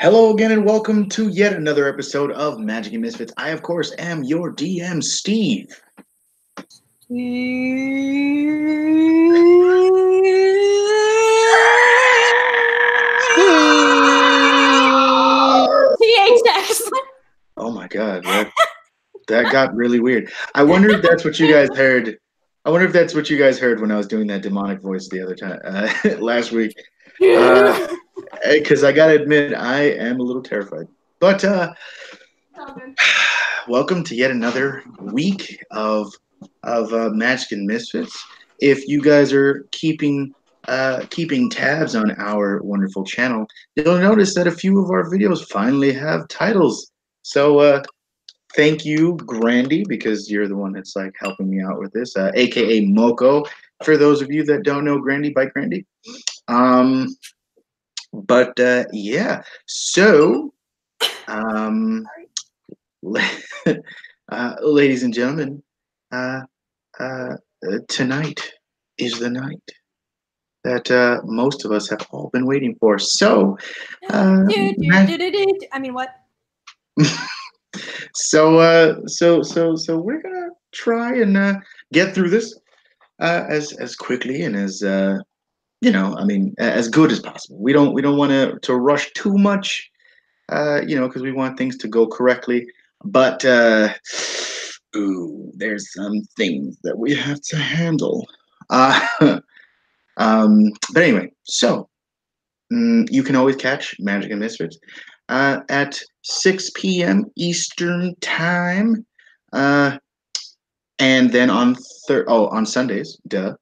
Hello again, and welcome to yet another episode of Magic and Misfits. I, of course, am your DM, Steve. THX. Oh my god, that got really weird. I wonder if that's what you guys heard. I wonder if that's what you guys heard when I was doing that demonic voice the other time last week. Because I gotta admit, I am a little terrified. But welcome to yet another week of Magic and Misfits. If you guys are keeping tabs on our wonderful channel, you'll notice that a few of our videos finally have titles. So thank you, Grandy, because you're the one that's like helping me out with this, aka Moko. For those of you that don't know Grandy by Grandy, but yeah, so ladies and gentlemen, uh, uh, tonight is the night that most of us have all been waiting for. So, I mean, what? so we're gonna try and get through this as quickly and as I mean, as good as possible. We don't want to rush too much, because we want things to go correctly. But there's some things that we have to handle. Uh, but anyway, so you can always catch Magic and Misfits at 6 p.m. Eastern Time, and then on Sundays, duh,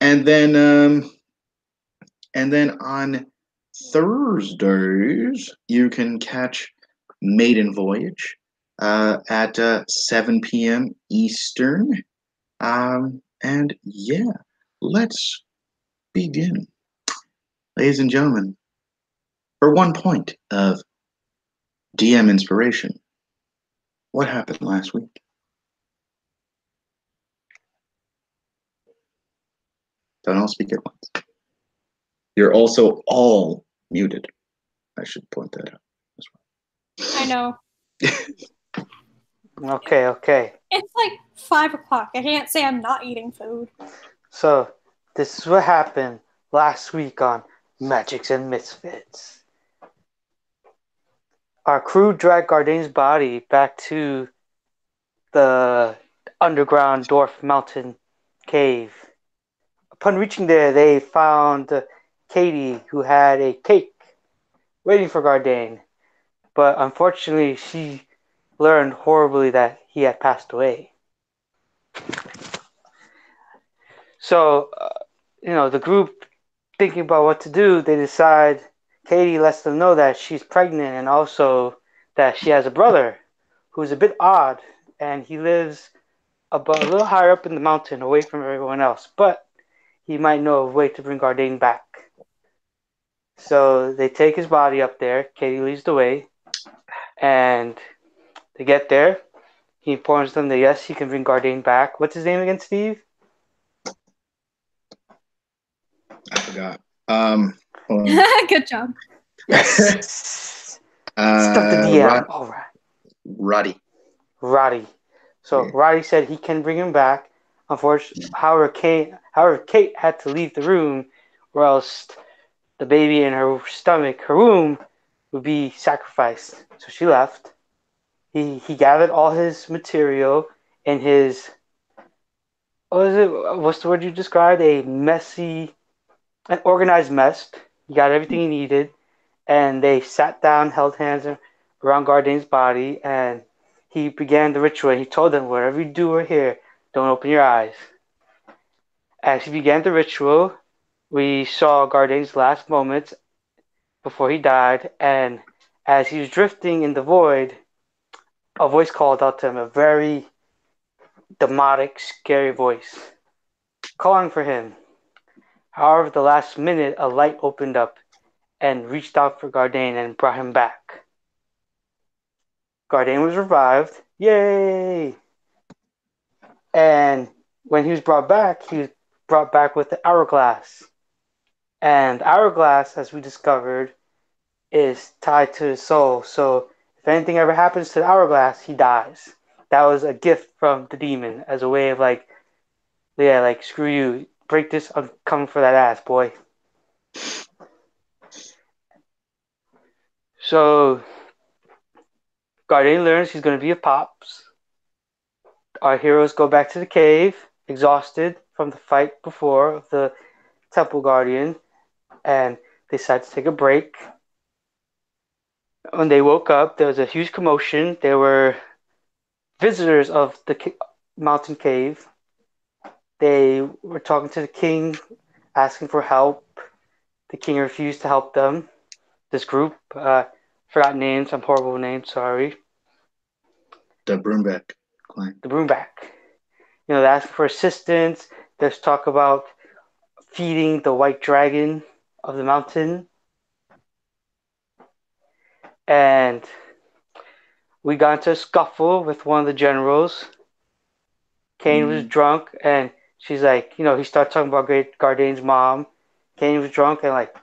and then on Thursdays you can catch Maiden Voyage at 7 p.m. Eastern. And yeah, let's begin. Ladies and gentlemen, for 1 point of DM inspiration, what happened last week? Don't all speak at once. You're also all muted. I should point that out as well. I know. Okay. It's like 5 o'clock. I can't say I'm not eating food. So, this is what happened last week on Magics and Misfits. Our crew dragged Gardain's body back to the underground dwarf mountain cave. Upon reaching there, they found Katie, who had a cake waiting for Gardain. But unfortunately, she learned horribly that he had passed away. So, the group thinking about what to do, they decide Katie lets them know that she's pregnant and also that she has a brother who's a bit odd and he lives a little higher up in the mountain away from everyone else, but he might know a way to bring Gardain back. So they take his body up there. Katie leads the way and they get there. He informs them that yes, he can bring Gardain back. What's his name again, Steve? I forgot. Good job. Yes. Stuck the DM. All right. Roddy. So yeah. Roddy said he can bring him back. Unfortunately, however, Kate had to leave the room, or else the baby in her stomach, her womb, would be sacrificed. So she left. He gathered all his material in his. What's the word you described? An organized mess. He got everything he needed, and they sat down, held hands around Gardain's body, and he began the ritual. He told them, whatever you do or hear, don't open your eyes. As he began the ritual, we saw Gardain's last moments before he died, and as he was drifting in the void, a voice called out to him, a very demonic, scary voice, calling for him. However, at the last minute, a light opened up and reached out for Gardain and brought him back. Gardain was revived. Yay! And when he was brought back with the hourglass. And hourglass, as we discovered, is tied to his soul. So if anything ever happens to the hourglass, he dies. That was a gift from the demon as a way of like, yeah, like screw you, break this. I'm coming for that ass, boy. So Guardian learns he's going to be a pops. Our heroes go back to the cave, exhausted from the fight before of the Temple Guardian, and they decide to take a break. When they woke up, there was a huge commotion. There were visitors of the mountain cave. They were talking to the king, asking for help. The king refused to help them. This group, forgot names. I'm horrible with names. Sorry. The Brumbek Clan. The Brumbek. You know, they asked for assistance. There's talk about feeding the white dragon of the mountain. And we got into a scuffle with one of the generals. Kane was drunk, and she's like, you know, he started talking about Great Gardain's mom. Kane was drunk and like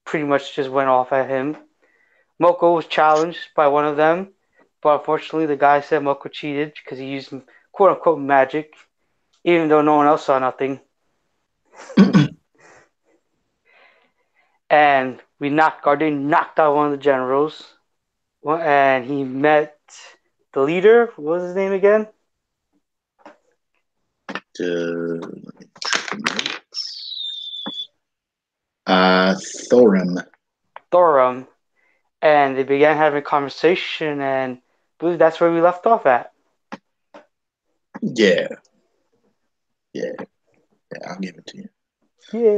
pretty much just went off at him. Moko was challenged by one of them, but unfortunately the guy said Moko cheated because he used quote unquote magic, even though no one else saw nothing. And Gardain knocked out one of the generals, and he met the leader. What was his name again? Thorum. Thorum. And they began having a conversation, and I believe that's where we left off at. Yeah, I'll give it to you. Yay.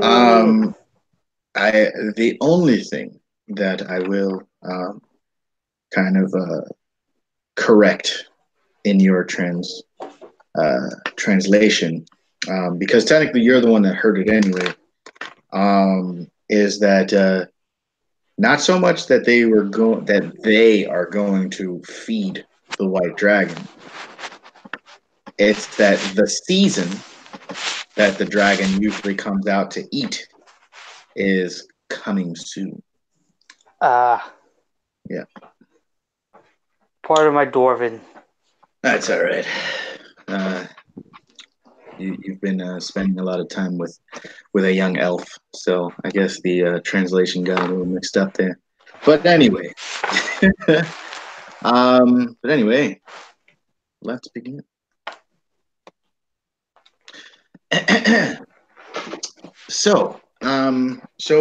The only thing that I will kind of correct in your translation, because technically you're the one that heard it anyway, is that not so much that they are going to feed the white dragon. It's that the season that the dragon usually comes out to eat is coming soon. Yeah. Part of my Dwarven. That's all right. You've been spending a lot of time with a young elf, so I guess the translation got a little mixed up there. But anyway, let's begin. So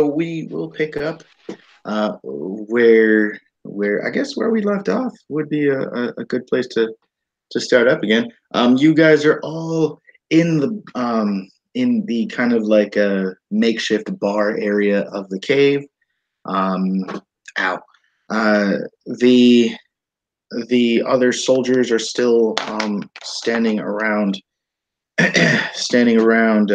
we will pick up where I guess where we left off would be a good place to start up again. You guys are all in the kind of like a makeshift bar area of the cave. The other soldiers are still standing around. Standing around.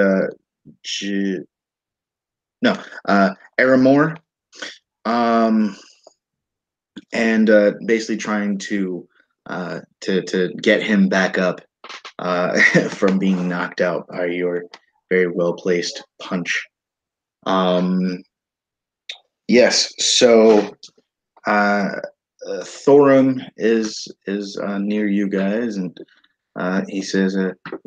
Aramore, and basically trying to get him back up from being knocked out by your very well placed punch. Yes, so Thorum is near you guys, and he says,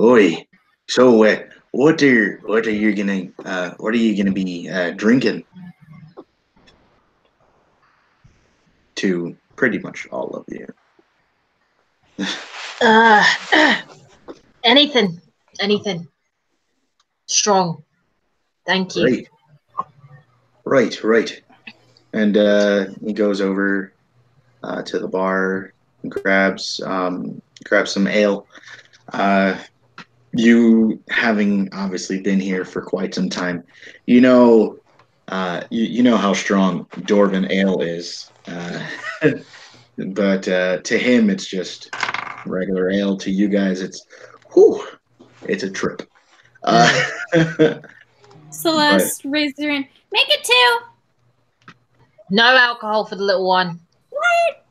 "Oi, so what are you gonna be drinking?" To pretty much all of you. Anything. Strong. Thank you. Right. And he goes over to the bar and grabs some ale. You having obviously been here for quite some time, you know how strong Dwarven ale is. But to him, it's just regular ale. To you guys, it's a trip. Celeste raised her hand. Make it 2. No alcohol for the little one. What?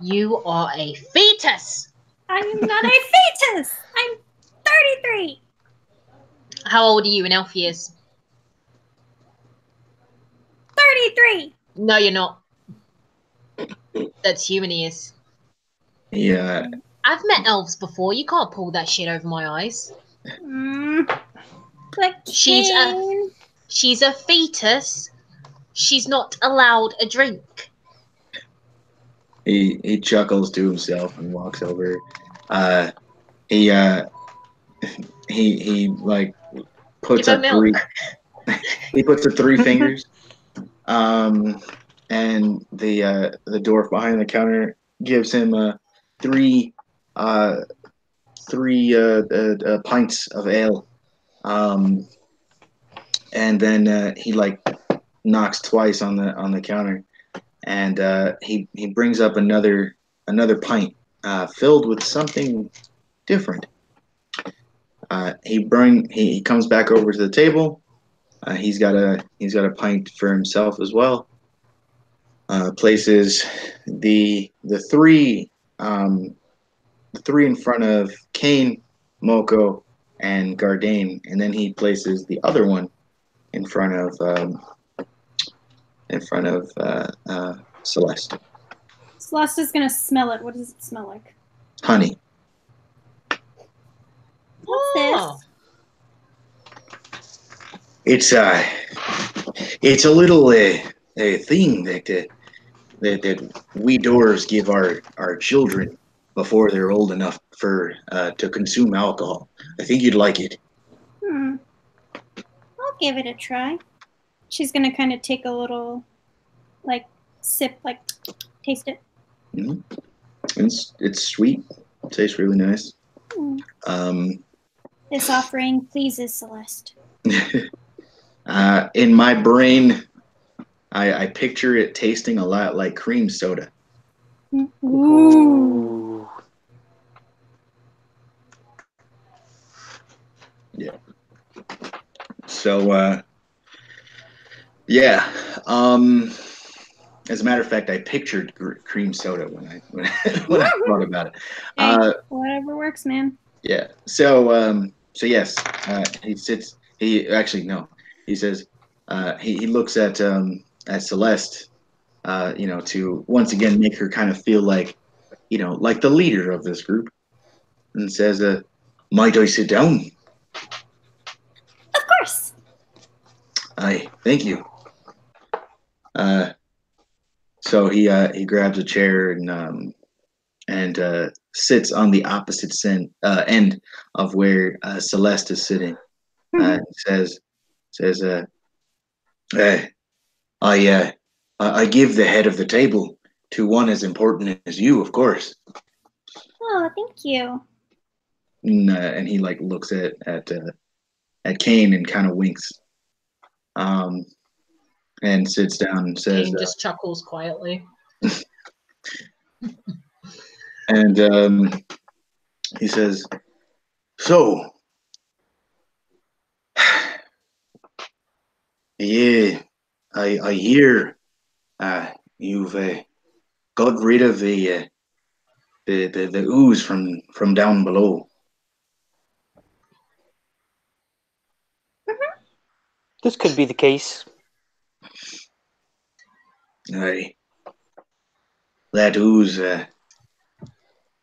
You are a fetus. I am not a fetus. I'm 33. How old are you in elf years? 3. No, you're not. That's human ears. Yeah. I've met elves before. You can't pull that shit over my eyes. But She's a fetus. She's not allowed a drink. He chuckles to himself and walks over. He like puts Give her up milk. he puts up 3 fingers. And the dwarf behind the counter gives him 3 pints of ale. And then he like knocks twice on the counter, and he brings up another pint filled with something different. He comes back over to the table. He's got a pint for himself as well. Places the 3 in front of Kane, Moko, and Gardain, and then he places the other one in front of Celeste. Celeste is gonna smell it. What does it smell like? Honey. What's Oh. It's a little a thing that we dwarves give our children before they're old enough to consume alcohol. I think you'd like it. I'll give it a try. She's gonna kind of take a little, like, sip, like, taste it. Mm-hmm. It's sweet. It tastes really nice. This offering pleases Celeste. In my brain, I picture it tasting a lot like cream soda. Ooh. Yeah. So, yeah. As a matter of fact, I pictured cream soda when I thought about it. Hey, whatever works, man. Yeah. So yes, he sits. He actually no. He says he looks at Celeste, to once again make her kind of feel like, like the leader of this group, and says, "Might I sit down?" Of course. Aye, thank you. So he grabs a chair and sits on the opposite end of where Celeste is sitting. Says, I give the head of the table to one as important as you, of course. Oh, thank you. And he like looks at Kane and kind of winks, and sits down and says, Kane just chuckles quietly. and he says, "So, yeah, I hear you've got rid of the ooze from down below." This could be the case. Aye, that ooze.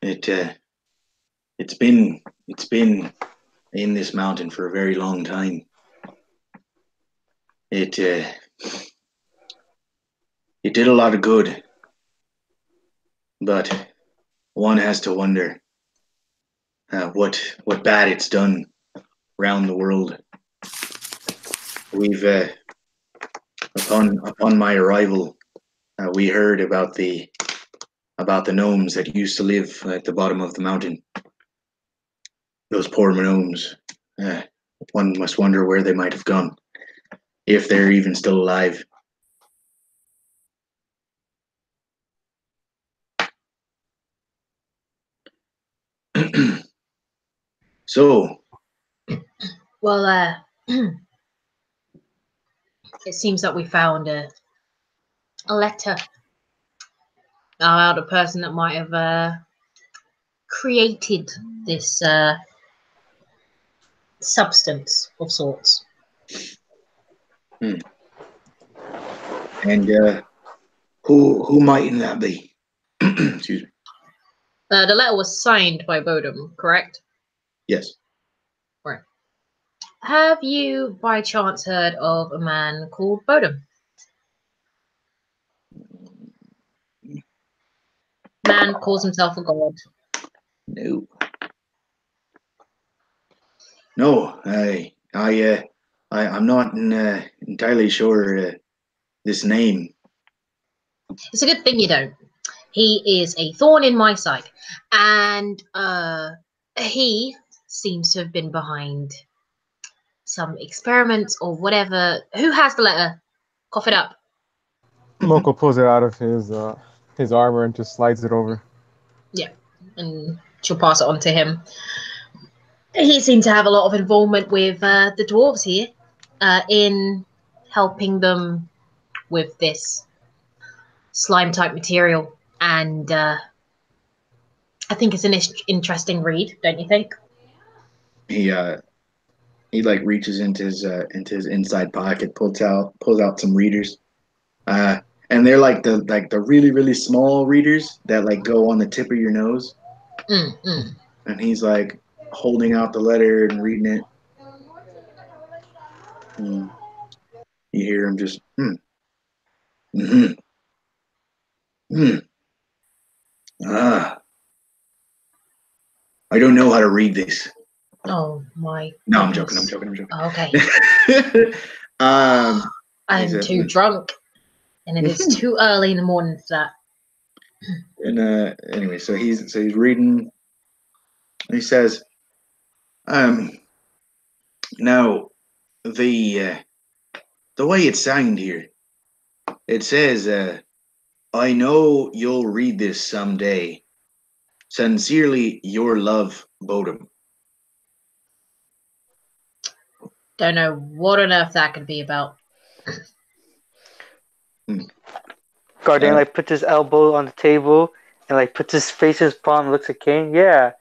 It's been in this mountain for a very long time. It did a lot of good, but one has to wonder what bad it's done around the world. We've upon my arrival, we heard about the gnomes that used to live at the bottom of the mountain. Those poor gnomes. One must wonder where they might have gone, if they're even still alive. So, Well, it seems that we found a letter about a person that might have created this substance of sorts. And who mightn't that be? Excuse me. The letter was signed by Bodum, correct? Yes. Right. Have you, by chance, heard of a man called Bodum? Man calls himself a god. No. No. I'm not entirely sure this name. It's a good thing you don't. He is a thorn in my side, and he seems to have been behind some experiments or whatever. Who has the letter? Cough it up. Moko pulls it out of his armor and just slides it over. Yeah, and she'll pass it on to him. He seemed to have a lot of involvement with the dwarves here in helping them with this slime type material, and I think it's an interesting read, don't you think? He like reaches into his inside pocket, pulls out some readers, and they're like the really really small readers that like go on the tip of your nose. And he's like holding out the letter and reading it. You hear him just ah. I don't know how to read this. Oh my! No, goodness. I'm joking. Oh, okay. I'm too drunk, and it is too early in the morning for that. And anyway, so he's reading. He says, now the way it's signed here, it says, I know you'll read this someday. Sincerely, your love, Bodum. Don't know what on earth that could be about. Guardian like puts his elbow on the table and like puts his face in his palm and looks at Kane. Yeah.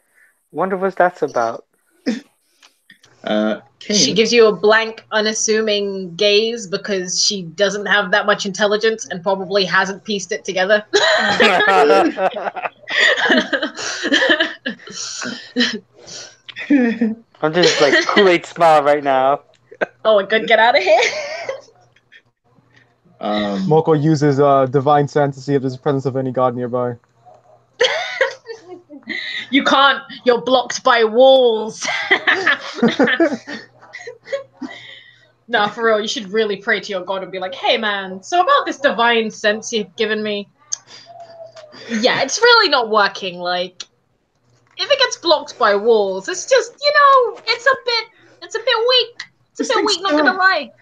Wonder what that's about. Kane. She gives you a blank, unassuming gaze because she doesn't have that much intelligence and probably hasn't pieced it together. I'm just like Kool-Aid smile right now. Oh, I could get out of here. Moko uses divine sense to see if there's a presence of any god nearby. You can't. You're blocked by walls. No, for real, you should really pray to your god and be like, hey man, so about this divine sense you've given me, yeah, it's really not working. Like, if it gets blocked by walls, it's just, it's a bit weak. It's a bit weak, not gonna lie.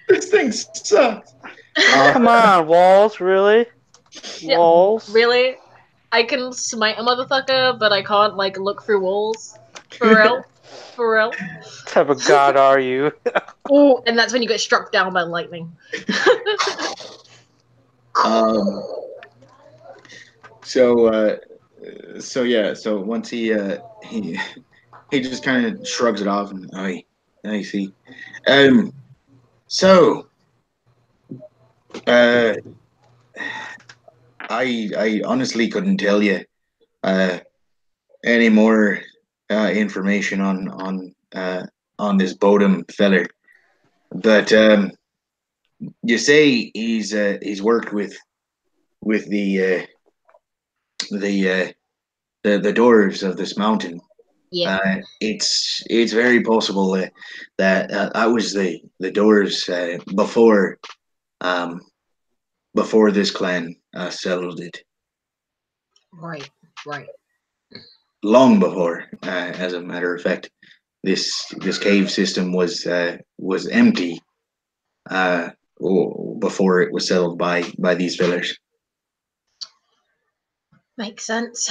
This thing sucks. Come on, walls, really? Yeah, Walls? really? I can smite a motherfucker, but I can't, like, look through walls. For real? For real? What type of god are you? Oh, and that's when you get struck down by lightning. So once he just kind of shrugs it off and I see. I honestly couldn't tell you any more information on this Bodum feller, but you say he's worked with the dwarves of this mountain. Yeah. It's very possible that was the dwarves before this clan settled it. Right. Long before, as a matter of fact, this cave system was empty before it was settled by these villagers. Makes sense.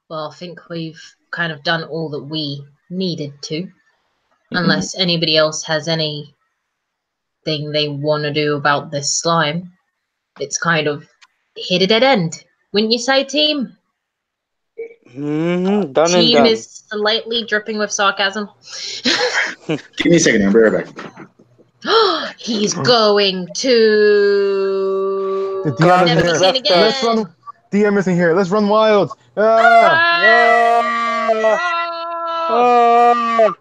Well, I think we've kind of done all that we needed to. Unless anybody else has anything they want to do about this slime. It's kind of hit a dead end. Wouldn't you say, team? Done and Team done. is slightly dripping with sarcasm. Give me a second, I'll be right back. He's going to. The DM God isn't has Never be here. seen left again. Let's us. run. DM isn't here. Let's run wild. Ah! Oh,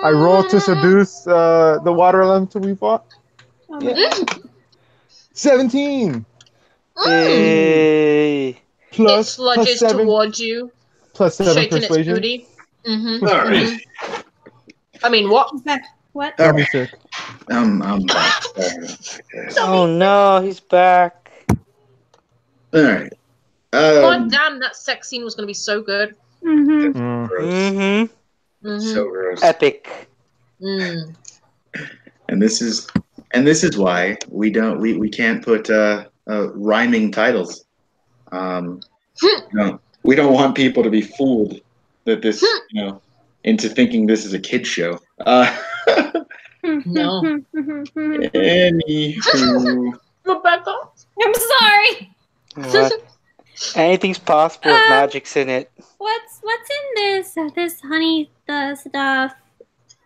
I rolled to seduce the water elemental we fought. Oh Yeah. my god. 17 hey. It plus sludges 7 towards you, plus 7 shaking its persuasion. booty. Mm-hmm. All right. I mean, what? She's back. What? All That'd be right. sick. I'm back. Oh no, he's back. All right. God damn, that sex scene was gonna be so good. Mm-hmm. Mm. Gross. Mm-hmm. Mm-hmm. So gross. Epic. Mm. And this is why we can't put rhyming titles. No, we don't want people to be fooled that this into thinking this is a kid show. No. Anywho, Rebecca? I'm sorry. What? Anything's possible if magic's in it. What's in this honey stuff?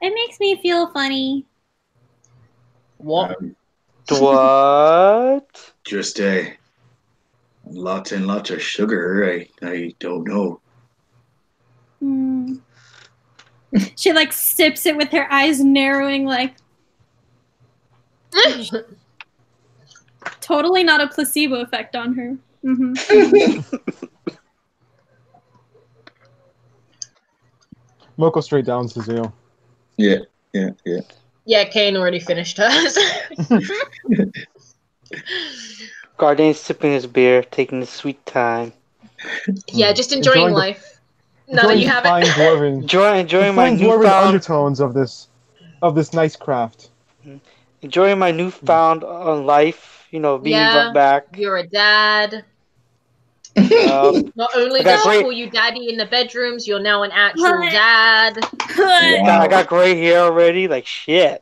It makes me feel funny. What? What? just lots and lots of sugar. I don't know. Hmm. She like sips it with her eyes narrowing, like totally not a placebo effect on her. Moko straight down, Cecile. Yeah. Yeah, Kane already finished hers. Gardain's sipping his beer, taking his sweet time. Yeah, just enjoying life. Now that Enjoying you the have fine it. dwarven, Enjoying my dwarven newfound undertones of this nice craft. enjoying my newfound life, being Yeah, brought back. you're a dad. Not only I got does she great- call you daddy in the bedrooms, you're now an actual What? dad. I got gray hair already. Like shit.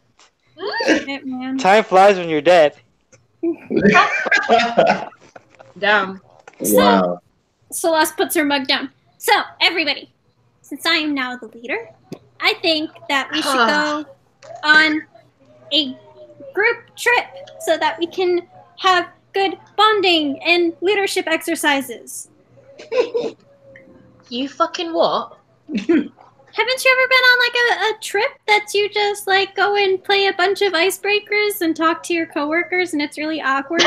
Shit, man. Time flies when you're dead. Damn. Wow. Celeste puts her mug down. So, everybody, since I am now the leader, I think that we should go on a group trip so that we can have good bonding and leadership exercises. You fucking what? Haven't you ever been on like a trip that you just like go and play a bunch of icebreakers and talk to your coworkers and it's really awkward?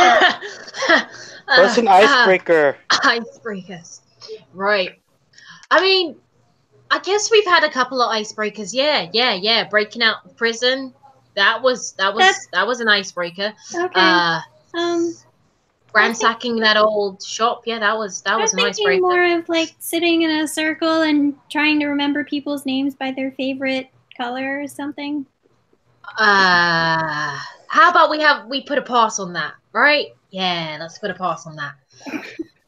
What's an icebreaker? Icebreakers. Right. I mean, I guess we've had a couple of icebreakers. Yeah. Breaking out of prison. That was an icebreaker. Okay. Ransacking that old shop. Yeah, that was an I'm thinking icebreaker. more of like sitting in a circle and trying to remember people's names by their favorite color or something. How about we put a pass on that, right? Yeah, let's put a pass on that.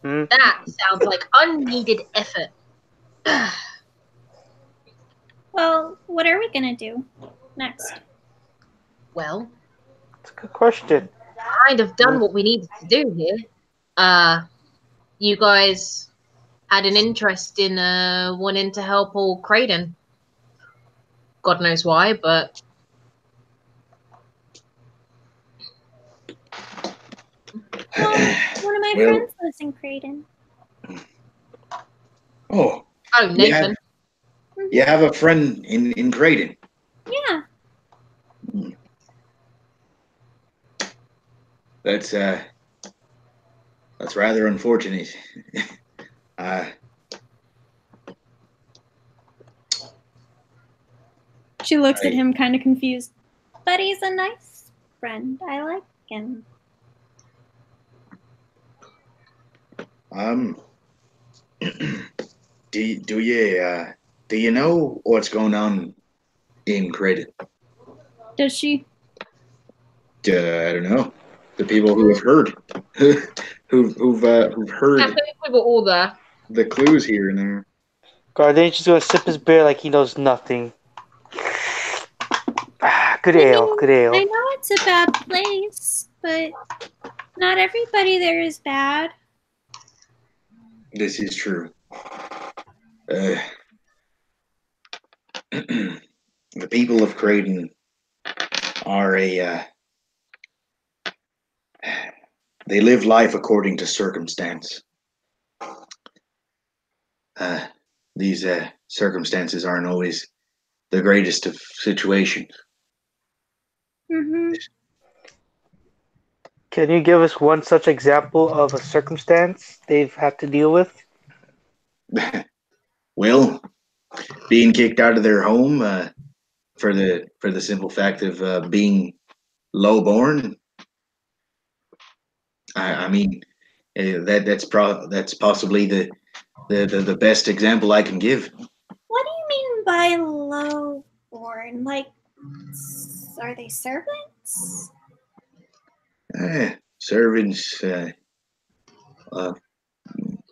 That sounds like unneeded effort. Well, what are we gonna do next? Well, That's a good question. kind of done what we needed to do here. You guys had an interest in wanting to help old Creighton. God knows why, but Well, one of my friends lives in Creighton. Oh, Nathan. you have a friend in Creighton. Yeah. That's rather unfortunate. She looks at him kind of confused. But he's a nice friend. I like him. Do you know what's going on in Creighton? Does she? I don't know. The people who have heard, who've heard. I think we were all there. The clues here and there. Gardain's just gonna sip his beer like he knows nothing. Good ale. I know it's a bad place, but not everybody there is bad. This is true. The people of Creighton are they live life according to circumstance. These circumstances aren't always the greatest of situations. Mm-hmm. Can you give us one such example of a circumstance they've had to deal with? Well, being kicked out of their home for the simple fact of being lowborn. I mean, that's possibly the best example I can give. What do you mean by low-born? Like, are they servants? Servants.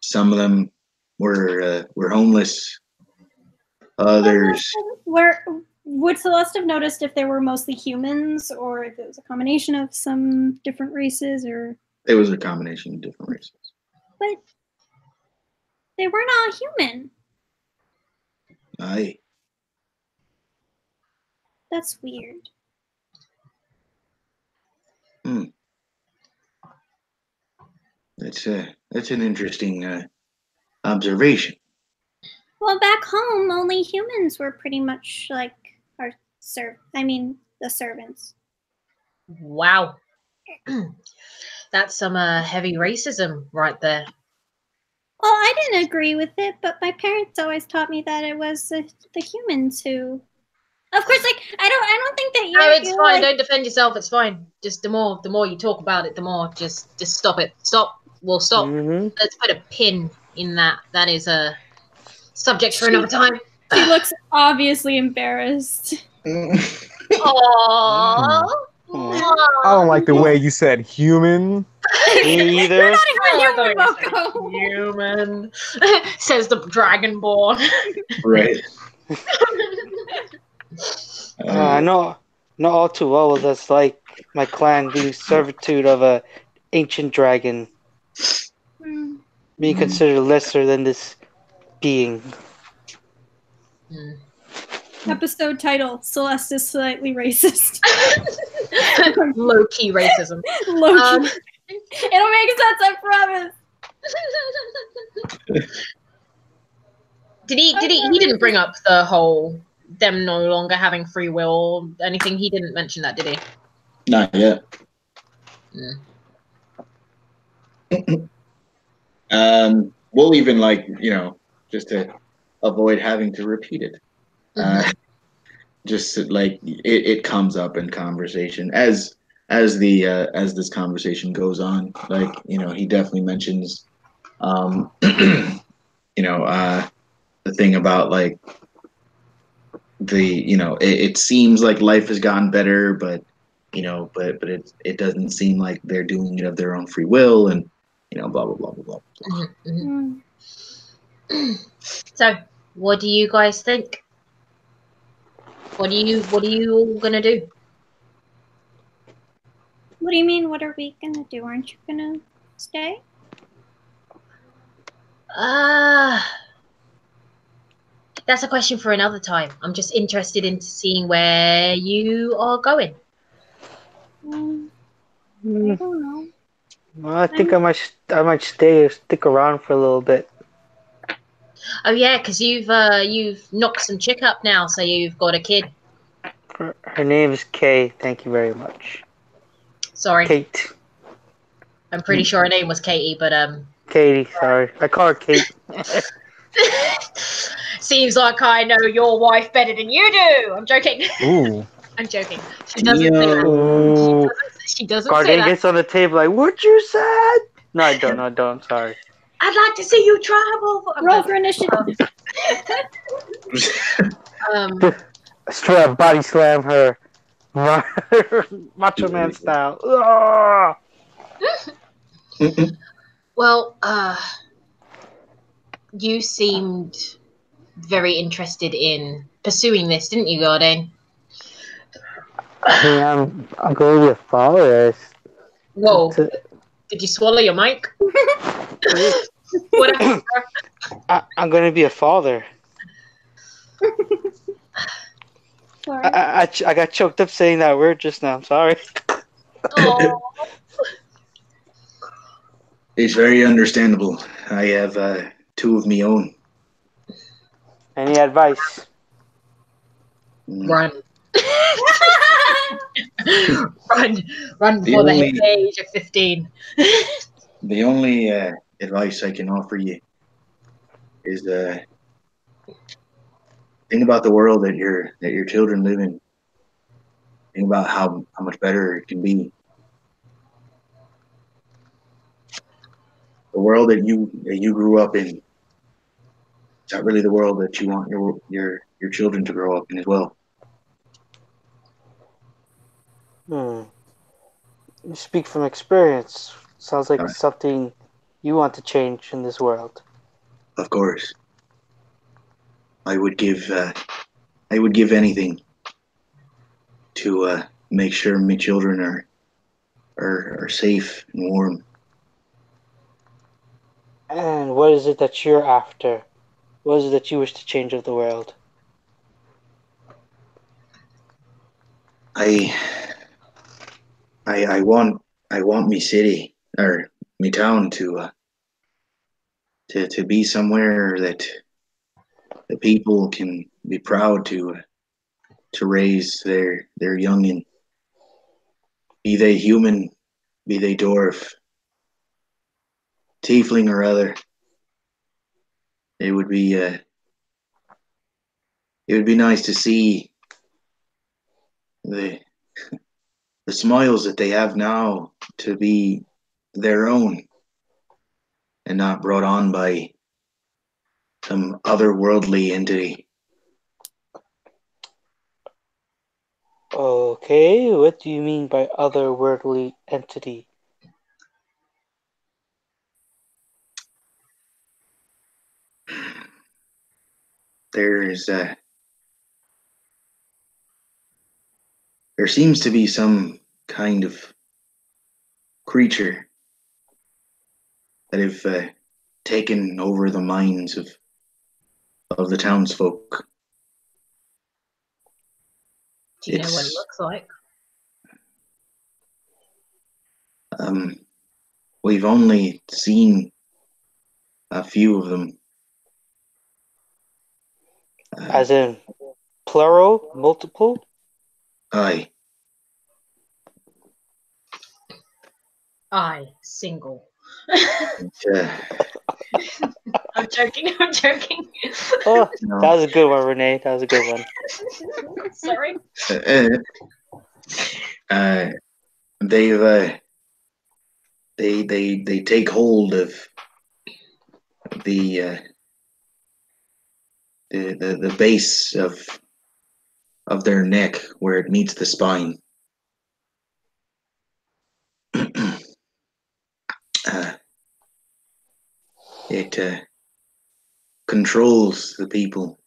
Some of them were homeless. Others. Would Celeste have noticed if they were mostly humans or if it was a combination of some different races or? It was a combination of different races. But they were not human. Aye. That's weird. That's an interesting observation. Well, back home, only humans were pretty much like our the servants. Wow. That's some heavy racism right there. Well, I didn't agree with it, but my parents always taught me that it was the humans who. Of course, like I don't think that you're. No, it's you're fine. like, Don't defend yourself. It's fine. Just the more you talk about it, the more just stop it. Stop. We'll stop. Mm-hmm. Let's put a pin in that. That is a subject for another time. She looks obviously embarrassed. Aww. I don't like the way you said human. Me either. You're not even human, Moko. Human, says the dragonborn. Right. I know all too well what that's like. My clan being servitude of a ancient dragon, being considered lesser than this being. Episode title: Celeste is slightly racist. Low-key racism. Low-key. It'll make sense, I promise. He didn't bring up the whole them no longer having free will or anything. He didn't mention that, did he? Not yet. We'll even just to avoid having to repeat it. Just like it comes up in conversation as this conversation goes on. Like he definitely mentions, the thing about like it seems like life has gotten better, but it doesn't seem like they're doing it of their own free will, and blah blah blah blah blah. So, what do you guys think? What are you all gonna do? What do you mean? What are we gonna do? Aren't you gonna stay? That's a question for another time. I'm just interested in seeing where you are going. I don't know. Well, I think I might stick around for a little bit. Oh yeah, because you've knocked some chick up now, so you've got a kid. Her name is Kay. Thank you very much. Sorry, Kate. I'm pretty sure her name was Katie, but Katie. Sorry, I call her Kate. Seems like I know your wife better than you do. I'm joking. Ooh. I'm joking. She doesn't say that. She doesn't say Guardian that. gets on the table like, what you said? No, I don't. Sorry. I'd like to see you travel. Roll for initiative. Straight up body slam her. Macho Man style. Well, you seemed very interested in pursuing this, didn't you, Guardian? I mean, I'm going to be a father. Whoa. Did you swallow your mic? What happened? I'm going to be a father. for it. I got choked up saying that word just now. I'm sorry. Oh, It's very understandable. I have two of me own. Any advice? run. Run The before the only- age of 15. The only advice I can offer you is think about the world that your children live in. Think about how much better it can be. The world that you grew up in is not really the world that you want your children to grow up in as well. You speak from experience. Sounds like All right. something you want to change in this world. Of course, I would give anything to make sure my children are safe and warm. And what is it that you're after? What is it that you wish to change of the world? I I want me city or me town to be somewhere that the people can be proud to raise their young in, be they human, be they dwarf, tiefling or other. It would be nice to see the the smiles that they have now to be their own and not brought on by some otherworldly entity. Okay, what do you mean by otherworldly entity? There's there seems to be some kind of creature that have taken over the minds of the townsfolk. Do you know what it It's looks like? um, we've only seen a few of them. As in plural, multiple? Aye, I single. uh, I'm joking. I'm joking. Oh, no. that was a good one, Renee. That was a good one. Sorry. Uh, they've they take hold of the the base of their neck where it meets the spine. It controls the people,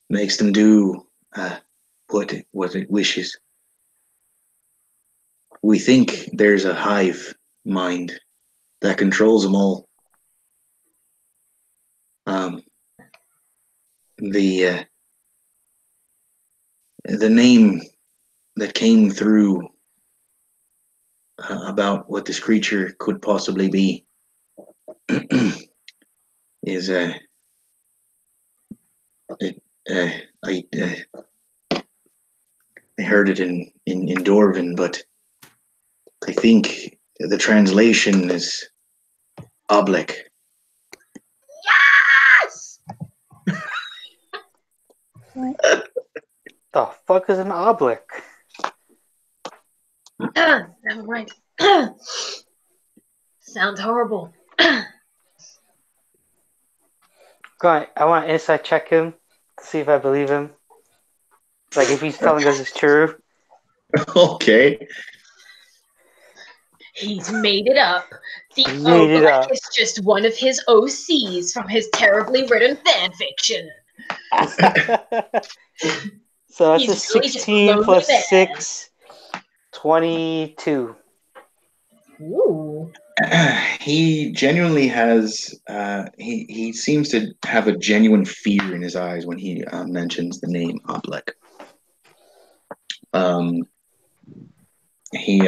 makes them do what it wishes. We think there's a hive mind that controls them all. Um, the the name that came through about what this creature could possibly be is it, I heard it in Dwarven, but I think the translation is oblique. Yes. The fuck is an oblique? Never mind. Sounds horrible. Go on, I want to inside check him to see if I believe him. Like if he's telling us it's true. Okay. He's made it up. The He made it Oblique up. is just one of his OCs from his terribly written fan fiction. So that's He's a really just 16 lonely plus man. 6, 22. Ooh. He genuinely has. He seems to have a genuine fear in his eyes when he mentions the name Oblek. Um, he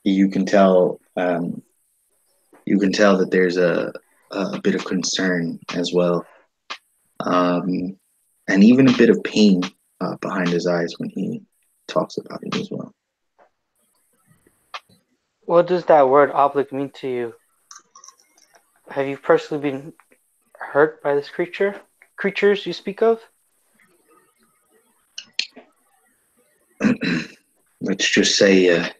you can tell that there's a bit of concern as well, and even a bit of pain behind his eyes when he talks about it as well. What does that word oblique mean to you? Have you personally been hurt by this creatures you speak of? Let's just say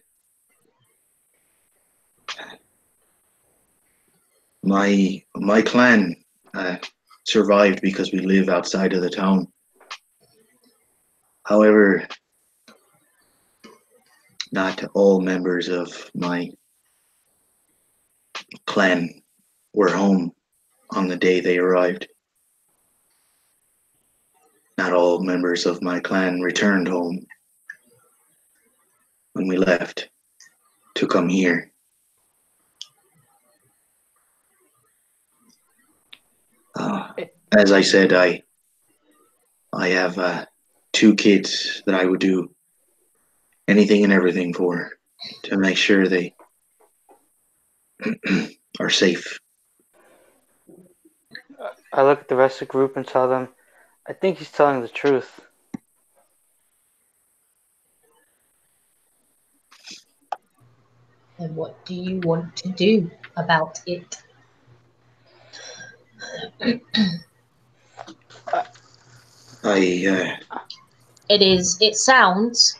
my clan survived because we live outside of the town. However, not all members of my clan were home on the day they arrived. Not all members of my clan returned home when we left to come here. As I said, I have 2 kids that I would do anything and everything for to make sure they are safe. I look at the rest of the group and tell them, I think he's telling the truth. And what do you want to do about it? It sounds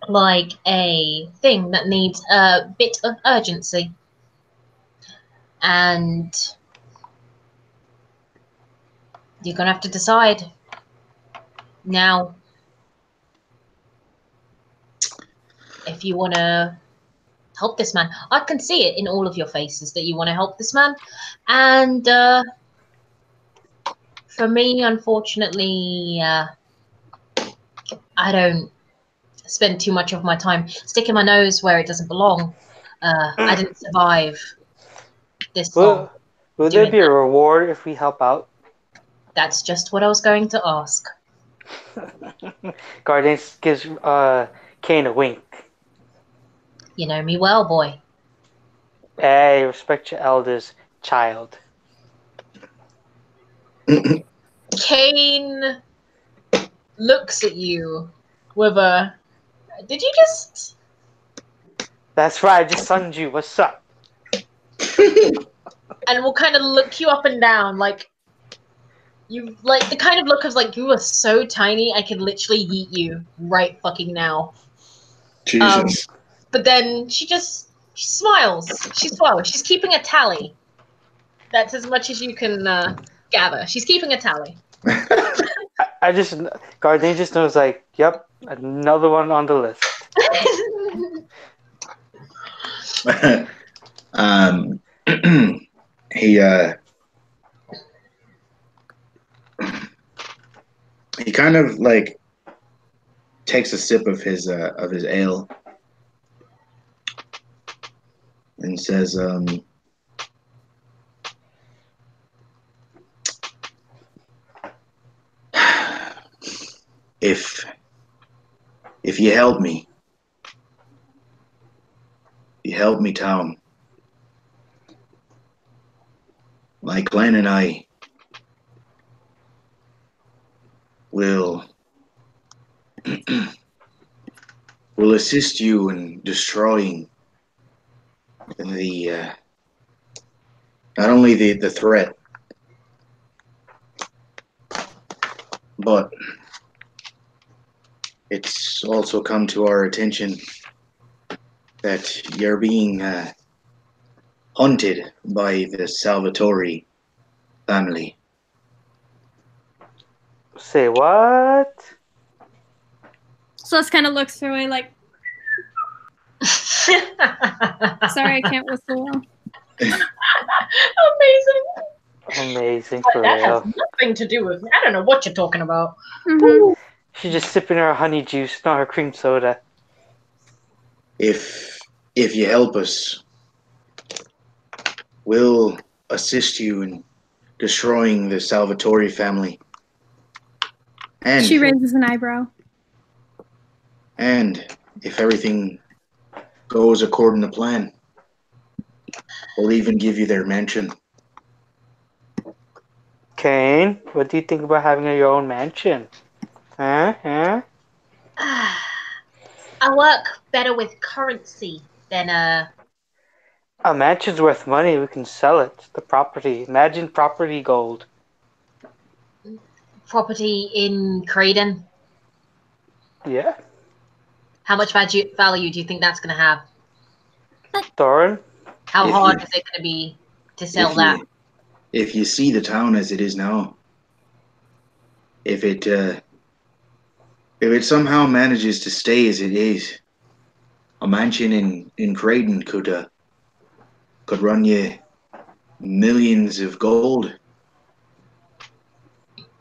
like a thing that needs a bit of urgency. And you're going to have to decide now if you want to help this man. I can see it in all of your faces that you want to help this man. And for me, unfortunately, I don't spend too much of my time sticking my nose where it doesn't belong. I didn't survive this long. Will there be a reward if we help out? That's just what I was going to ask. Guardian gives Kane a wink. You know me well, boy. Hey, respect your elders, child. Kane looks at you with a... Did you just... That's right, I just sunned you. What's up? And will kind of look you up and down, like... You, like, the kind of look of, like, you are so tiny, I could literally eat you right fucking now. Jesus. But then she smiles. She swallows. She's keeping a tally. That's as much as you can gather. She's keeping a tally. Guardian just knows, like, yep, another one on the list. He kind of like takes a sip of his ale and says, if you help me, town, my clan and I will assist you in destroying the not only the threat, but it's also come to our attention that you're being hunted by the Salvatore family. Say what? Celeste kind of looks away like, sorry, I can't whistle well. Amazing for that real. has nothing to do with me. I don't know what you're talking about. Mm-hmm. She's just sipping her honey juice, not her cream soda. If you help us, will assist you in destroying the Salvatore family. And She raises an eyebrow. and if everything goes according to plan, we'll even give you their mansion. Kane, what do you think about having your own mansion? Huh? I work better with currency than A mansion's worth money. We can sell it. The property. Imagine property gold. property in Creighton. Yeah. How much value do you think that's going to have? Thorin? How If hard you- is it going to be to sell If that? you see the town as it is now, if it somehow manages to stay as it is, a mansion in Creighton could run you millions of gold.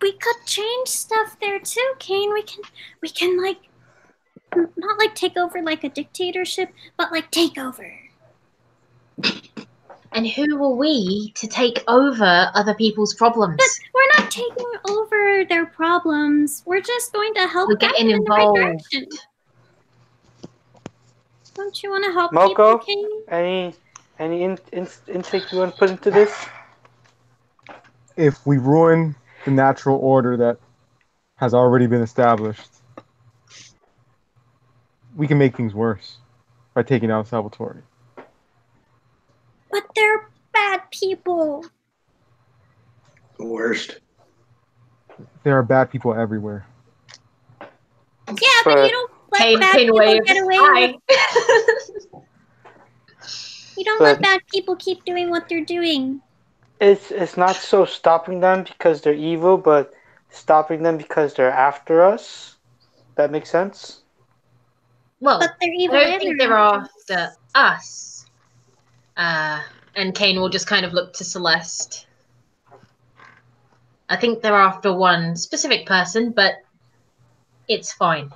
We could change stuff there too, Kane. We can like not like take over like a dictatorship, but like take over. And who are we to take over other people's problems? But we're not taking over their problems. We're just going to help We're guide getting them in the right involved. direction. Don't you want to help Moko? people, Kane? Any intake you want to put into this? If we ruin the natural order that has already been established, we can make things worse by taking out Salvatore. But they're bad people. The worst. There are bad people everywhere. Yeah, but you don't let bad Kane people waves. get away Hi. with. You don't let But- bad people keep doing what they're doing. It's not so stopping them because they're evil, but stopping them because they're after us. That makes sense? Well, But they're evil I don't and think they're they're after after us. And Kane will just kind of look to Celeste. I think they're after one specific person, but it's fine.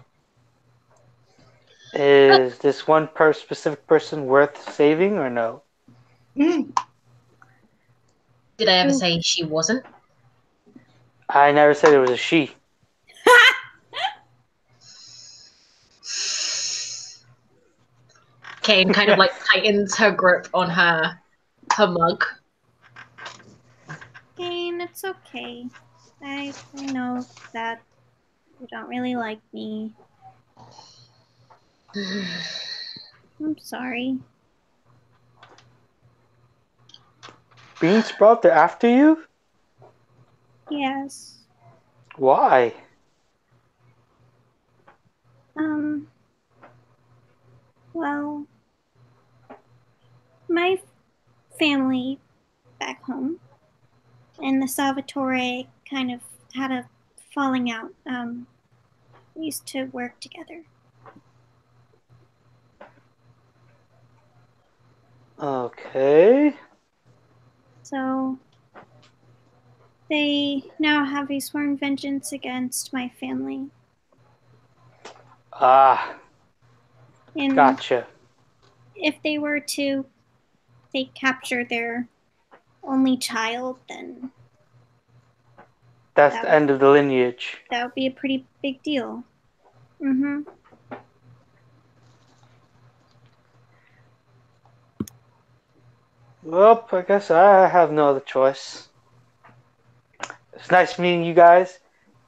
Is this one specific person worth saving or no? Mm. Did I ever say she wasn't? I never said it was a she. Kane kind of like tightens her grip on her mug. Kane, it's okay. I know that you don't really like me. I'm sorry. Bean Sprout, they're after you? Yes. Why? Well, my family back home and the Salvatore kind of had a falling out. We used to work together. Okay. So they now have a sworn vengeance against my family. Ah, And gotcha. if they were to capture their only child, then That's the end of the lineage. that would be a pretty big deal. Mm-hmm. Well, I guess I have no other choice. It's nice meeting you guys.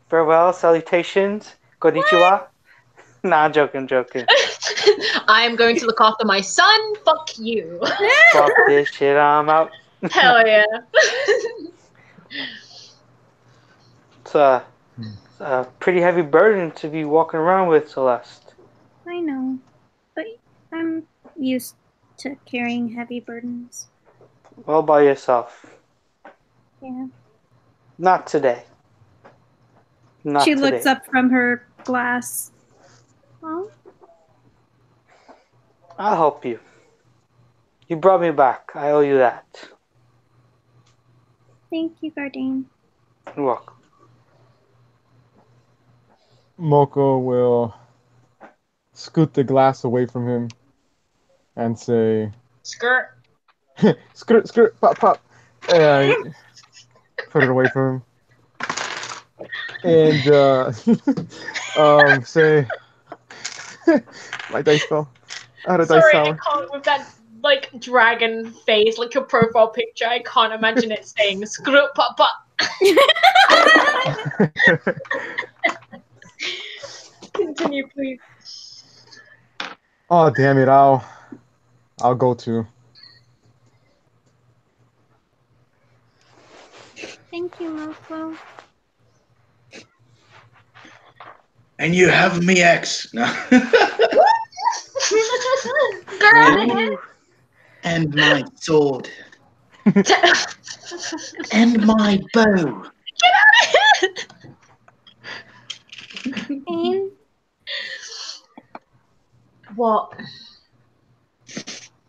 Farewell, salutations. Konnichiwa. Nah, I'm joking. I am going to look after my son. Fuck you. Fuck this shit, I'm out. Hell yeah. It's a pretty heavy burden to be walking around with, Celeste. I know, but I'm used to carrying heavy burdens. All by yourself. Yeah. Not today. Not She today. looks up from her glass. Oh, I'll help you. You brought me back. I owe you that. thank you, Gardane. You're welcome. Moko will scoot the glass away from him and say, Skirt. skirt, skirt, pop, pop. And I put it away from him. And say, my dice fell. I had a dice Sorry, I tower. can't with that like dragon face, like your profile picture. I can't imagine it saying "screw papa." Continue, please. Oh damn it! I'll go too. Thank you, Mofo. And you have me X. No. Girl, And my sword. And my bow. get out of here! Pain, What?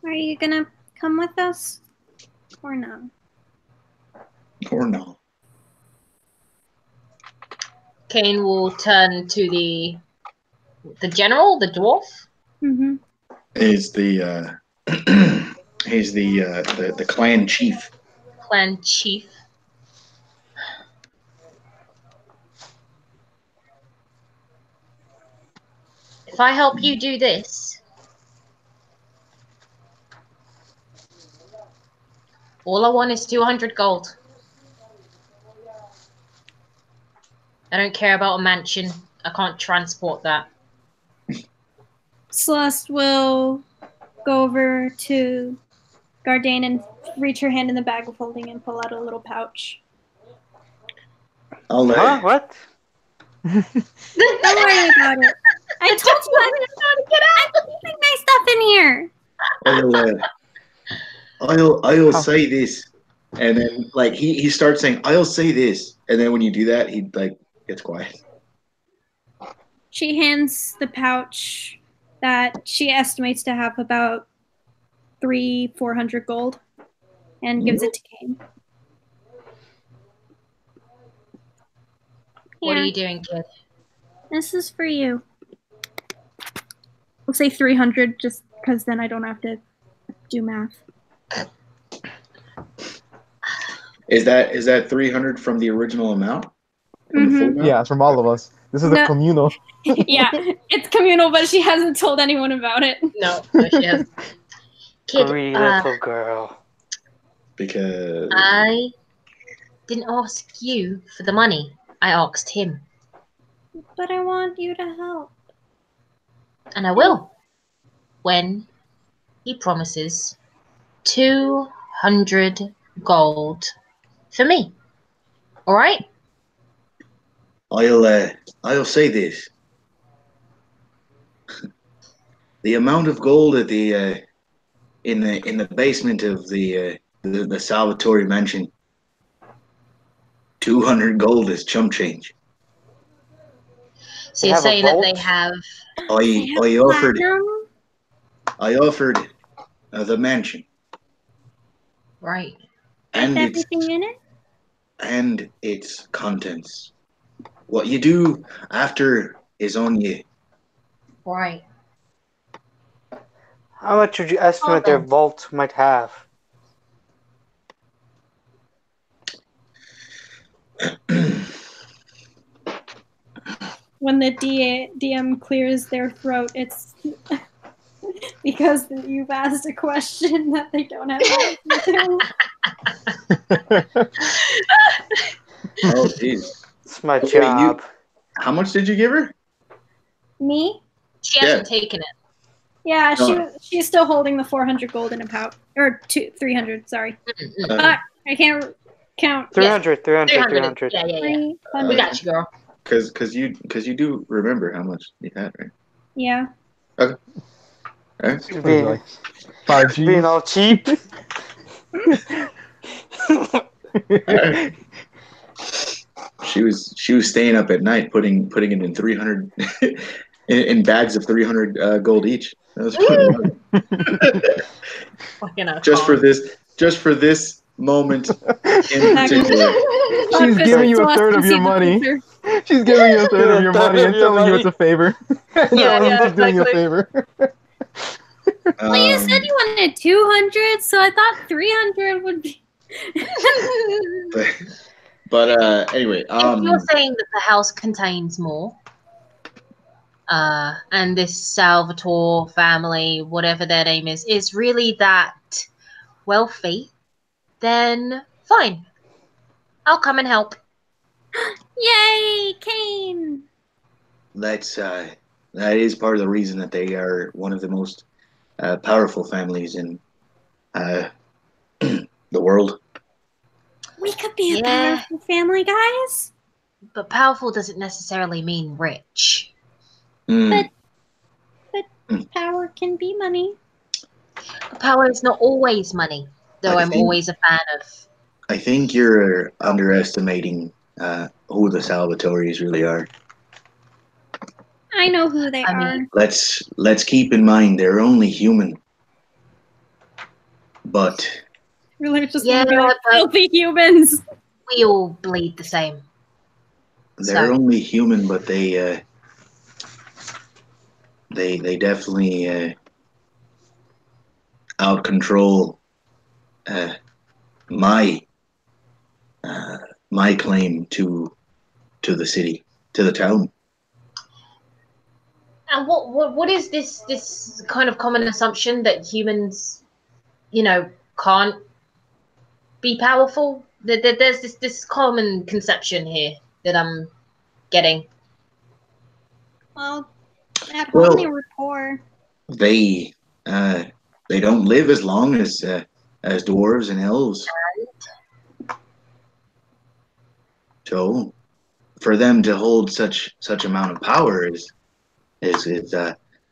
are you gonna come with us? Or no? Or no. Kane will turn to the general, the dwarf. Mm-hmm. He's the he's the clan chief. Clan chief. If I help you do this, all I want is 200 gold. I don't care about a mansion. I can't transport that. Celeste will go over to Gardane and reach her hand in the bag of holding and pull out a little pouch. I'll let Huh? What? Don't worry about it. I told you I'm keeping my stuff in here. I'll say this, and then like he starts saying I'll say this, and then when you do that, he like gets quiet. She hands the pouch that she estimates to have about 400 gold and gives it to Kane. What are Here, you doing, kid? this is for you. We'll say 300 just because then I don't have to do math. Is that 300 from the original amount? From the full amount? Yeah, it's from all of us. This is No. a communal. Yeah, it's communal, but she hasn't told anyone about it. No, she hasn't. Kid, Greedy little girl. Because I didn't ask you for the money. I asked him. But I want you to help. And I will. When he promises 200 gold for me. Alright? I'll say this. The amount of gold at the in the basement of the Salvatore mansion, 200 gold is chump change. So They you're have a saying that vault? they have... I offered the mansion Right. and With its everything in it? and its contents. What you do after is on you. Right. How much would you estimate their then. vault might have? When the DM clears their throat, it's because you've asked a question that they don't have an answer to. Oh, jeez. It's my Wait, job. How much did you give her? Me? She hasn't taken it. Yeah, No. she's still holding the 400 gold in a pouch. Or 300, sorry. I can't count. 300, 300, 300. 300. Yeah. 300. We got you, girl. Because you do remember how much you had, right? Yeah. Okay. All right. What is it, Being, like 5 G's? being all cheap. All right. She was staying up at night putting it in 300 in bags of 300 gold each. That was Fucking just for this moment in particular. She's giving you a third of your money. She's giving you a third of your money and telling you it's a favor. Yeah, She's doing you a exactly. favor. Well, you said you wanted 200, so I thought 300 would be. but anyway, If you're saying that the house contains more, and this Salvatore family, whatever their name is really that wealthy, then fine. I'll come and help. Yay, Kane! that is part of the reason that they are one of the most powerful families in the world. We could be a Yeah. powerful family, guys. But powerful doesn't necessarily mean rich. Mm. But power can be money. Power is not always money, though I'm always a fan of. I think you're underestimating who the Salvatoris really are. I know who they are. Let's keep in mind they're only human, but Really, just Yeah, be like but- filthy humans. We all bleed the same. they're So- only human. But they definitely out control my my claim to the city, to the town. And what is this kind of common assumption that humans, can't be powerful? There's this common conception here that I'm getting. Well, at Well- home they were poor. They don't live as long as dwarves and elves. So, for them to hold such amount of power is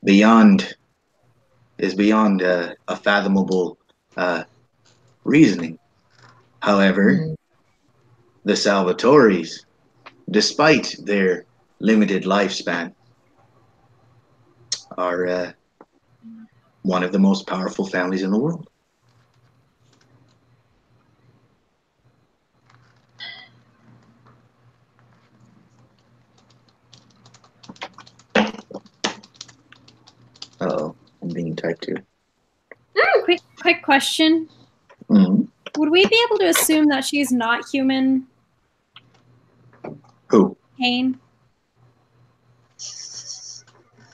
beyond a fathomable reasoning. However, the Salvatoris, despite their limited lifespan, are one of the most powerful families in the world. Uh-oh, I'm being typed to. Quick question. Mm-hmm. Would we be able to assume that she's not human, Who? Kane?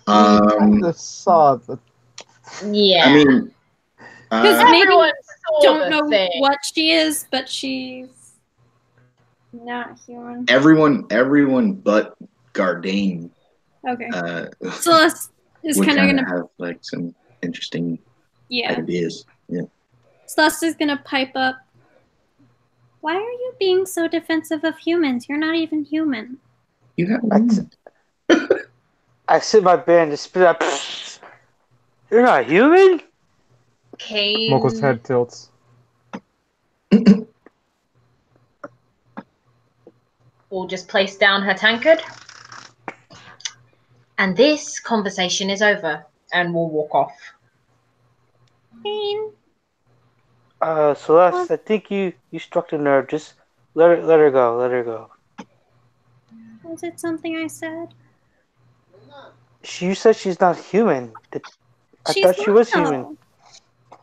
Kinda saw the Yeah. I mean, Because maybe Everyone saw don't the know thing. what she is, but she's not human. everyone but Gardane Okay. uh, Celeste is would kind of kind gonna, of have like some interesting yeah. ideas. Yeah. Celeste is gonna pipe up. Why are you being so defensive of humans? You're not even human. You have I sit my bear and just spit out. You're not human? Kane. Moko's head tilts. Will just place down her tankard. And this conversation is over, and we'll walk off. Kane, Celeste, I think you struck a nerve. Just let her go. Let her go. was it something I said? You said she's not human. I She's thought she was not, human. though.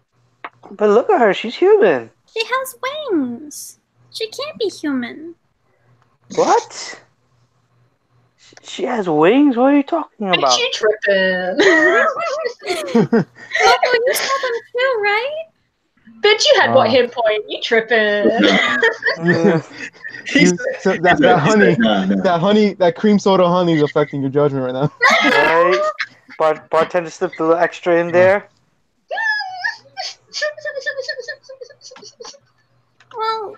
But look at her. She's human. She has wings. She can't be human. What? She has wings? What are you talking Aren't about? you tripping? Moko, you saw them too, right? Bitch, you had what Oh. hit point? You tripping? So that honey, No. that cream soda honey is affecting your judgment right now. Right? Bartender slipped a little extra in there. Well,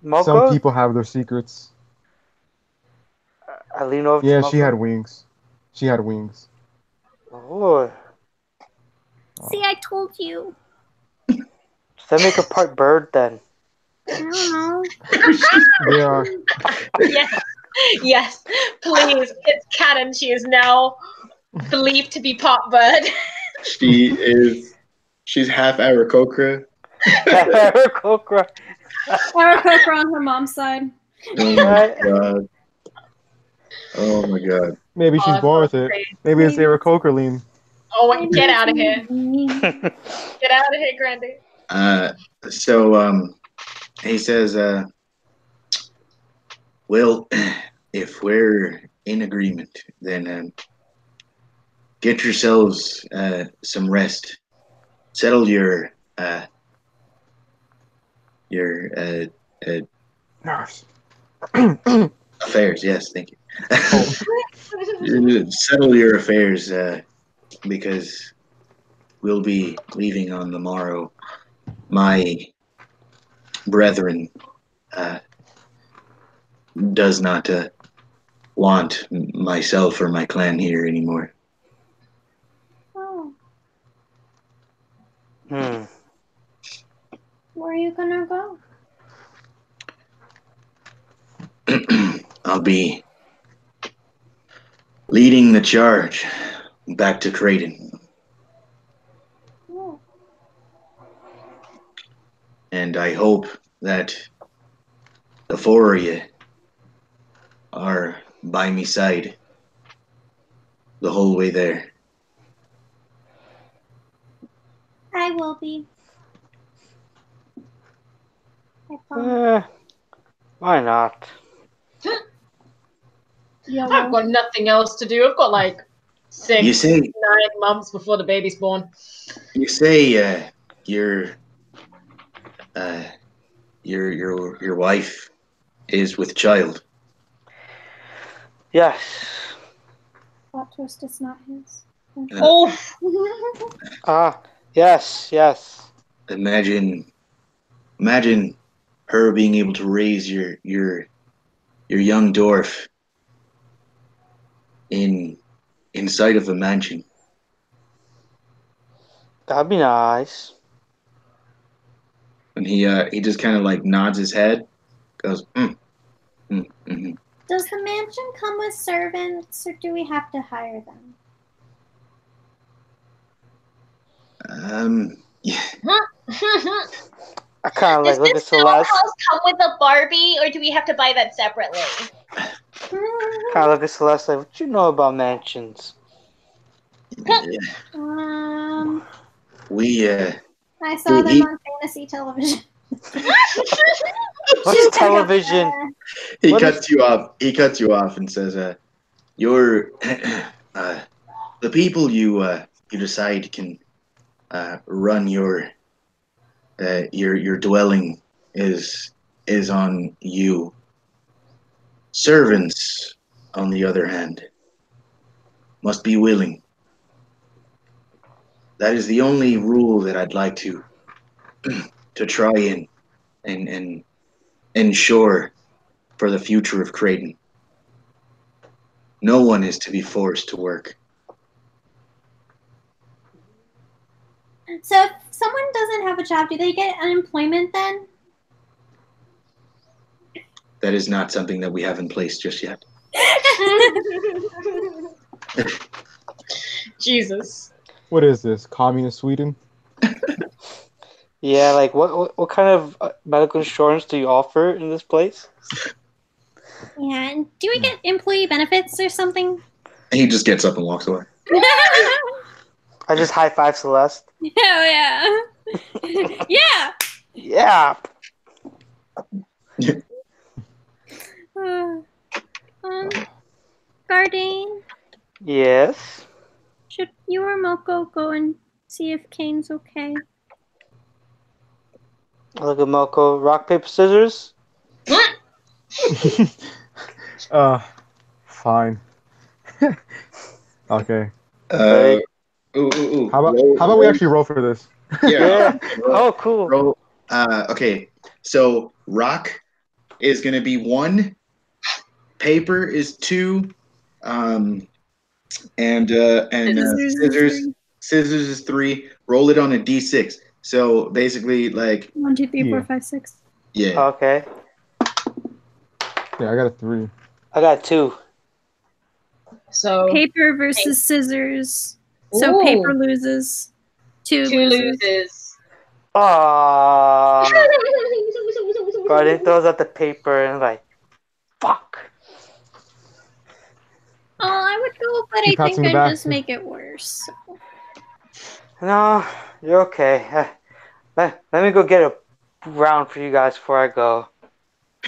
Moko? Some people have their secrets. I lean over Yeah, to Moko. she had wings. She had wings. Oh. see, I told you. Does that make her part bird then? I don't know. They are. Yes, yes, please. It's canon. She is now believed to be pot bird. She's half Aarakocra. Kokra. Aarakocra on her mom's side. Oh my god. Oh my god. Maybe she's Oh, born with that's it. crazy. Maybe it's Aarococaline. Oh, get out of here. Get out of here, Grandy. So he says, well, if we're in agreement, then get yourselves some rest. Settle your Nurse. affairs. Yes, thank you. Oh. Settle your affairs because we'll be leaving on the morrow. My brethren does not want myself or my clan here anymore. Oh, Hmm. where are you gonna go? I'll be leading the charge back to Creighton. Oh, And I hope that the four of you are by me side the whole way there. I will be. I promise. Why not? I've got nothing else to do. I've got like You 6, say 9 months before the baby's born. your uh, your wife is with child. Yes. Plot twist is not his. Oh, Yes, yes. Imagine her being able to raise your young dwarf inside of a mansion. That'd be nice. And he just kind of like nods his head, goes, mm. Does the mansion come with servants, or do we have to hire them? Yeah. I kind of does look at this Celeste. dollhouse come with a Barbie, or do we have to buy that separately? Kind of look at Celeste like, what you know about mansions? We I saw them on fantasy television. What's television? he What cuts you off. He cuts you off and says, "You're the people you decide can run your dwelling is on you. Servants, on the other hand, must be willing. That is the only rule that I'd like to try and ensure for the future of Creighton. No one is to be forced to work." So if someone doesn't have a job, do they get unemployment then? That is not something that we have in place just yet. Jesus. What is this? Communist Sweden? Yeah, like what kind of medical insurance do you offer in this place? Yeah, and do we get employee benefits or something? He just gets up and walks away. I just high five Celeste. Oh yeah. Yeah. Yeah. Gardane, Yes. should you or Moko go and see if Kane's okay? Look at Moko. Rock, paper, scissors? Fine. Okay. Ooh. How about we actually roll for this? Yeah. Oh, cool. Roll. Okay. So rock is going to be 1, paper is 2, and scissors is 3. Roll it on a d6. So basically, like 1, 2, 3, 4, Yeah. 5, 6. yeah. Okay. Yeah, I got a 3. I got 2. So Paper versus scissors. So Ooh. paper loses. 2 loses. Aww. Guardian throws out the paper and like, fuck. Oh, I would go, but She I pats think him on the I'd back. just make it worse. No, you're okay. Let me go get a round for you guys before I go.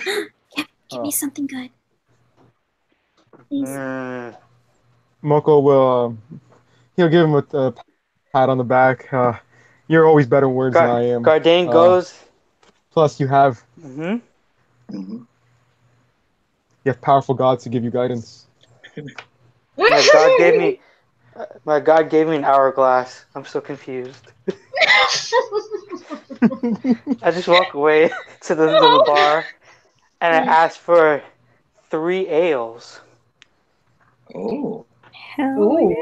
Yeah, give me something good. Please. Moko will he'll give him a pat on the back. You're always better words than I am. Gardain goes. Plus, you have Mhm. powerful gods to give you guidance. My god gave me. My god gave me an hourglass. I'm so confused. I just walk away to the little bar, and I ask for 3 ales. Oh. Hell Ooh.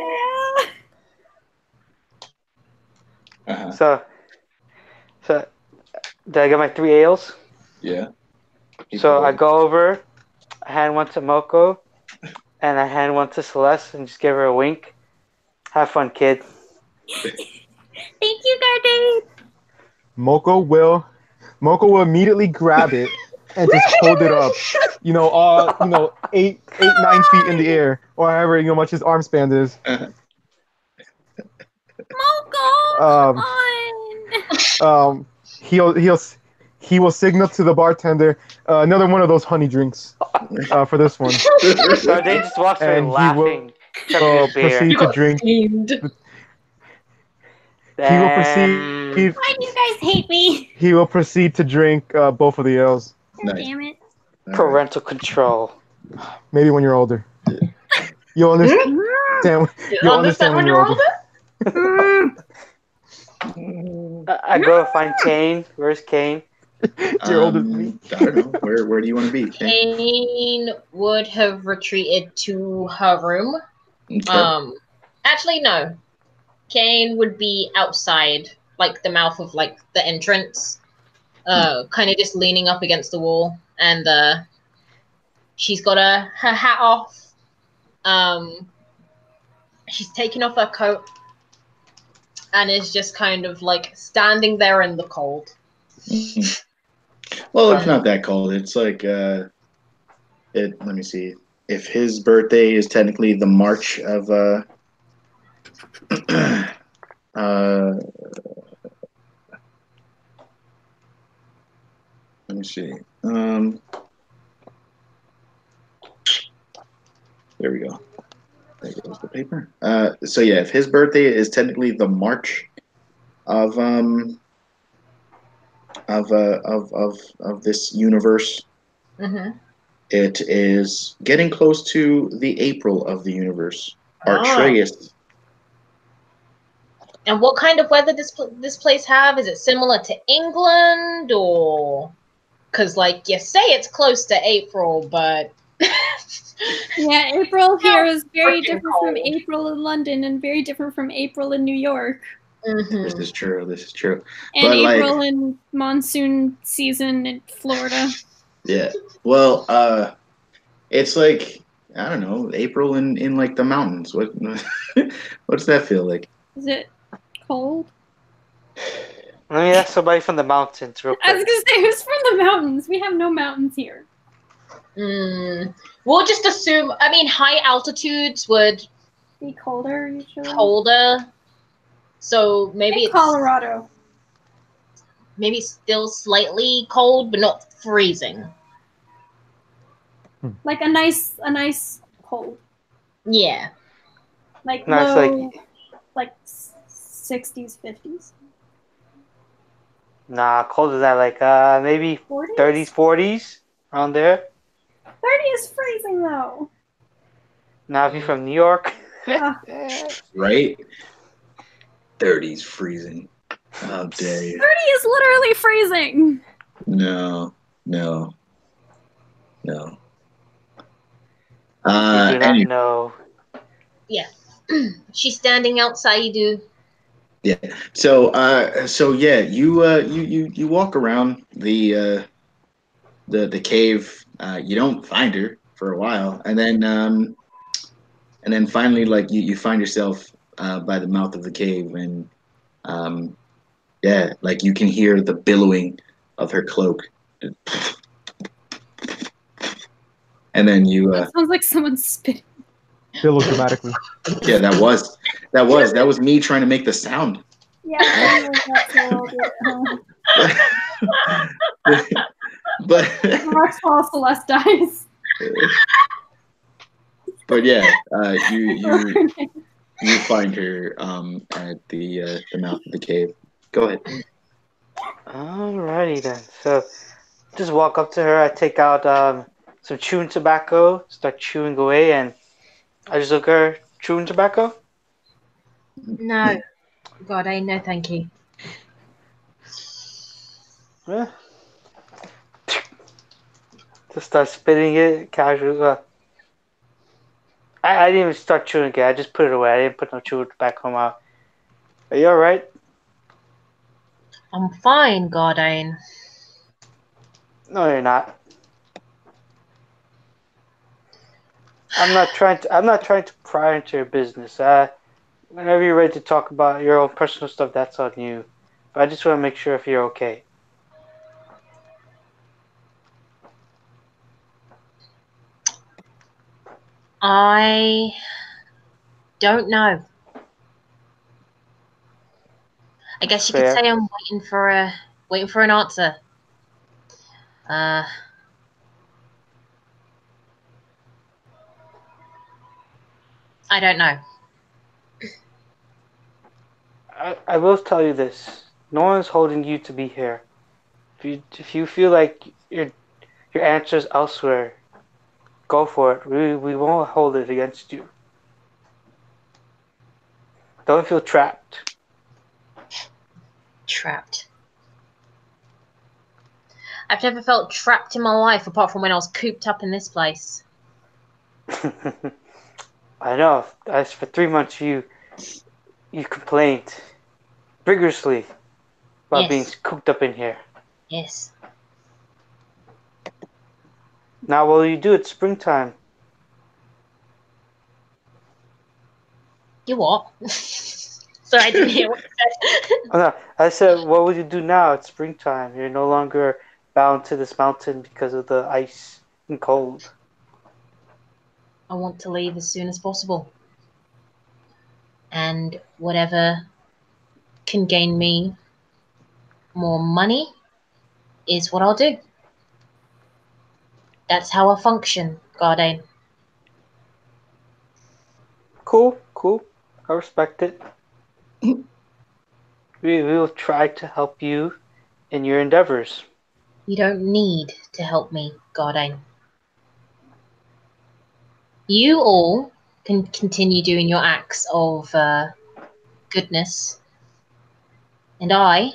yeah. Uh-huh. So did I get my 3 ales? Yeah. So I go over, I hand one to Moko, and I hand one to Celeste, and just give her a wink. Have fun, kid. Thank you, Gardain. Moko will immediately grab it and just hold it up. 8, 9 feet in the air, or however much his arm span is. Moko, Um, come on. he will signal to the bartender another one of those honey drinks for this one, Gardain just walks away and he laughing, chugging will his beer. proceed You to got drink. themed. He will proceed. Damn. Why do you guys hate me? He will proceed to drink both of the ales. God Nice. damn it. All right. Parental control. Maybe when you're older, you'll understand. You You'll understand when you're older? I go find Kane. Where's Kane? You're older than me. I don't know. Where do you want to be? Kane would have retreated to her room. Okay. Actually, no. Kane would be outside, like the mouth of like the entrance, kind of just leaning up against the wall, and she's got her hat off. She's taken off her coat and is just kind of like standing there in the cold. Mhm. Well, it's not that cold. It's like let me see. If his birthday is technically the March of uh let me see. There we go. There goes the paper. So yeah, if his birthday is technically the March of of this universe, Mm-hmm. it is getting close to the April of the universe. Oh. Artreus. And what kind of weather this place have? Is it similar to England, or because like you say it's close to April, but Yeah, April here is very freaking different from cold. April in London and very different from April in New York. This is true. This is true. And But April like, in monsoon season in Florida. yeah. Well, it's like I don't know, April in like the mountains. What what's that feel like? Is it cold? Let me ask somebody from the mountains real I was quick. gonna say, who's from the mountains? We have no mountains here. We'll just assume. I mean, high altitudes would Be colder usually. colder, so maybe it's Colorado. maybe still slightly cold, but not freezing. Like a nice cold. Yeah. Like No, it's low, like 60s, 50s. Nah, colder than that, like maybe 40s? 30s, 40s, around there. 30 is freezing though. Now if you're from New York. Right? 30's freezing. How dare you? 30 is literally freezing. No. No. No. You do not Anyway, know. Yeah. She's standing outside. yeah. So yeah, you walk around the cave. You don't find her for a while, and then finally, like you find yourself by the mouth of the cave, and yeah, like you can hear the billowing of her cloak, and then you That sounds like someone spitting. billows dramatically. Yeah, that was me trying to make the sound. Yeah, I know that's all it. but Rocks fall, Celeste dies. but yeah, you find her at the mouth of the cave. Go ahead. Alrighty then. So just walk up to her. I take out some chewing tobacco, start chewing away, and I just look at her. Chewing tobacco? No. God, no thank you. Yeah. Just start spitting it casually. I didn't even start chewing it. I just put it away. I didn't put no chewing tobacco in my mouth. Are you alright? I'm fine, Gardane. No, you're not. I'm not trying to pry into your business. Whenever you're ready to talk about your own personal stuff, that's on you. But I just want to make sure if you're okay. I don't know. I guess you could Fair. say I'm waiting for an answer. I don't know. I will tell you this. No one's holding you to be here. If you feel like your answer is elsewhere, go for it. We won't hold it against you. Don't feel trapped. Trapped. I've never felt trapped in my life apart from when I was cooped up in this place. I know. As for 3 months, you complained vigorously about being Yes. cooped up in here. Yes. Now, what will you do? It's springtime. You what? Sorry, I didn't hear what you said. Oh, no, I said, what will you do now? It's springtime. You're no longer bound to this mountain because of the ice and cold. I want to leave as soon as possible. And whatever can gain me more money is what I'll do. That's how I function, Gardane. Cool. I respect it. We will try to help you in your endeavors. You don't need to help me, Gardane. You all can continue doing your acts of goodness, and I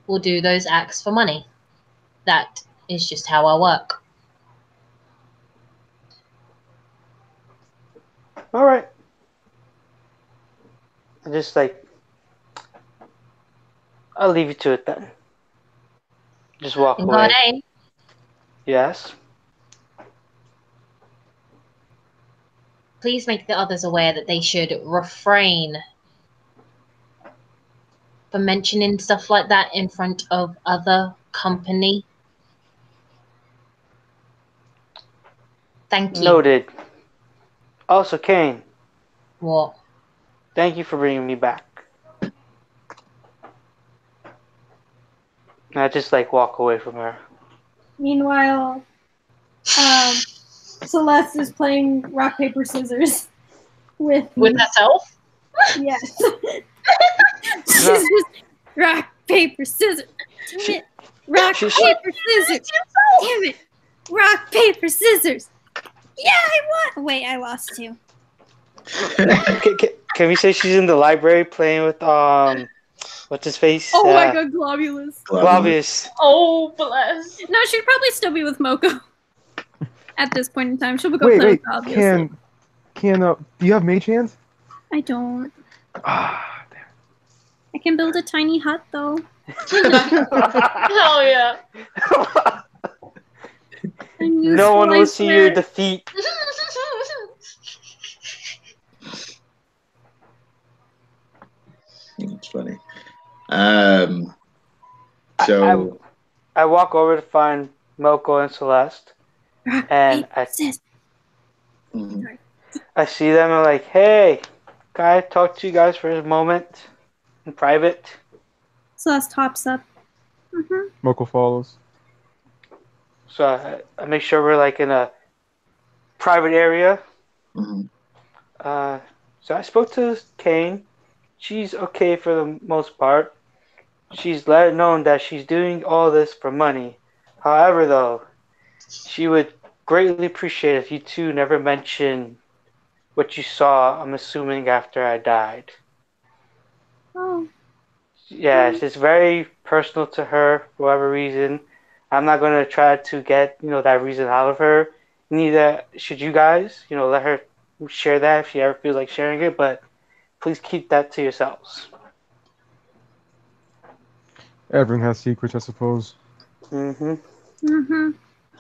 will do those acts for money. That is just how I work. All right. I just I'll leave you to it then. Just walk And away. Gardane, Yes. please make the others aware that they should refrain from mentioning stuff like that in front of other company. Thank you. Noted. Also, Kane, What? thank you for bringing me back. And I just walk away from her. Meanwhile, Celeste is playing rock paper scissors with herself? yes. She's just rock paper scissors. Damn it! Rock paper scissors. Damn it! Rock paper scissors. Yeah, I won. Wait, I lost too. Can we say she's in the library playing with what's his face? Oh my god, Globulus. Globius. Oh, bless. No, she'd probably still be with Moko at this point in time. She'll be Wait, with Globulus. Do you have mage hands? I don't. Ah, damn. I can build a tiny hut though. Hell yeah. No one will see your defeat. It's funny. So I walk over to find Melko and Celeste, and scissors. Sorry. I see them and I'm like, hey, can I talk to you guys for a moment in private? Celeste hops up. Moko follows. So I make sure we're like in a private area. Mhm. So I spoke to Kane. She's okay for the most part. She's let it known that she's doing all this for money. However, though, she would greatly appreciate if you two never mention what you saw, I'm assuming, after I died. Oh, Yeah, it's just very personal to her for whatever reason. I'm not gonna try to get, that reason out of her. Neither should you guys, let her share that if she ever feels like sharing it, but please keep that to yourselves. Everyone has secrets, I suppose. mm-hmm.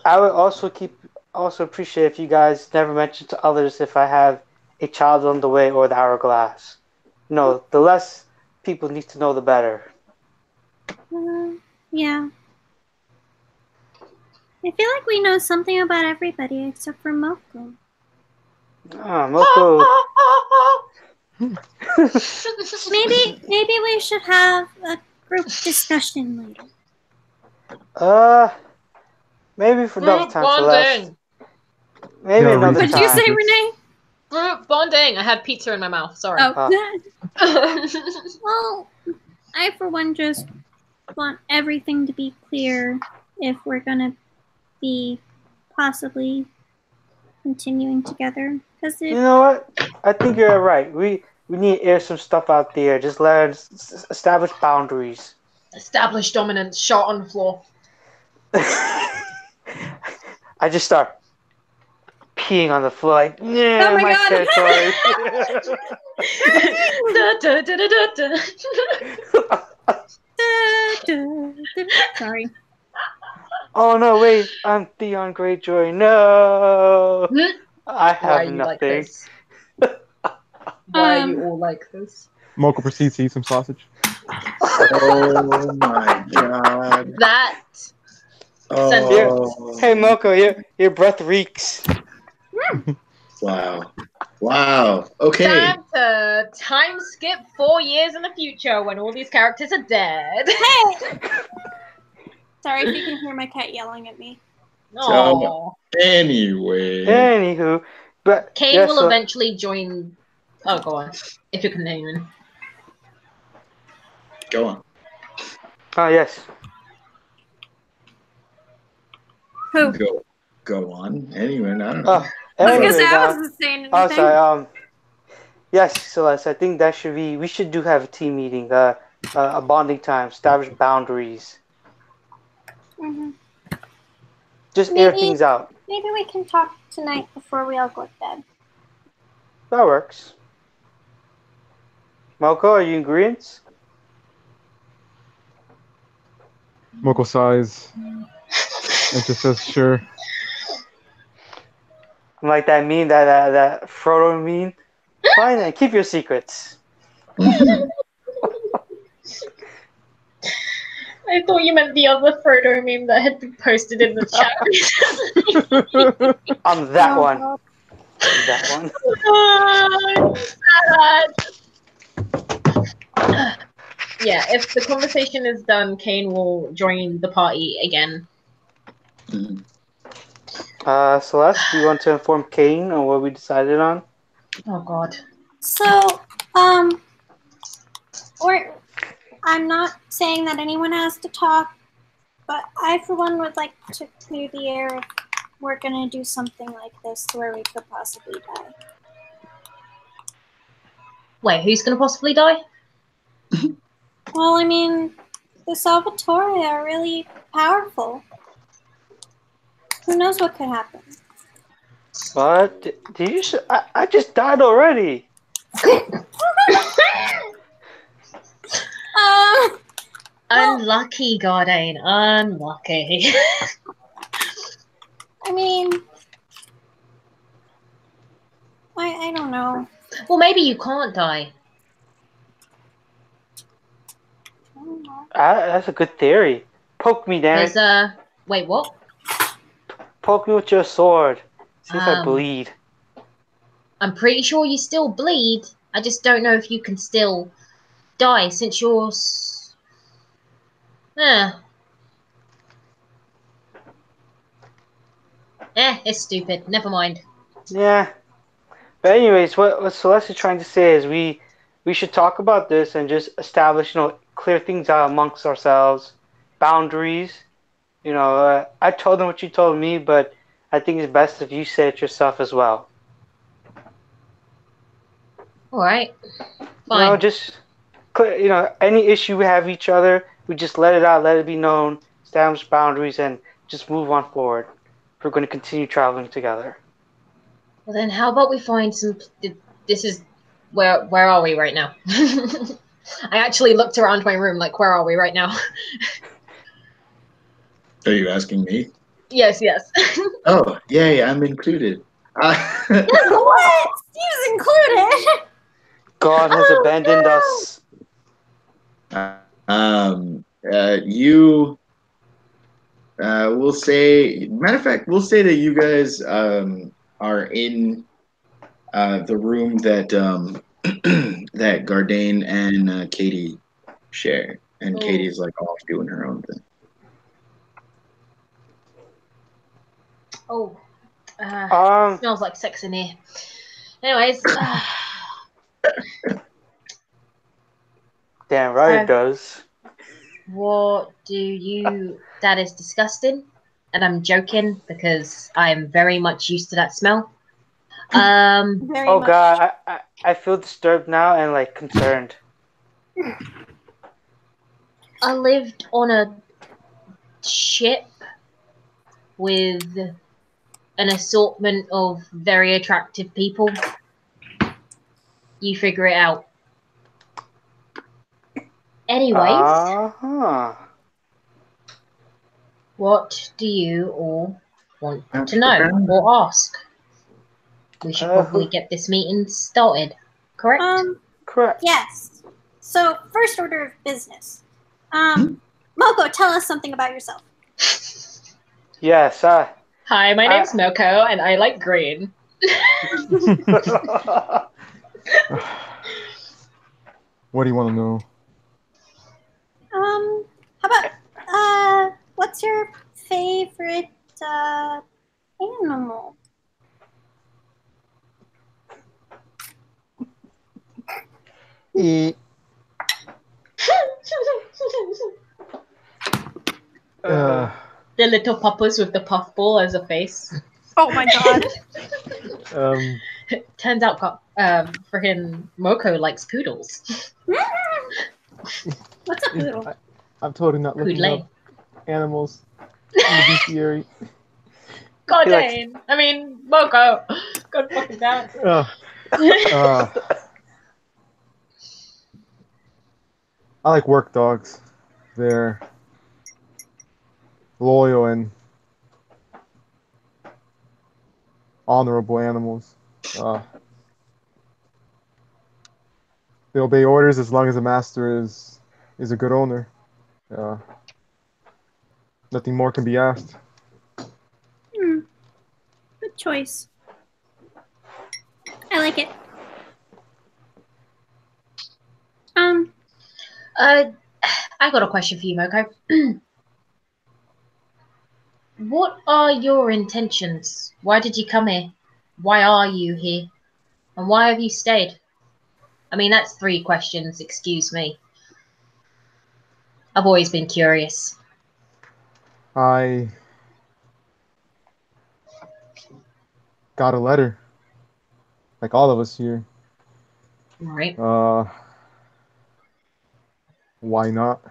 I would also appreciate if you guys never mention to others if I have a child on the way or the hourglass. The less people need to know, the better. Yeah. I feel like we know something about everybody except for Moko. Moko. Maybe we should have a group discussion later. Maybe for another Group time, Celeste. bonding. Maybe Yeah, another What'd you time. say, Renee? Group bonding. I had pizza in my mouth. Sorry. Oh. Well, I for one just want everything to be clear if we're gonna be possibly continuing together. Because You know what? I think you're right. We need to air some stuff out there. Just let us establish boundaries. Established dominance. Shot on the floor. I just start peeing on the floor like, yeah, Oh my my God. territory. Sorry. Oh no, wait, I'm Theon Greyjoy. No, I Why are have you like nothing. this? Why are you all like this? Moko proceeds to eat some sausage. Oh my god. That Oh. Hey Moko, your breath reeks. Wow. Wow. Okay. time to time skip 4 years in the future when all these characters are dead. Hey! Sorry if you can hear my cat yelling at me. So, anyway. Anywho, but Kane yeah, will so, eventually join. Oh, go on. If you're continuing. Go on. oh yes. Who? Go on. Anyway, I don't know. Oh, I was gonna say anyways, I wasn't saying anything. oh sorry. Yes, Celeste. I think that should be. We should have a team meeting. A bonding time. Establish boundaries. Mhm. Just air Maybe things out. we can talk tonight before we all go to bed. That works. Moko, are you in agreement? Moko sighs and just says, sure. Like that meme, that Frodo meme. Fine then, keep your secrets. I thought you meant the other Frodo meme that had been posted in the chat. I'm that Oh, one. God. I'm that one. Yeah, if the conversation is done, Kane will join the party again. Mhm. Celeste, do you want to inform Kane on what we decided on? Oh god. So, I'm not saying that anyone has to talk, but I, for one, would like to clear the air if we're gonna do something like this to where we could possibly die. Wait, who's gonna possibly die? Well, I mean, the Salvatore are really powerful. Who knows what could happen? What? Did you? I just died already. Well, Unlucky, Godane. Unlucky. I mean, I don't know. Well, maybe you can't die. I don't know. That's a good theory. Poke me, damn it. There's wait, what? Poke me with your sword. See if I bleed. I'm pretty sure you still bleed. I just don't know if you can still die since you're... it's stupid. Never mind. Yeah. But anyways, what Celeste is trying to say is we should talk about this and just establish, clear things out amongst ourselves, boundaries. I told them what you told me, but I think it's best if you say it yourself as well. All right. Fine. Just clear, any issue we have with each other, we just let it out, let it be known, establish boundaries, and just move on forward. If we're going to continue traveling together. Well, then how about we find some... This is... Where are we right now? I actually looked around my room like, where are we right now? Are you asking me? Yes. Oh, yay, I'm included. What? Steve's included. God has abandoned us. You we'll say, matter of fact, we'll say that you guys are in the room that that Gardain and Katie share, and Katie's like off doing her own thing. Smells like sex in here. Anyways, damn right it does. What do you... That is disgusting. And I'm joking because I'm very much used to that smell. Very Oh much. God, I feel disturbed now and like concerned. I lived on a ship with an assortment of very attractive people. You figure it out. Anyways, what do you all want to know or ask? We should probably get this meeting started, correct? Correct. Yes. So, first order of business. Moko, tell us something about yourself. Yes. Hi, my name's Moko, and I like green. What do you want to know? How about what's your favorite animal? The little puppers with the puffball as a face. Oh my god. Turns out freaking Moko likes poodles. What's a poodle? I'm totally not looking up animals in the bestiary. God dang. I mean, Moko. God fucking damn it. I like work dogs. They're loyal and honorable animals. They obey orders as long as the master is a good owner. Nothing more can be asked. Good choice. I like it. I got a question for you, Moko. What are your intentions? Why did you come here? Why are you here? And why have you stayed? I mean, that's 3 questions, excuse me. I've always been curious. I got a letter, like all of us here. Right. Why not?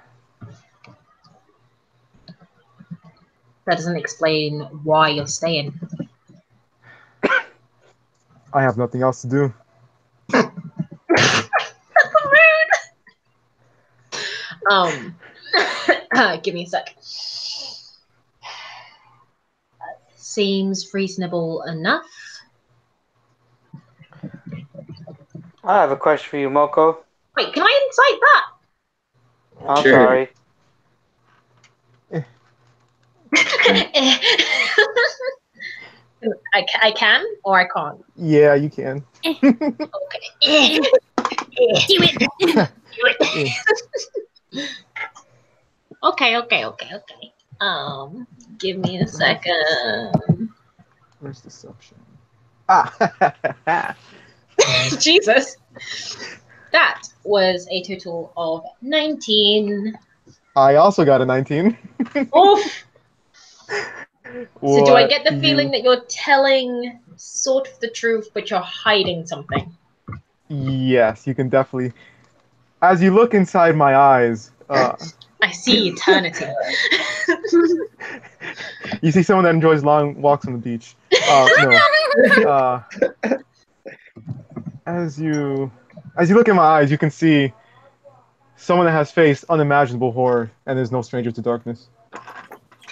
That doesn't explain why you're staying. I have nothing else to do. Rude. Give me a sec. Seems reasonable enough. I have a question for you, Moko. Wait, can I incite that? I'm sorry. I can or I can't. Yeah, you can. Okay. Do it. Okay. Give me a second. Where's deception? Ah. Jesus. That was a total of 19. I also got a 19. Oof. So do I What get the do feeling you... that you're telling sort of the truth, but you're hiding something? Yes, you can definitely. As you look inside my eyes, I see eternity. you see someone that enjoys long walks on the beach. No. As you look in my eyes, you can see someone that has faced unimaginable horror and is no stranger to darkness.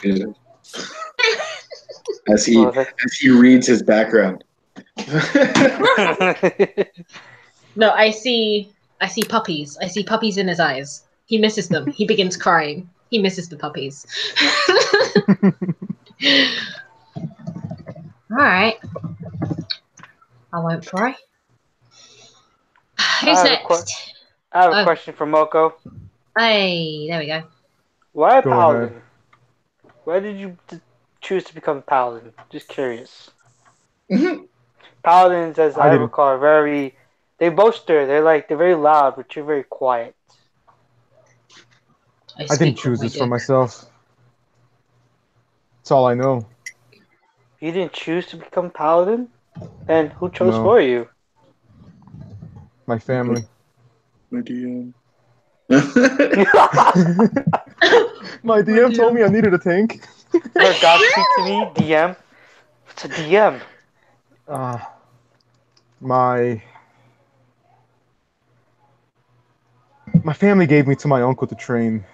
Good. As Well, that- he reads his background. No, I see puppies. I see puppies in his eyes. He misses them. He begins crying. He misses the puppies. Alright. I won't cry. Who's I next? have a Oh. question for Moko. Hey, there we go. Why a Go paladin? ahead. Why did you choose to become a paladin? Just curious. Mhm. Paladins, as I I didn't. recall, are very. They boaster. They're very loud, but you're very quiet. I didn't choose this for myself. That's all I know. You didn't choose to become paladin, and who chose No, for you? my family. My DM. My DM told me I needed a tank. Heard God speak to me, DM. What's a DM? My family gave me to my uncle to train,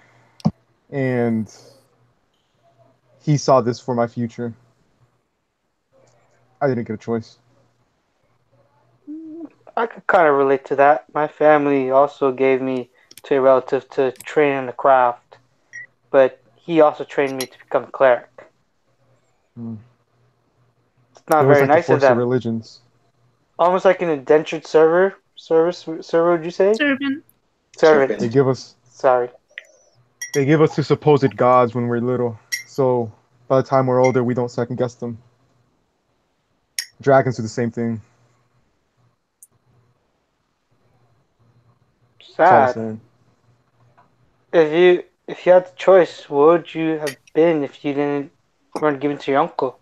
and he saw this for my future. I didn't get a choice. I could kind of relate to that. My family also gave me to a relative to train in the craft, but he also trained me to become a cleric. Hmm. It's not They always very like to nice of force the them. religions. Almost like an indentured server. Server, would you say? Servant. Servant. They give us Sorry. to supposed gods when we're little. So by the time we're older, we don't second guess them. Dragons do the same thing. That's all I'm Sad. saying. If you had the choice, what would you have been if you didn't weren't given to your uncle?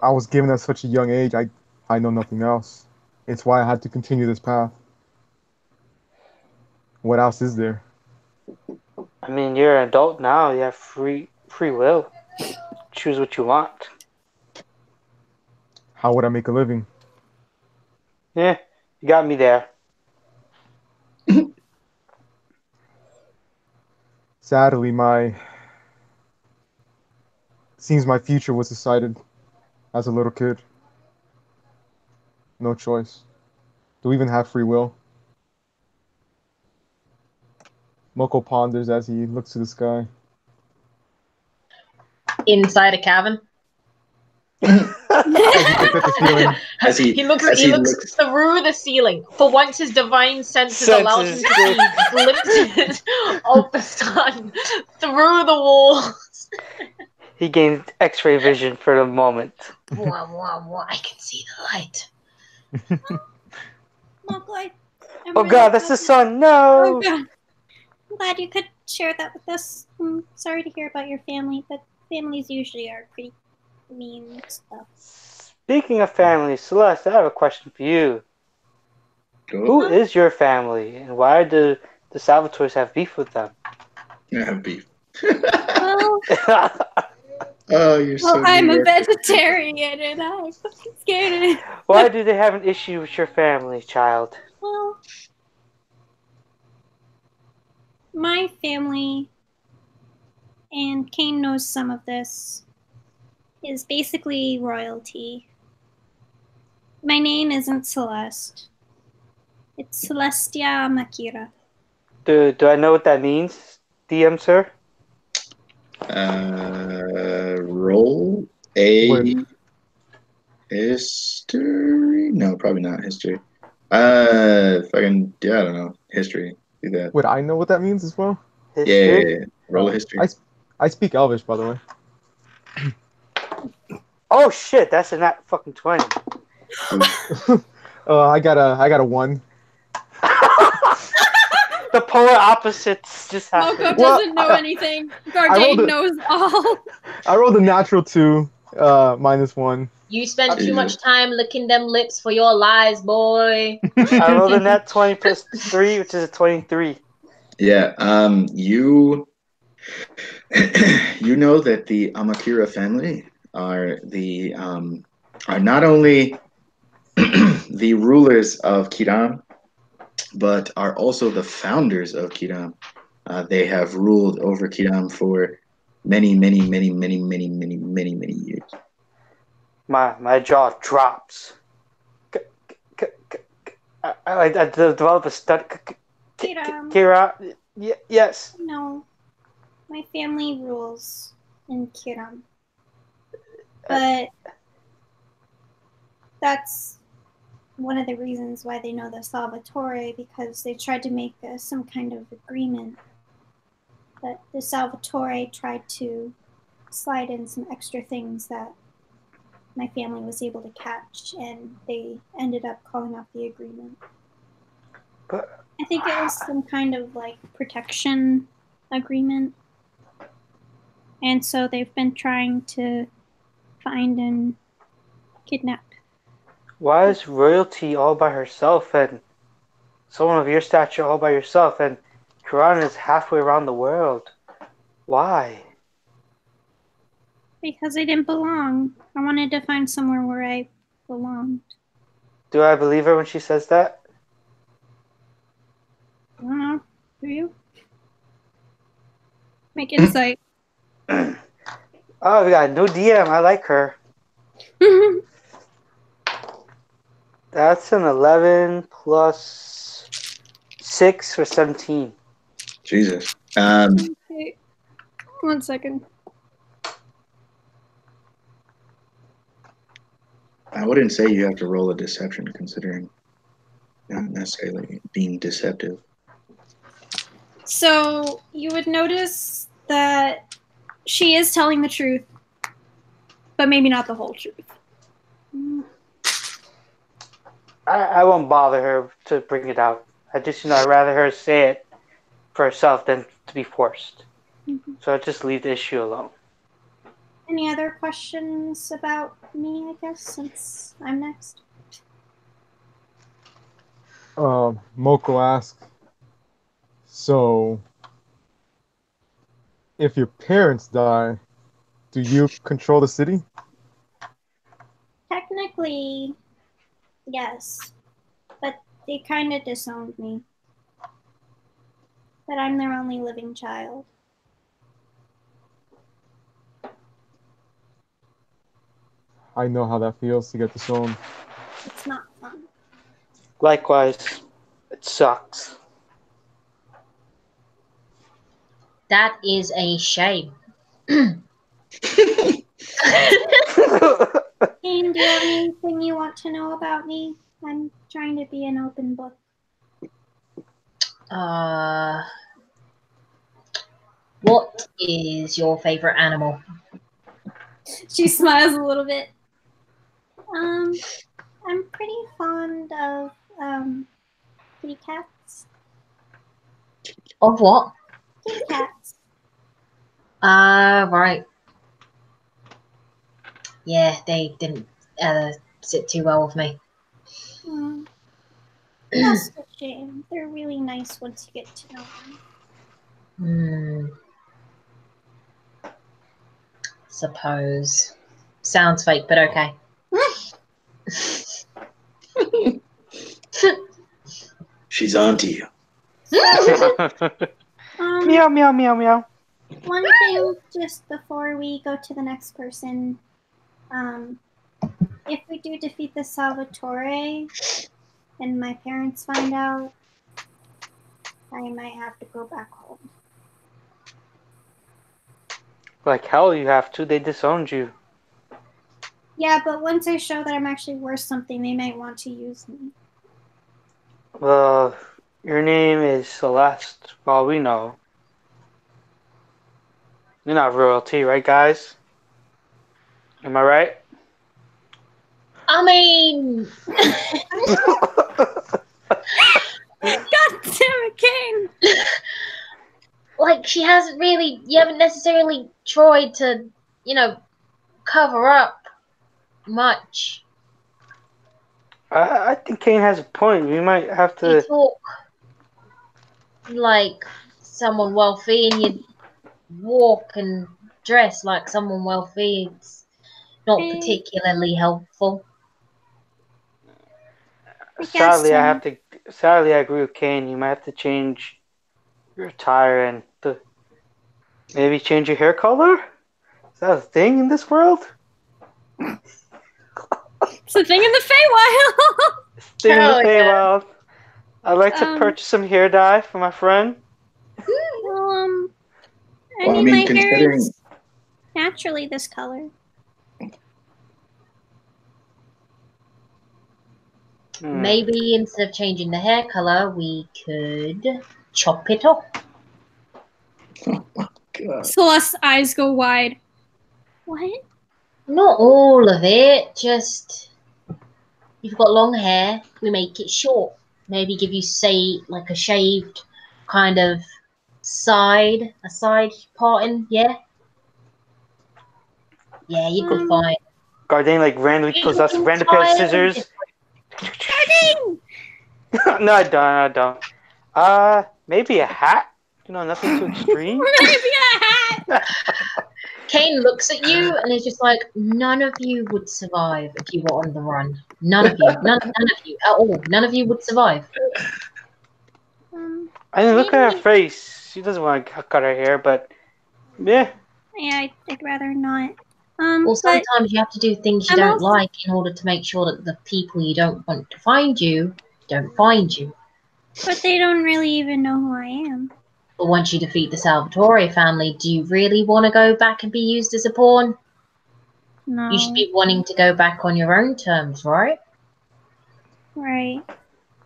I was given at such a young age. I know nothing else. It's why I had to continue this path. What else is there? I mean, you're an adult now. You have free will. Choose what you want. How would I make a living? Yeah, you got me there. Sadly, seems my future was decided as a little kid. No choice. Do we even have free will? Moko ponders as he looks to the sky. Inside a cabin. As he looks at the ceiling. He looks through the ceiling. For once, his divine senses allow him to see glimpses of the sun through the walls. He gained X-ray vision for the moment. I can see the light. Mowgli, Oh God, that's the sun! No. Oh God. I'm glad you could share that with us. I'm sorry to hear about your family, but families usually are pretty mean stuff. Speaking of family, Celeste, I have a question for you. Who is your family, and why do the Salvatores have beef with them? I have beef. Well, Oh, you're so. I'm a vegetarian and I'm scared of it. Why do they have an issue with your family, child? Well, my family, and Kane knows some of this, is basically royalty. My name isn't Celeste. It's Celestia Makira. Do I know what that means, DM sir? Roll a Wait, history. No, probably not history. Fucking yeah, I don't know. History. Do that. would I know what that means as well? History? Roll a Oh, history. I speak Elvish, by the way. Oh shit, that's a nat fucking 20. I got a 1. The polar opposites just Moko happened. Well, doesn't know anything. rolled Gardane a- knows all. I rolled a natural 2, -1. You spend too Jesus. much time licking them lips for your lies, boy. I rolled a nat 20 plus 3, which is a 23. Yeah. You you know that the Amakira family are not only the rulers of Kiram, but are also the founders of Kiram. They have ruled over Kiram for many, many, many, many, many, many, many, many years. My jaw drops. I develop a stud. Kiram. Kira, yes. No, my family rules in Kiram. But that's one of the reasons why they know the Salvatore, because they tried to make some kind of agreement. But the Salvatore tried to slide in some extra things that my family was able to catch, and they ended up calling off the agreement. But I think it was some kind of like protection agreement. And so they've been trying to find and kidnap. why is royalty all by herself and someone of your stature all by yourself and Quran is halfway around the world? Why? Because I didn't belong. I wanted to find somewhere where I belonged. Do I believe her when she says that? I don't know. Do you? Make insight. Oh, we got no DM. I like her. That's an 11 plus 6 for 17. Jesus. Okay. 1 second. I wouldn't say you have to roll a deception, considering not necessarily being deceptive. So you would notice that she is telling the truth, but maybe not the whole truth. I won't bother her to bring it out. I just, I'd rather her say it for herself than to be forced. So I just leave the issue alone. Any other questions about me, I guess, since I'm next? Moko asks, so if your parents die, do you control the city? Technically, yes. But they kind of disowned me. But I'm their only living child. I know how that feels to get disowned. It's not fun. Likewise, it sucks. That is a shame. Kane, do you have anything you want to know about me? I'm trying to be an open book. What is your favorite animal? She smiles a little bit. I'm pretty fond of kitty cats. Of what? Kitty cats. Right. Yeah, they didn't sit too well with me. That's a shame. They're really nice once you get to know them. Suppose. Sounds fake, but okay. She's on to you. Meow, meow, meow, meow. One thing just before we go to the next person. If we do defeat the Salvatore and my parents find out, I might have to go back home. Like hell, you have to. They disowned you. Yeah, but once I show that I'm actually worth something, they might want to use me. Well, your name is Celeste. Well, we know. You're not royalty, right, guys? Am I right? I mean, God damn it, Kane! like she hasn't really. You haven't necessarily tried to, cover up much. I think Kane has a point. We might have You to. talk like someone wealthy, and you walk and dress like someone wealthy. It's not particularly helpful. I guess Sadly, I so. have to. Sadly, I agree with Kane. You might have to change your attire and maybe change your hair color. Is that a thing in this world? It's a thing in the Feywild! Thing in the Hell yeah. Feywild. I'd like to purchase some hair dye for my friend. Well, I Well, I mean, mean, my hair considering is naturally this color. Maybe instead of changing the hair color, we could chop it off. God. Celeste's eyes go wide. What? Not all of it, just you've got long hair, we make it short. Maybe give you, say, like a shaved kind of a side parting, yeah? Yeah, you'd be fine. Gardein like randomly pulls out random pair of scissors. Gardein! No, I don't. Maybe a hat? Nothing too extreme. Maybe a hat! Kane looks at you and is just like, none of you would survive if you were on the run. None of you. None of you at all. None of you would survive. I mean, look at her face. She doesn't want to cut her hair, but yeah. Yeah, I'd rather not. Well, sometimes you have to do things you I'm don't also- like in order to make sure that the people you don't want to find you don't find you. But they don't really even know who I am. But once you defeat the Salvatore family, do you really want to go back and be used as a pawn? No. You should be wanting to go back on your own terms, right? Right.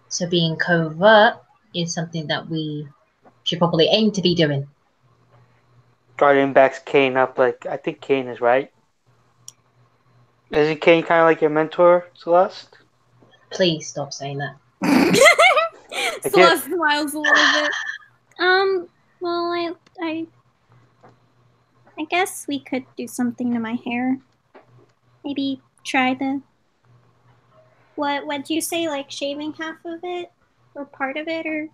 So being covert is something that we should probably aim to be doing. Guardian backs Kane up like, I think Kane is right. Isn't Kane kind of like your mentor, Celeste? Please stop saying that. Celeste smiles a little bit. Well, I guess we could do something to my hair. Maybe try the... What'd you say, like shaving half of it? Or part of it, or...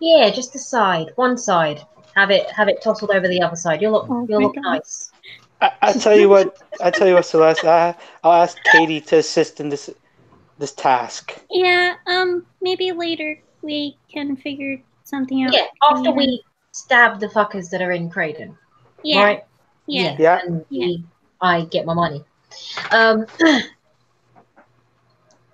Yeah, just the side. One side. Have it tousled over the other side. You'll look nice. I tell you what, Celeste. I'll ask Katie to assist in this task. Yeah, maybe later we can figure something out. Yeah, after we stab the fuckers that are in Creighton. Yeah. Right? Yeah. And I get my money.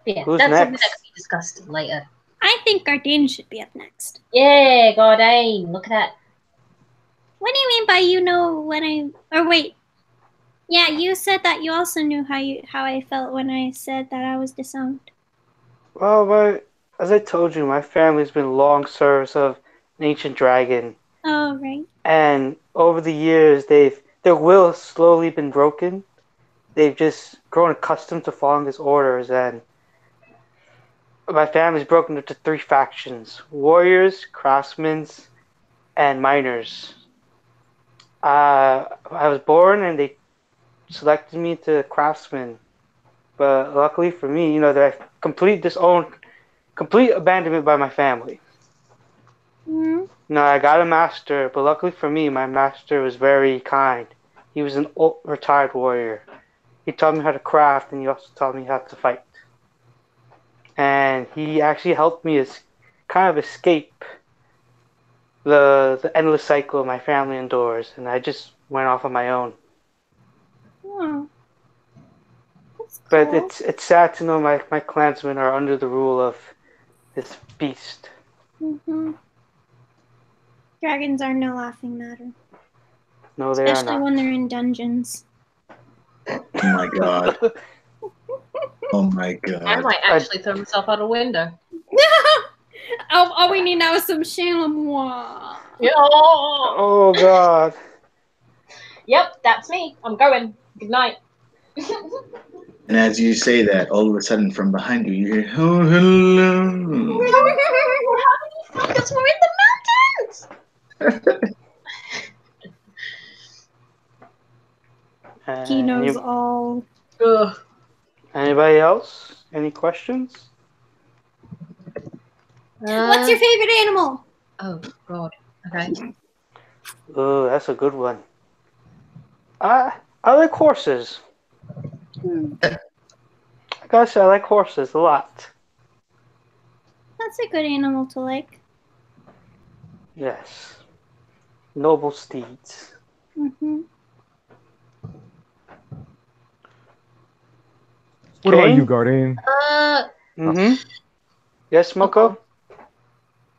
Yeah, Who's that's something next? that can be discussed later. I think Gardein should be up next. Yeah, Gardein, look at that. What do you mean by you know when I... Or wait. Yeah, you said that you also knew how I felt when I said that I was disowned. Well, as I told you, my family's been long service of an ancient dragon. Oh, right. And over the years, their will has slowly been broken. They've just grown accustomed to following his orders, and my family's broken into 3 factions: warriors, craftsmen, and miners. I was born, and they selected me to craftsman. But luckily for me, they're complete abandonment by my family. Mm-hmm. No, I got a master, but luckily for me, my master was very kind. He was an old, retired warrior. He taught me how to craft, and he also taught me how to fight. And he actually helped me kind of escape the endless cycle my family endures, and I just went off on my own. Oh. That's cool. But it's sad to know my clansmen are under the rule of this beast. Mm-hmm. Dragons are no laughing matter. No, they are Especially not. when they're in dungeons. Oh my god. Oh my I god. might actually throw myself out a window. All we need now is some Chamois. Oh God. Yep, that's me. I'm going. Good night. And as you say that, all of a sudden from behind you, you hear, oh, hello. How did you find us? We're in the mountains. He knows Any- all. Ugh. Anybody else? Any questions? What's your favorite animal? Oh God. Okay. Oh, that's a good one. I like horses. I gotta say, I like horses a lot. That's a good animal to like. Yes. Noble steeds. Mm-hmm. What about you, Kane? Guardian? Mm-hmm. Yes, Moko?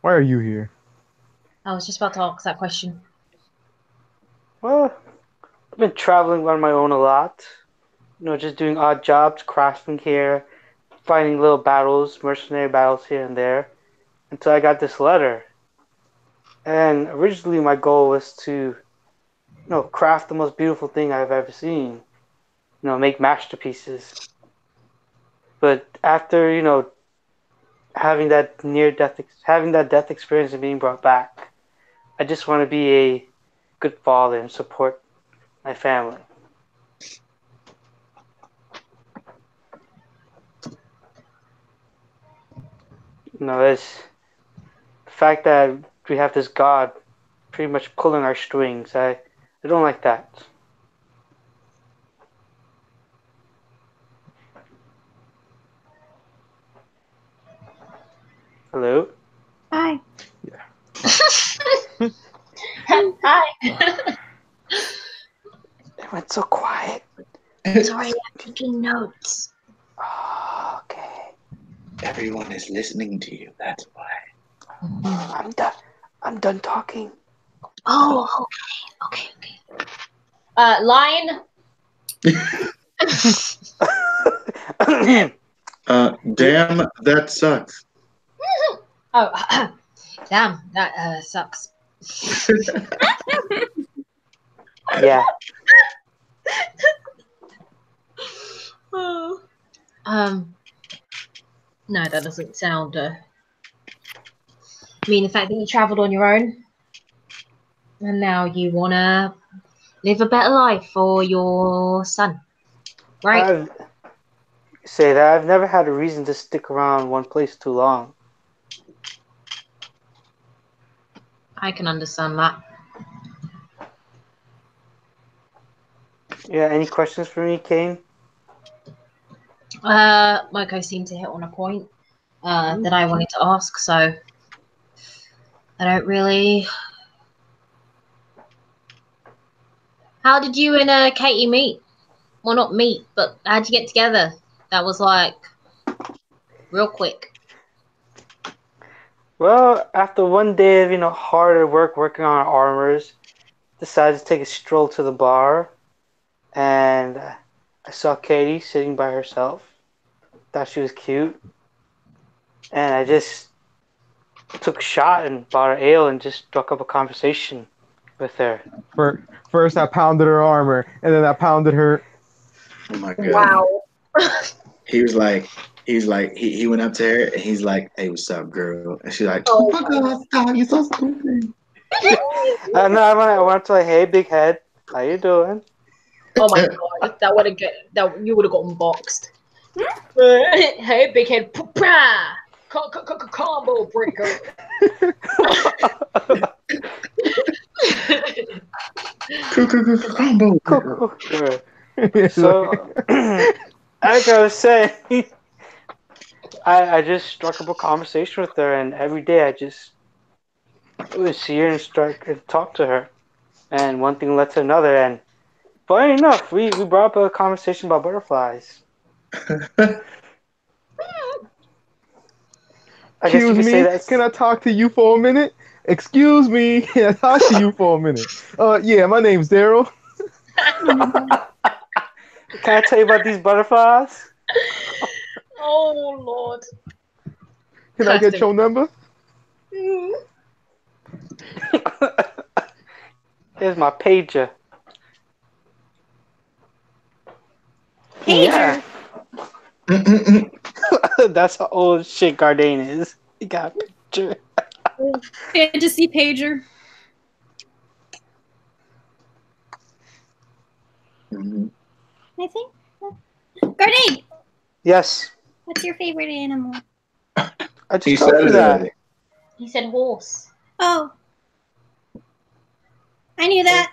Why are you here? I was just about to ask that question. Well, I've been traveling on my own a lot. Just doing odd jobs, crafting here, fighting little battles, mercenary battles here and there, until I got this letter. And originally my goal was to, craft the most beautiful thing I've ever seen. Make masterpieces. But after, having that death experience and being brought back, I just want to be a good father and support my family. It's the fact that we have this God pretty much pulling our strings. I don't like that. Hello? Hi. Hi. It went so quiet. Sorry, I'm taking notes. Oh, okay. Everyone is listening to you, that's why. I'm done. I'm done talking. Oh, okay. Lion. Damn, that sucks. Oh, damn, that sucks. Yeah. No, that doesn't sound. I mean, the fact that you travelled on your own, and now you wanna live a better life for your son, right? I've say that I've never had a reason to stick around one place too long. I can understand that. Yeah, any questions for me, Kane? Moko seemed to hit on a point that I wanted to ask, so I don't really. How did you and Katie meet? Well, not meet, but how'd you get together? That was like real quick. Well, after one day of, harder work working on our armors, decided to take a stroll to the bar, and I saw Katie sitting by herself. Thought she was cute, and I just took a shot and bought her ale and just struck up a conversation with her. First, I pounded her armor, and then I pounded her. Oh my god. Wow. He went up to her and he's like, hey, what's up, girl? And she's like, Oh. fuck off, stop, you're so stupid. No, I went to like, hey, big head, how you doing? Oh my god, you would have gotten boxed. Hey, big head, combo breaker. Combo. So, like I was saying, I just struck up a conversation with her, and every day I just would see her and talk to her, and one thing led to another, and funny enough, we brought up a conversation about butterflies. I guess you Excuse could say me, that's. can I talk to you for a minute? Excuse me. I'll see you for a minute. Yeah, my name's Daryl. Oh my god. Can I tell you about these butterflies? Oh Lord. Can I get Cursed. your number? Here's my pager. Pager. Yeah. That's how old shit Gardane is. He got a picture. Fantasy pager. I think. Gardane, Yes. what's your favorite animal? I just He told said you it that. already. He said horse. Oh. I knew that.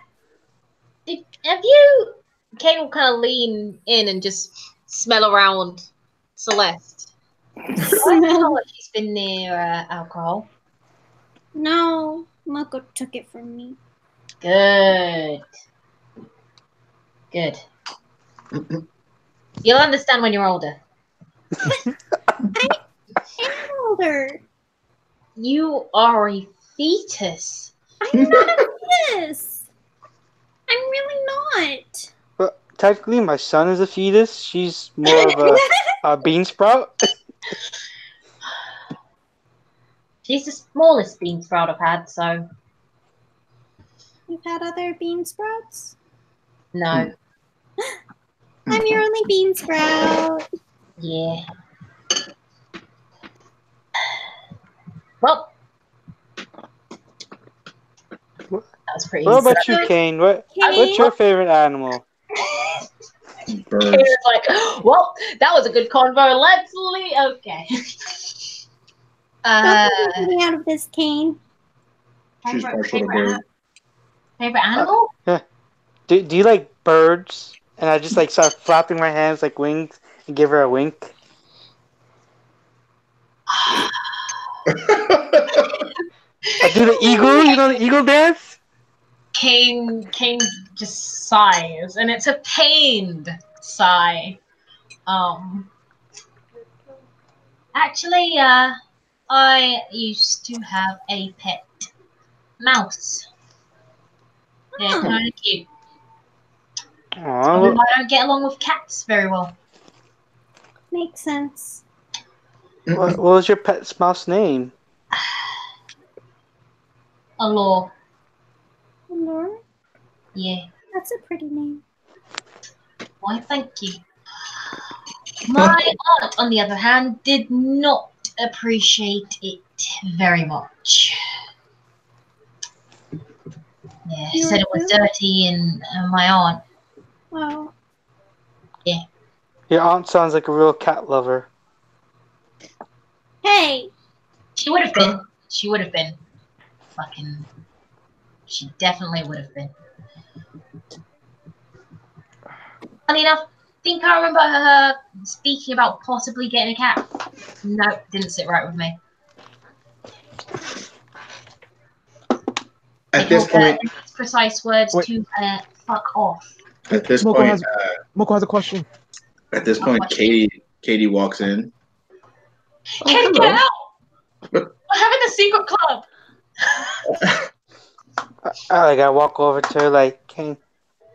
Have you? Kane will kind of lean in and just smell around Celeste. I smell like she's been near alcohol. No. Moko took it from me. Good. Good. You'll understand when you're older. I'm older. You are a fetus. I'm not a fetus. I'm really not. But technically, my son is a fetus. She's more of a bean sprout. She's the smallest bean sprout I've had, so You've had other bean sprouts? no. I'm your only bean sprout. Yeah. Well, that was pretty What easy. about you, Kane? What's your favorite animal? Birds. Karen's like, well, that was a good convo. Let's leave. Okay. Don't get me out of this, Kane. She's partial to favorite, bird. favorite animal? Do you like birds? And I just like start flapping my hands like wings and give her a wink. I do the eagle. You know the eagle dance? Kane just sighs, and it's a pained sigh. Actually, I used to have a pet mouse. They're kind of cute. Aw, I don't get along with cats very well. Makes sense. what was your pet mouse name? Allure. Laura? Yeah. That's a pretty name. Why, thank you. My aunt, on the other hand, did not appreciate it very much. Yeah, she said it was dirty, and my aunt. Oh. Yeah. Your aunt sounds like a real cat lover. Hey. She would have been. She would have been. Fucking. She definitely would have been. Funny enough, think I remember her speaking about possibly getting a cat. No, didn't sit right with me. At this point, Precise words Wait. to fuck off. at this Moko point, has Moko has a question. at this point, Katie walks in. Katie, hello. get out! We're having a secret club. I walk over to her like, Kane,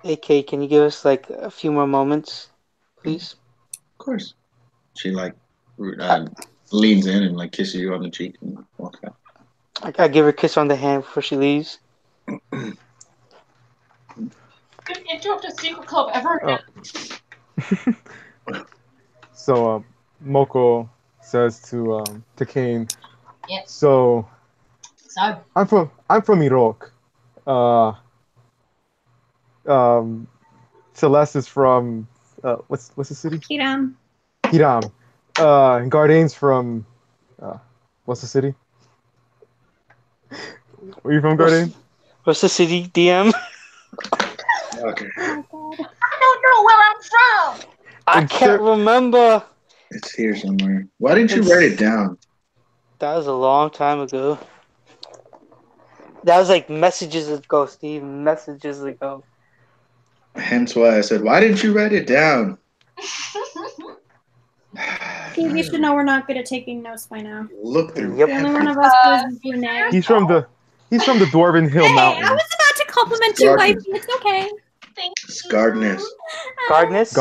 hey Kate, can you give us like a few more moments, please? Of course. She leans in and like kisses you on the cheek and walks out. I give her a kiss on the hand before she leaves. Didn't interrupt a secret club ever again. So Moko says to Kane. Yes. So So I'm from Iraq. Celeste is from what's the city? Hiram. Hiram. And Gardane's from what's the city? Where you from, Gardane? What's the city, DM? Okay. Oh god. I don't know where I'm from. I can't remember. It's here somewhere. Why didn't you It's- write it down? That was a long time ago. That was like messages ago, Steve. Messages ago. Hence why I said, why didn't you write it down? Steve, you should know we're not good at taking notes by now. Look through. Yep. The only one of us who is Brunei. He's from the He's from the Dwarven Hill Hey, Mountains. I was about to compliment you, wifey. It's okay. Scargness. Gardness?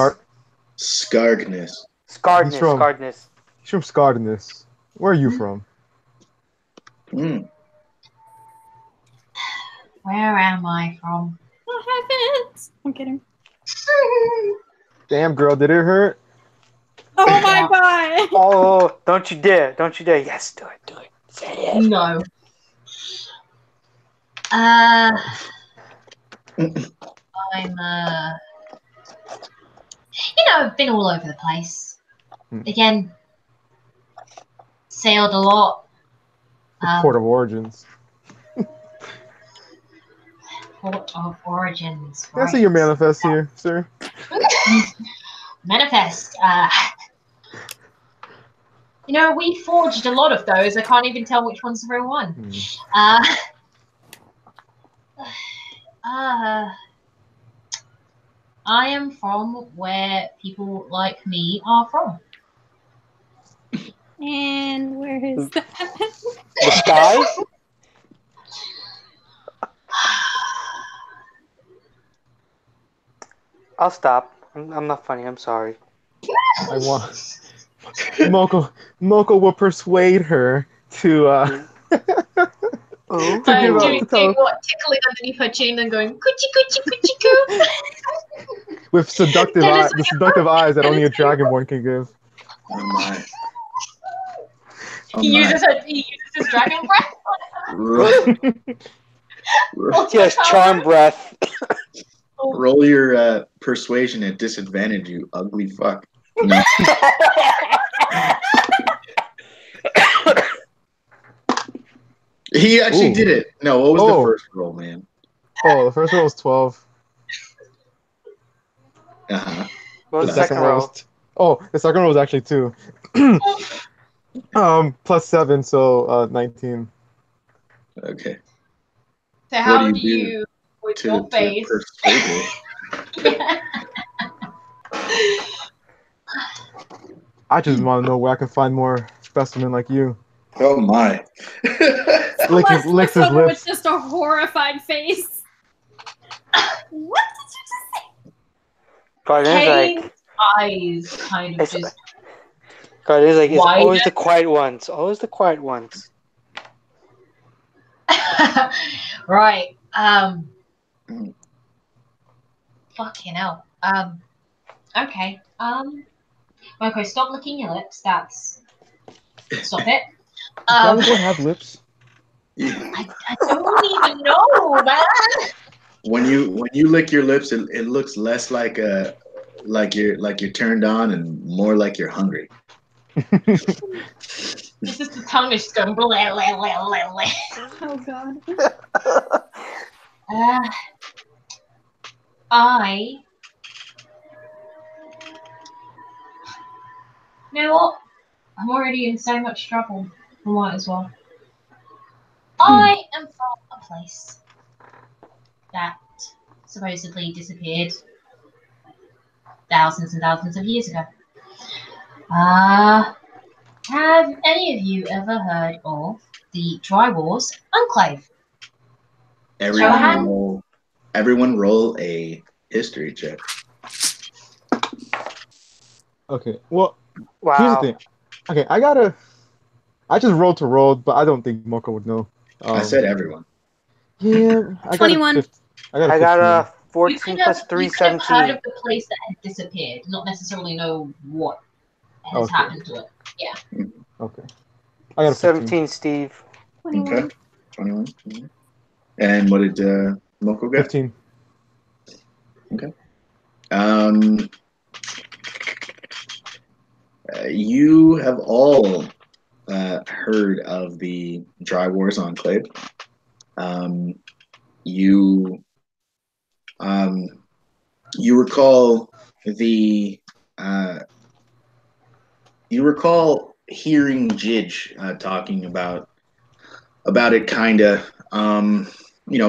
Scargness. Scarness. He's from Scarness. Where are you from? Mm. Where am I from? Oh, heavens. I'm kidding. Damn, girl, did it hurt? Oh my god. Oh, don't you dare. Don't you dare. Yes, do it. Say it. No. I'm I've been all over the place. Again, sailed a lot. Port of Origins. Port of Origins. Can I see your manifest here, sir? Manifest. We forged a lot of those. I can't even tell which one's the real one. I am from where people like me are from. And where is that? The sky? I'll stop. I'm not funny. I'm sorry. I want Moko will persuade her to Oh. to give up doing to tell what? Tickling underneath her chin and going coochie coochie coochie coo. with seductive the seductive eyes that only a dragonborn can give. Oh my. He uses his dragon breath. Yes, charm breath. Roll your persuasion at disadvantage, you ugly fuck. No. He actually did it. No, what was the first roll, man? Oh, the first roll was 12. Uh-huh. What was the second roll? The second roll was actually 2. Plus 7, so 19. Okay. So how do you with your face? I just want to know where I can find more specimen like you. Oh my. Licks his lips. With just a horrified face. What did you just say? Kane's eyes kind of just. Kane's like, it's always the quiet ones. Always the quiet ones. Right. Fucking hell. Okay. Okay, stop licking your lips. Stop it. Does one have lips? I don't even know, man. When you lick your lips, it looks less like you're turned on and more like you're hungry. This is the tongue is just going blah, blah, blah, blah, blah. Oh god. You know what? I'm already in so much trouble. I might as well. I am from a place that supposedly disappeared thousands and thousands of years ago. Have any of you ever heard of the Dry Wars Enclave? Everyone roll a history check. Okay. Well, wow. Here's the thing. Okay, I just rolled to roll, but I don't think Moko would know. I said everyone. Yeah, I 21. I got a 14 plus 3, 17. You heard of the place that had disappeared, not necessarily know what has happened to it. Yeah. Okay. I got a 17, Steve. 21. Okay. 21. And what did Moko get? 15. Okay. You have all heard of the Dry Wars Enclave. You recall hearing Jidge talking about it, kind of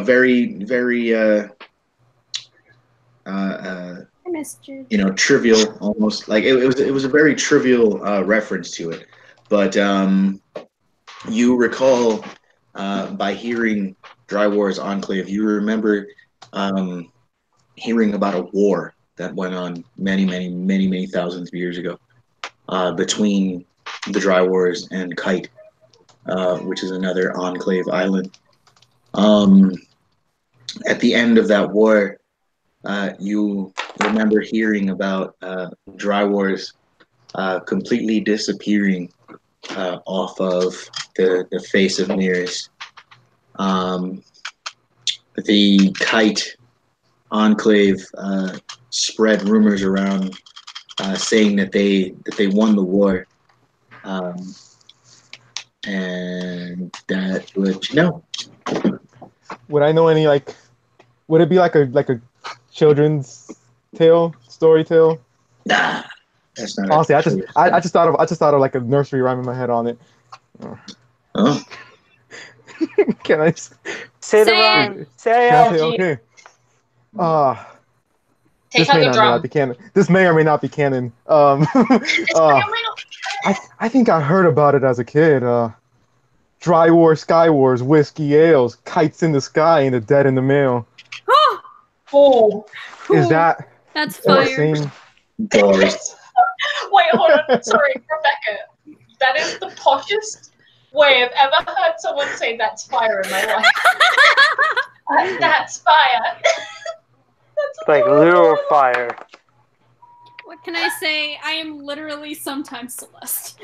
very trivial, almost like it was a very trivial reference to it, but you recall by hearing Dry War's Enclave, you remember hearing about a war that went on many thousands of years ago between the Dry Wars and Kite, which is another Enclave island. At the end of that war, you remember hearing about Dry Wars completely disappearing off of the face of Nearest. The Kite Enclave spread rumors around saying that they won the war, and that would Would I know any like? Would it be like a children's story tale? Nah, that's not. Honestly, I just thought of like a nursery rhyme in my head on it. Oh. Can I Say the Say it. rhyme. Say can I it. say okay? Take This out may your not drum. be canon. This may or may not be canon. I think I heard about it as a kid. Dry War, Sky Wars, whiskey ales, kites in the sky, and the dead in the mail. Oh, Is that That's in the fire. same? Doors. wait, hold on. Sorry, Rebecca. That is the poshest way I've ever heard someone say that's fire in my life. That's fire. That's Like literal fire. What can I say? I am literally sometimes Celeste.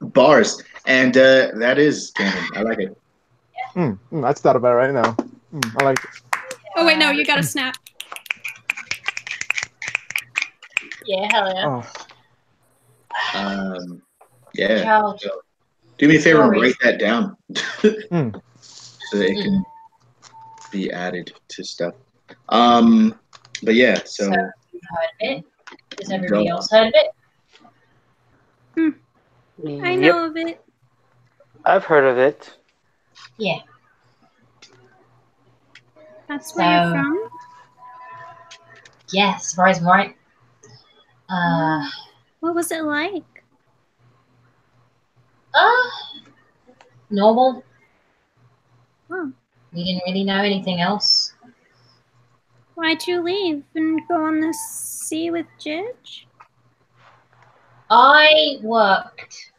Bars, and that is canon. I like it. I just thought about it right now. I like it. Oh wait, no, you got to snap. Yeah, hell yeah. Yeah. Child. So, do me a favor and Stories. write that down so that it can Mm. be added to stuff. But yeah, so you've heard of it? Has everybody else heard of it? I know of it. I've heard of it. Yeah. That's where you're from? Yeah, surprising, right? What was it like? Normal. Oh. We didn't really know anything else. Why'd you leave and go on the sea with Jidge? I worked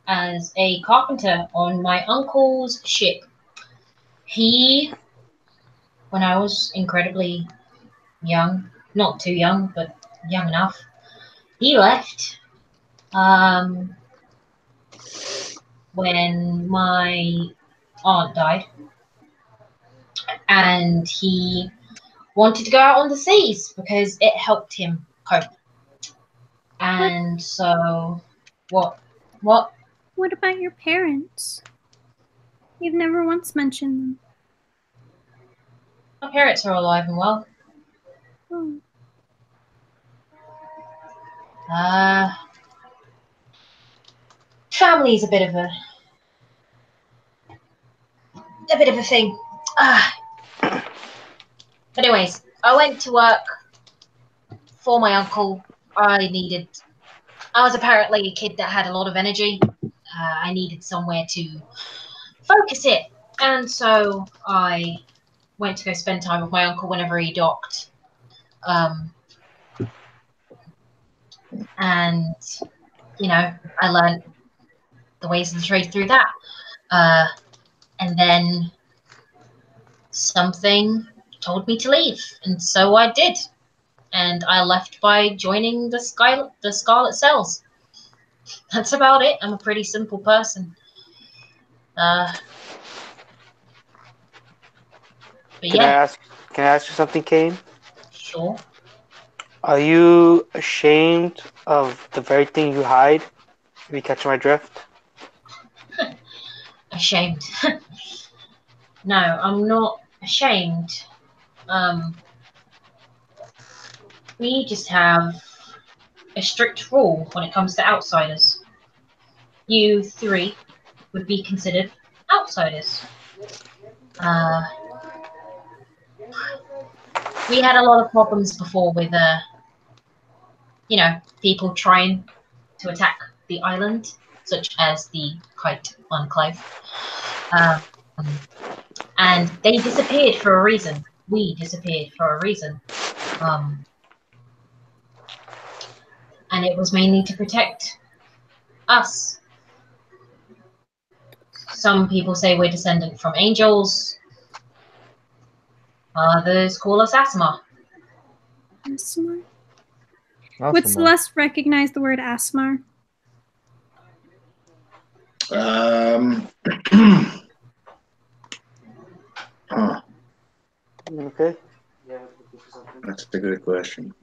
as a carpenter on my uncle's ship. When I was incredibly young, not too young, but young enough, he left when my aunt died. And he wanted to go out on the seas because it helped him cope. And so, what? What about your parents? You've never once mentioned them. My parents are alive and well. Oh. Family's a bit of a thing. Anyways, I went to work for my uncle. I was apparently a kid that had a lot of energy. I needed somewhere to focus it. And so I went to go spend time with my uncle whenever he docked. And, I learned the ways of the trade through that. And then something told me to leave. And so I did. And I left by joining the Scarlet Cells. That's about it. I'm a pretty simple person. But Can yeah. I ask you something, Kane? Sure. Are you ashamed of the very thing you hide? If you catch my drift? Ashamed. No, I'm not ashamed. We just have a strict rule when it comes to outsiders. You three would be considered outsiders. We had a lot of problems before with, people trying to attack the island. such as the Kite Enclave. And they disappeared for a reason. We disappeared for a reason. And it was mainly to protect us. Some people say we're descendant from angels. Others call us Asma. Asmar? That's Would the Celeste recognize the word Asmar? Huh, Okay. that's a good question.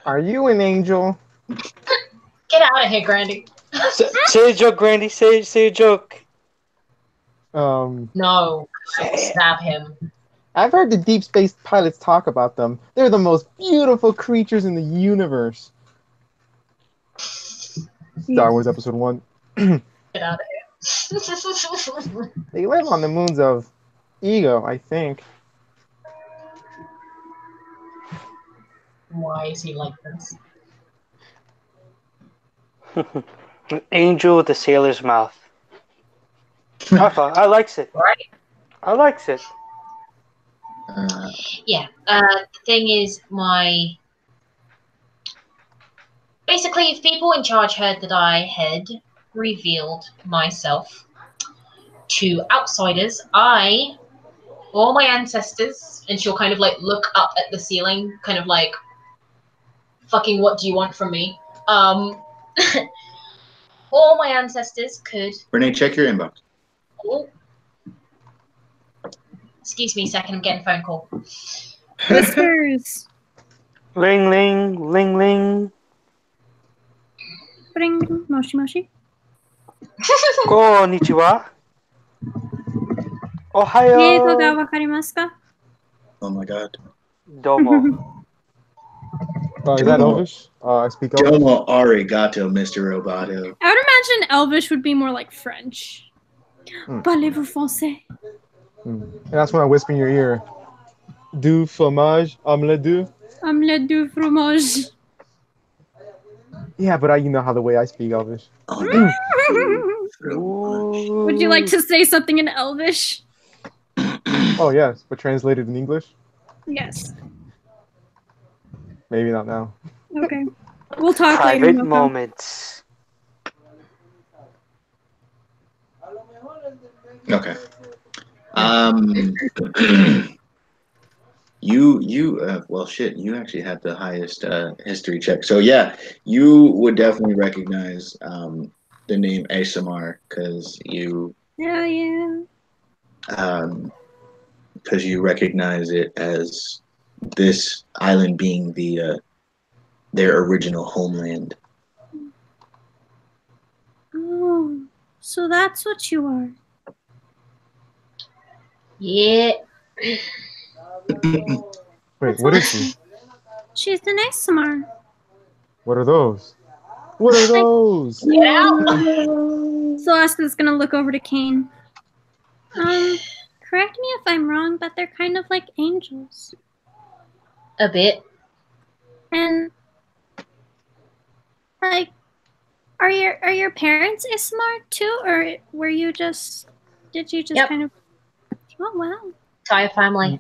Are you an angel? Get out of here, Grandy. Say a joke, Grandy. Say a joke. No, I will stab him. I've heard the deep space pilots talk about them. They're the most beautiful creatures in the universe. Star Wars Episode 1. Get out of here. They live on the moons of Ego, I think. Why is he like this? An angel with a sailor's mouth. I likes it. Right? I likes it. Yeah. The thing is, basically, if people in charge heard that I had revealed myself to outsiders, all my ancestors, and she'll kind of like look up at the ceiling, kind of like, fucking what do you want from me? All my ancestors could... Renee, check your inbox. Oh. Excuse me a second, I'm getting a phone call. Whispers. Ling ling ling ling. Bring moshi moshi. Konnichiwa. おは英語がよう。わかりますか? Oh my god. Domo. Is that Elvish? I speak Elvish. Domo arigato, Mr. Roboto. I would imagine Elvish would be more like French. Parlez-vous français? And that's when I whisper in your ear. Du fromage, omelette du. Omelette du fromage. Yeah, but you know how the way I speak Elvish. Would you like to say something in Elvish? Oh yes, but translated in English? Yes. Maybe not now. Okay. We'll talk later. Private Moko. moments. Okay. Well, shit, you actually had the highest history check. So yeah, you would definitely recognize the name ASMR because you Hell yeah. because you recognize it as this island being their original homeland. Oh, so that's what you are. Yeah. Wait, what is she? She's an ASMR. What are those? What are those? Get out! Celeste is gonna look over to Kane. Correct me if I'm wrong, but they're kind of like angels. A bit. And like, are your parents ASMR too, or did you just Yep. kind of? Oh wow, Entire family.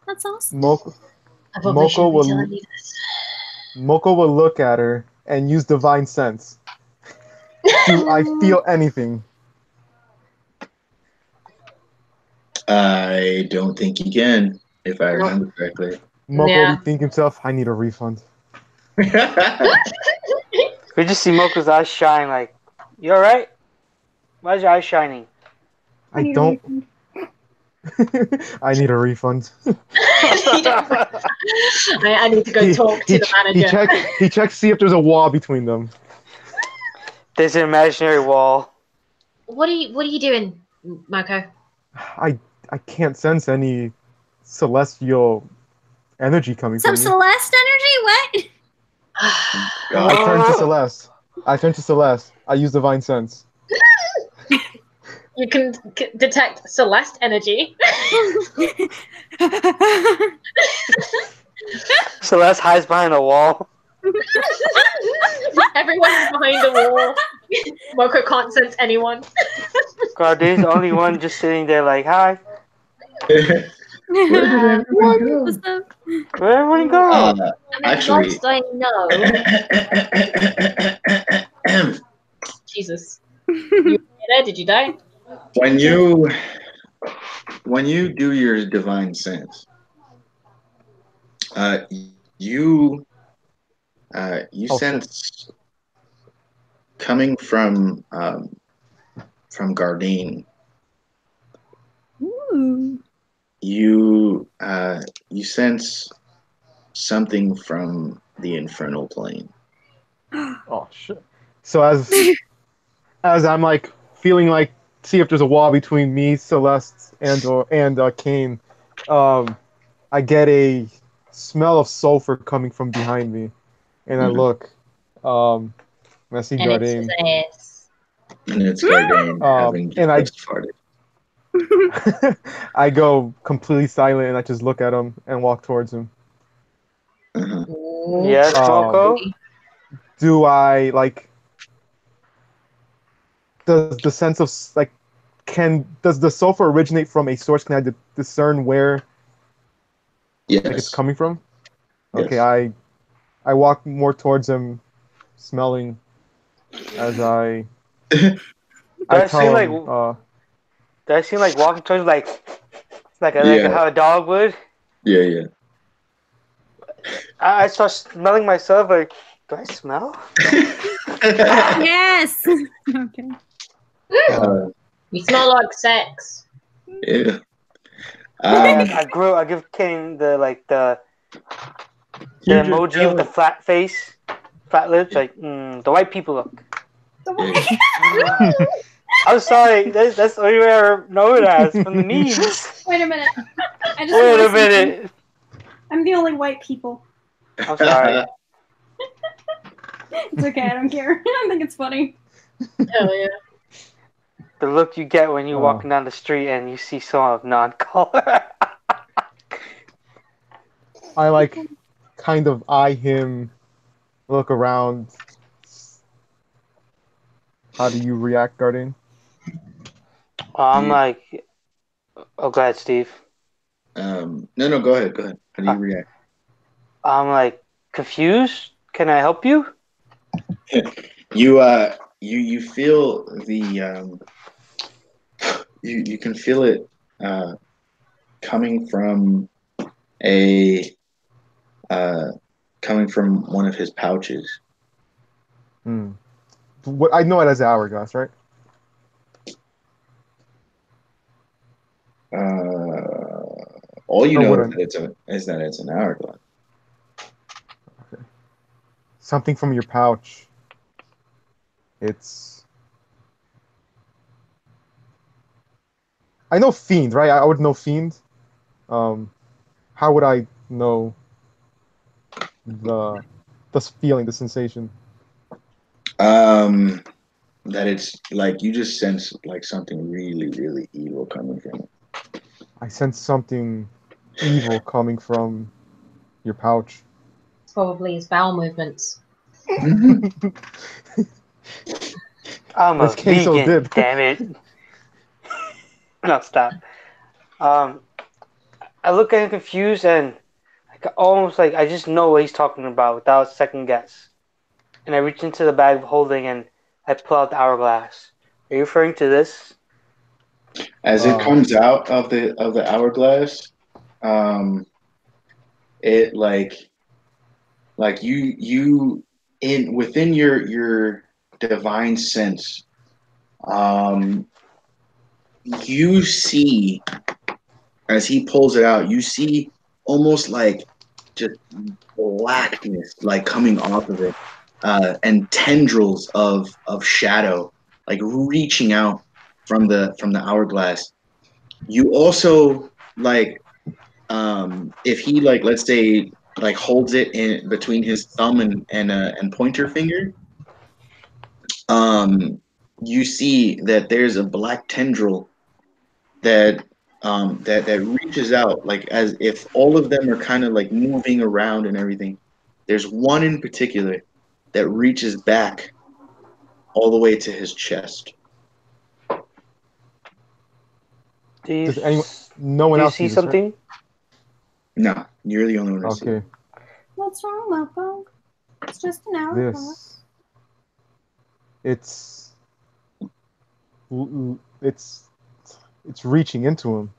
that's awesome. Moko I probably shouldn't be will- telling you this. Moko will look at her and use divine sense. Do I feel anything? I don't think you can, if I remember correctly. Moko Yeah. will think himself, I need a refund. We just see Moko's eyes shine like, you alright? Why is your eyes shining? I don't. I need a refund. I need to go talk to the manager. He checks to see if there's a wall between them. There's an imaginary wall. What are you doing, Moko? I can't sense any celestial energy coming Some from me. Celeste energy? What? I turn to Celeste. I use divine sense. You can detect Celeste energy. It's Celeste hides behind a wall. Everyone's behind the wall. Moko can't sense anyone. Gardain's the only one just sitting there like, hi, Where did everyone go? What's up? where'd everyone go? Uh, And then Actually- whilst I know, Jesus, you there? Did you die? when you do your divine sense, you Oh, shit. sense coming from Gardein. Ooh. You sense something from the infernal plane. Oh shit. So as I'm like feeling like see if there's a wall between me, Celeste, and Kane, I get a smell of sulfur coming from behind me, and I Mhm. look, and I see And it's Gardain. his ass. And it's Gardein having and I- just farted. I go completely silent and I just look at him and walk towards him. Uh-huh. Yes, Um, Moko? Do I like? Does the sense of like? Does the sulfur originate from a source? Can I discern where Yes. like it's coming from? Yes. Okay, I walk more towards him, smelling as I That seem tell like him. Did I seem like walking towards like Yeah. how a dog would? Yeah. I start smelling myself like, do I smell? Yes. Okay. You smell like sex. Yeah. I give Kane the You just emoji tell with the flat face, flat lips, like the white people look. Yeah. I'm sorry, that's the only way I know it as from the memes. Wait a minute. I just Wait a noticed something. minute. I'm the only white people. I'm sorry. It's okay. I don't care. I think it's funny. Hell yeah. The look you get when you're Oh. walking down the street and you see someone of non-color. I like kind of eye him, look around. How do you react, Garden? I'm like, oh, go ahead, Steve. No, go ahead. How do you react? I'm like, confused? Can I help you? You feel the you can feel it coming from coming from one of his pouches. What I know it as an hourglass, right? All you Or know wouldn't. is that it's an hourglass. Something from your pouch. It's. I know fiend, right? I would know fiend. How would I know the feeling, the sensation? That it's like you just sense like something really, really evil coming from it. I sense something evil coming from your pouch. It's probably his bowel movements. I'm a This queso vegan, dip. damn it. No, stop. I look at him confused and almost like I just know what he's talking about without second guess. And I reach into the bag of holding and I pull out the hourglass. Are you referring to this? As it comes out of the hourglass, it like you in within your divine sense, you see as he pulls it out, you see almost like just blackness like coming off of it, and tendrils of shadow like reaching out from the hourglass. You also like if he like let's say like holds it in between his thumb and pointer finger, you see that there's a black tendril that that reaches out, like as if all of them are kind of like moving around and everything. There's one in particular that reaches back all the way to his chest. Do you Does anyone? No one do you else see sees this, right? something? No, you're the only one who sees Okay. it. What's wrong, Moko? It's just an hourglass. It's it's it's reaching into him,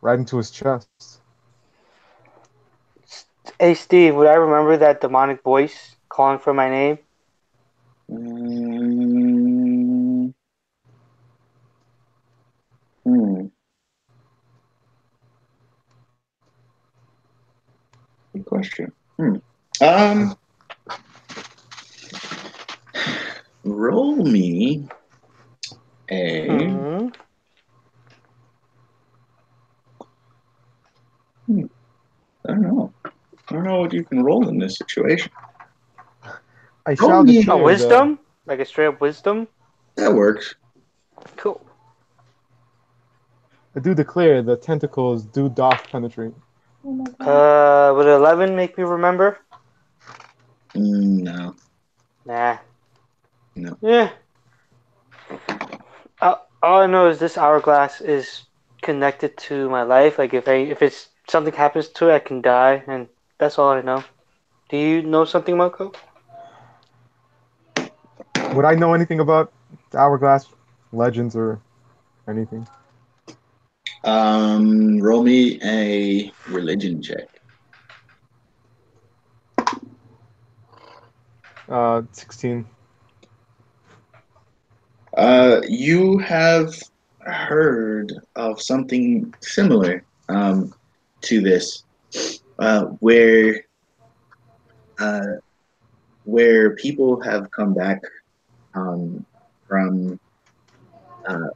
right into his chest. Hey Steve, would I remember that demonic voice calling for my name? Mm, hmm. Good question. Um, roll me a. Hmm. I don't know. I don't know what you can roll in this situation. I Roll shall me. A declare wisdom? Like a straight up wisdom? That works. Cool. I do declare the tentacles do doth penetrate. Oh my god. Would 11 make me remember? No, Nah. no. Yeah. All I know is this hourglass is connected to my life. Like if it's something happens to it, I can die, and that's all I know. Do you know something, Marco? Would I know anything about the hourglass legends or anything? Roll me a religion check. 16. You have heard of something similar to this, where uh, where people have come back from uh,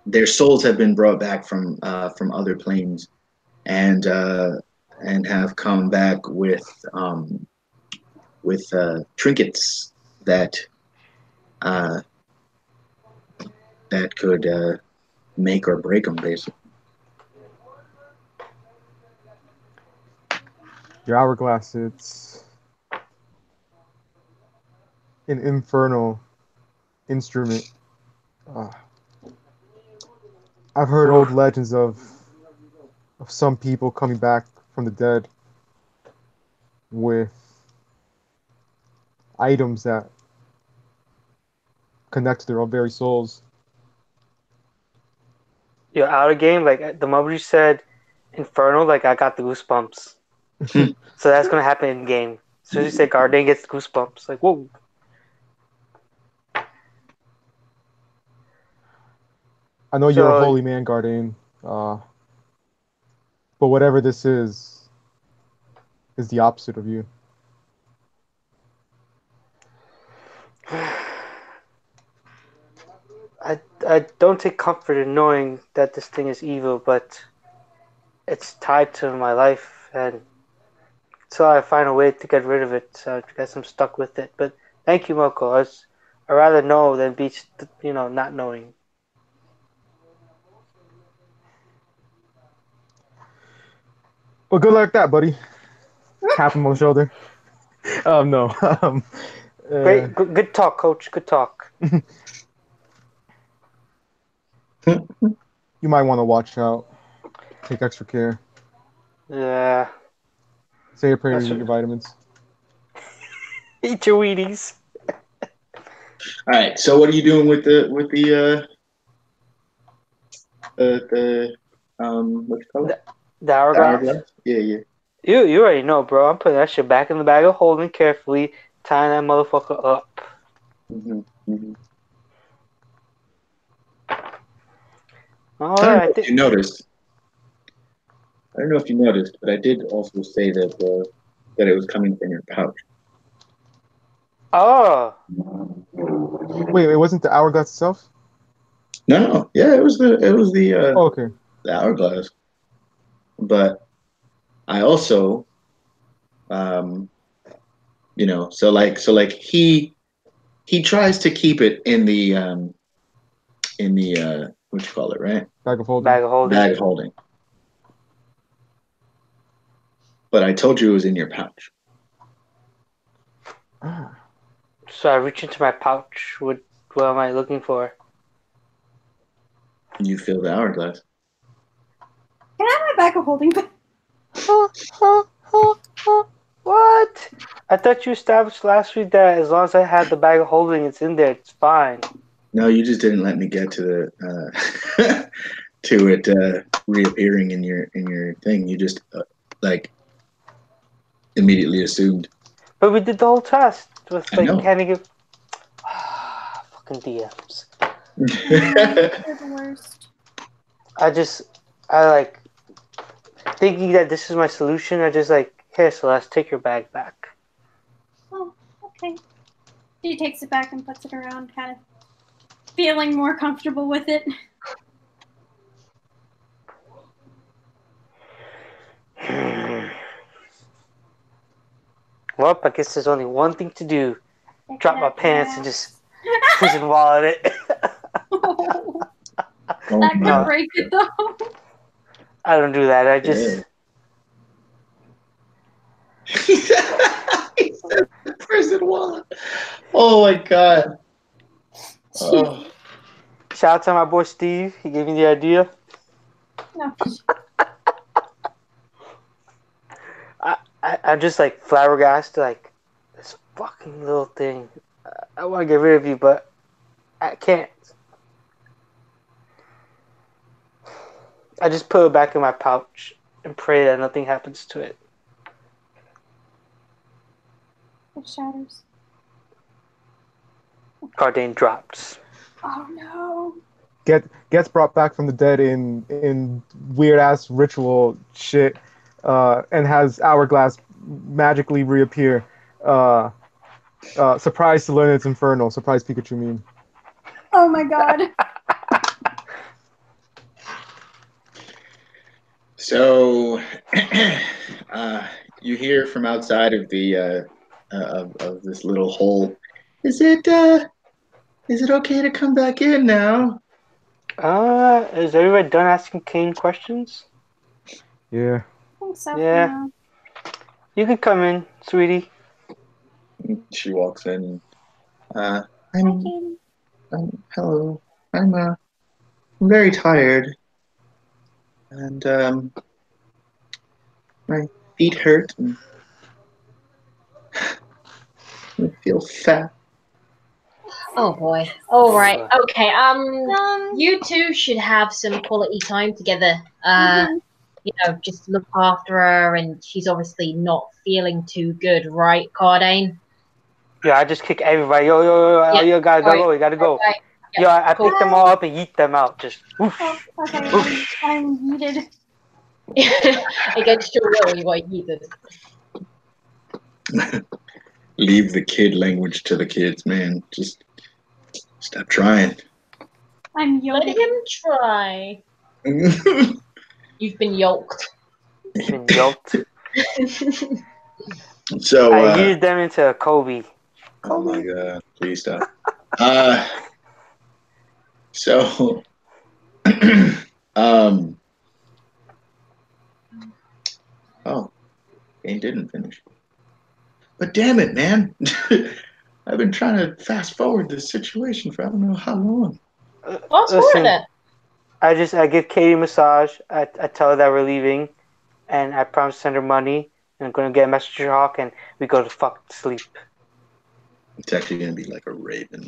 their souls have been brought back from other planes and have come back with trinkets that uh, that could make or break them, basically. Your hourglass, it's an infernal instrument. Uh, I've heard old Oof. legends of some people coming back from the dead with items that connect to their own very souls. You're out of game. Like the moment you said infernal, like I got the goosebumps. So that's gonna happen in game. As soon as you say Guardian gets goosebumps, like whoa. I know you're a So holy man, Gardain, but whatever this is the opposite of you. I don't take comfort in knowing that this thing is evil, but it's tied to my life, and until I find a way to get rid of it, so I guess I'm stuck with it. But thank you, Moko. I rather know than be, not knowing. Well, good luck with that, buddy. Tap him on the shoulder. No. Uh, Great, good talk, Coach. Good talk. you might want to watch out. Take extra care. Yeah, Say a prayer to that's eat your vitamins. eat your Wheaties. All right. So, what are you doing with the what you call it? The The hourglass. hourglass? Yeah, yeah. You already know, bro. I'm putting that shit back in the bag of holding carefully, tying that motherfucker up. Mm-hmm, mm-hmm. All I don't right, know if you noticed. I don't know if you noticed, but I did also say that it was coming from your pouch. Oh, Wait, it wasn't the hourglass itself? No, yeah, Oh, okay. the hourglass. But I also, um, so like he tries to keep it what you call it, right? Bag of holding. Bag of holding. Bag of holding. But I told you it was in your pouch. Ah. So I reach into my pouch. What am I looking for? You fill the hourglass. Can I have my bag of holding back? What? I thought you established last week that as long as I had the bag of holding, it's in there. It's fine. No, you just didn't let me get to the to it reappearing in your thing. You just like immediately assumed. But we did the whole test with I like know. handing it. Fucking DMs. They're the worst. I like thinking that this is my solution. I just like, here, Celeste, take your bag back. Oh, okay. She takes it back and puts it around, kind of feeling more comfortable with it. Well, I guess there's only one thing to do. Drop my pants and just ass. prison wallet it. Oh, Oh that could my break it though. I don't do that. I just Yeah. He said prison wallet. Oh my god. Oh. shout out to my boy Steve. He gave me the idea. No. I'm just like flabbergasted, like this fucking little thing. I want to get rid of you, but I can't. I just put it back in my pouch and pray that nothing happens to it. It shatters. Cardane drops. Oh no. Gets brought back from the dead in weird ass ritual shit, and has hourglass magically reappear. Surprise to learn it's infernal. Surprise Pikachu meme. Oh my god. So, you hear from outside of the of this little hole. Is it okay to come back in now? Is everybody done asking Kane questions? Yeah. I think so Yeah. for now. You can come in, sweetie. She walks in. Hi, I'm, Katie. hello. I'm very tired, and my feet hurt, and I feel fat. Oh boy. All right. Okay. Um, You two should have some quality time together. mhm. You know, just look after her, and she's obviously not feeling too good, right, Cardane? Yeah, I just kick everybody. Yo, Yeah. you gotta Alright. go. You gotta go. Okay. Yo, I cool. pick them all up and yeet them out. Just whoosh. Oh, okay. Whoosh. I'm yeeted. Against your will, you got yeeted. Leave the kid language to the kids, man. Just stop trying. I'm Let yoked. him try. You've been yoked. Been yoked. So, I yeeted them into a Kobe. oh my god, please stop. So, oh, game didn't finish. But damn it, man. I've been trying to fast forward this situation for I don't know how long. What's for Listen, it? I give Katie a massage. I tell her that we're leaving, and I promise to send her money. And I'm gonna get a messenger hawk, and we go to fuck sleep. It's actually going to be like a raven.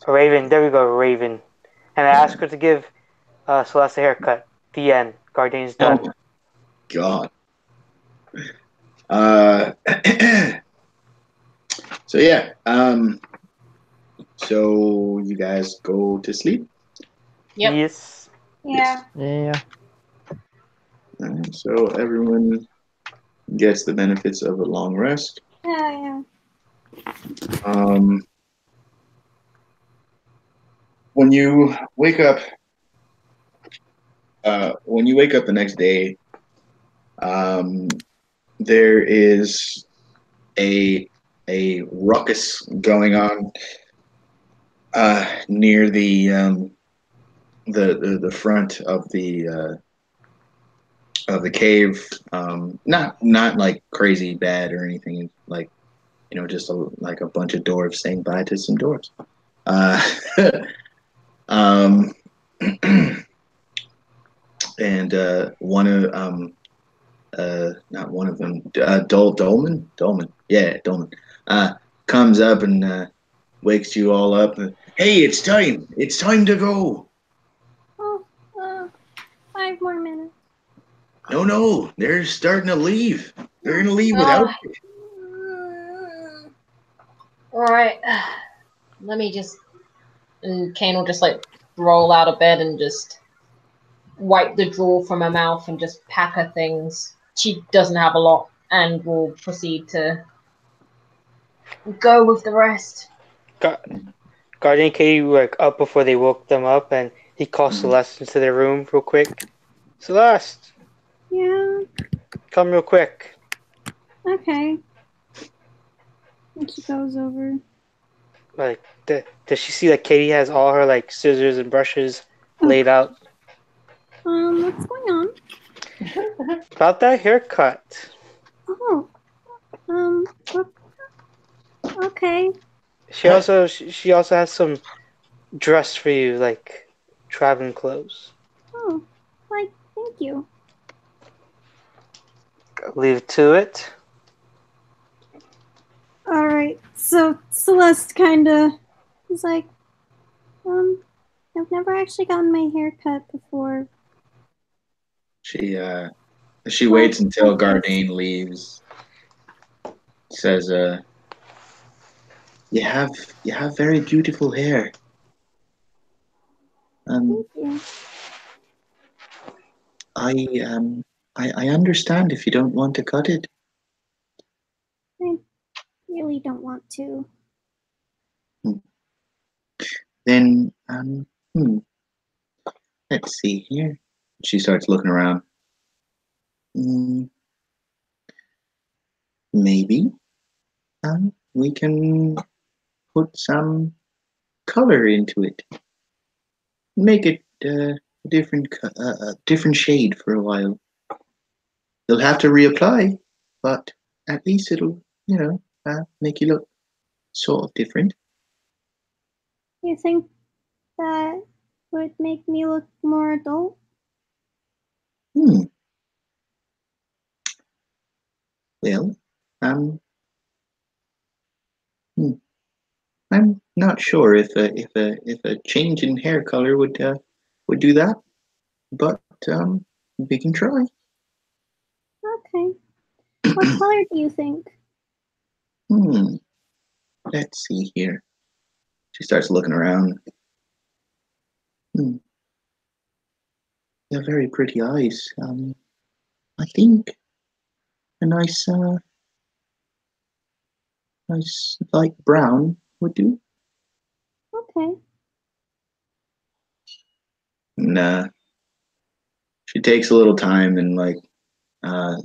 A Raven, there we go, Raven. And I ask her to give Celeste a haircut. The end. Gardane's done. Oh, God. Uh, so yeah. So you guys go to sleep. Yep. Yes. Yeah. Yeah. So everyone gets the benefits of a long rest. Yeah. When you wake up, the next day, there is a ruckus going on near the the front of the cave. Not like crazy bad or anything. Like just like a bunch of dwarves saying bye to some dwarves. Uh, um, and one of not one of them, Dolman, yeah, Dolman, comes up and wakes you all up. Hey, it's time to go. Oh, 5 more minutes. No, they're starting to leave. They're gonna leave without you. Alright. Let me just. And Kane will just like roll out of bed and just wipe the drool from her mouth and just pack her things. She doesn't have a lot and will proceed to go with the rest. Guardian Katie like up before they woke them up, and he calls Celeste into their room real quick. Celeste, Yeah. come real quick. Okay. And she goes over. Like, does she see that Katie has all her like scissors and brushes laid out? What's going on? About that haircut. Oh. Okay. She also has some dress for you, like traveling clothes. Oh, like, thank you. Leave to it. Alright, so Celeste kinda is like, I've never actually gotten my hair cut before. She waits until Gardain leaves. Says, you have very beautiful hair. Thank you. I understand if you don't want to cut it. I really don't want to. Then, let's see here. She starts looking around. Maybe, we can put some color into it. Make it a different shade for a while. You'll have to reapply, but at least it'll, make you look sort of different. You think that would make me look more adult? Well, I'm not sure if a change in hair color would do that, but we can try. Okay. What color do you think? Let's see here. She starts looking around. You have very pretty eyes. I think a nice light brown would do. Okay. And she takes a little time and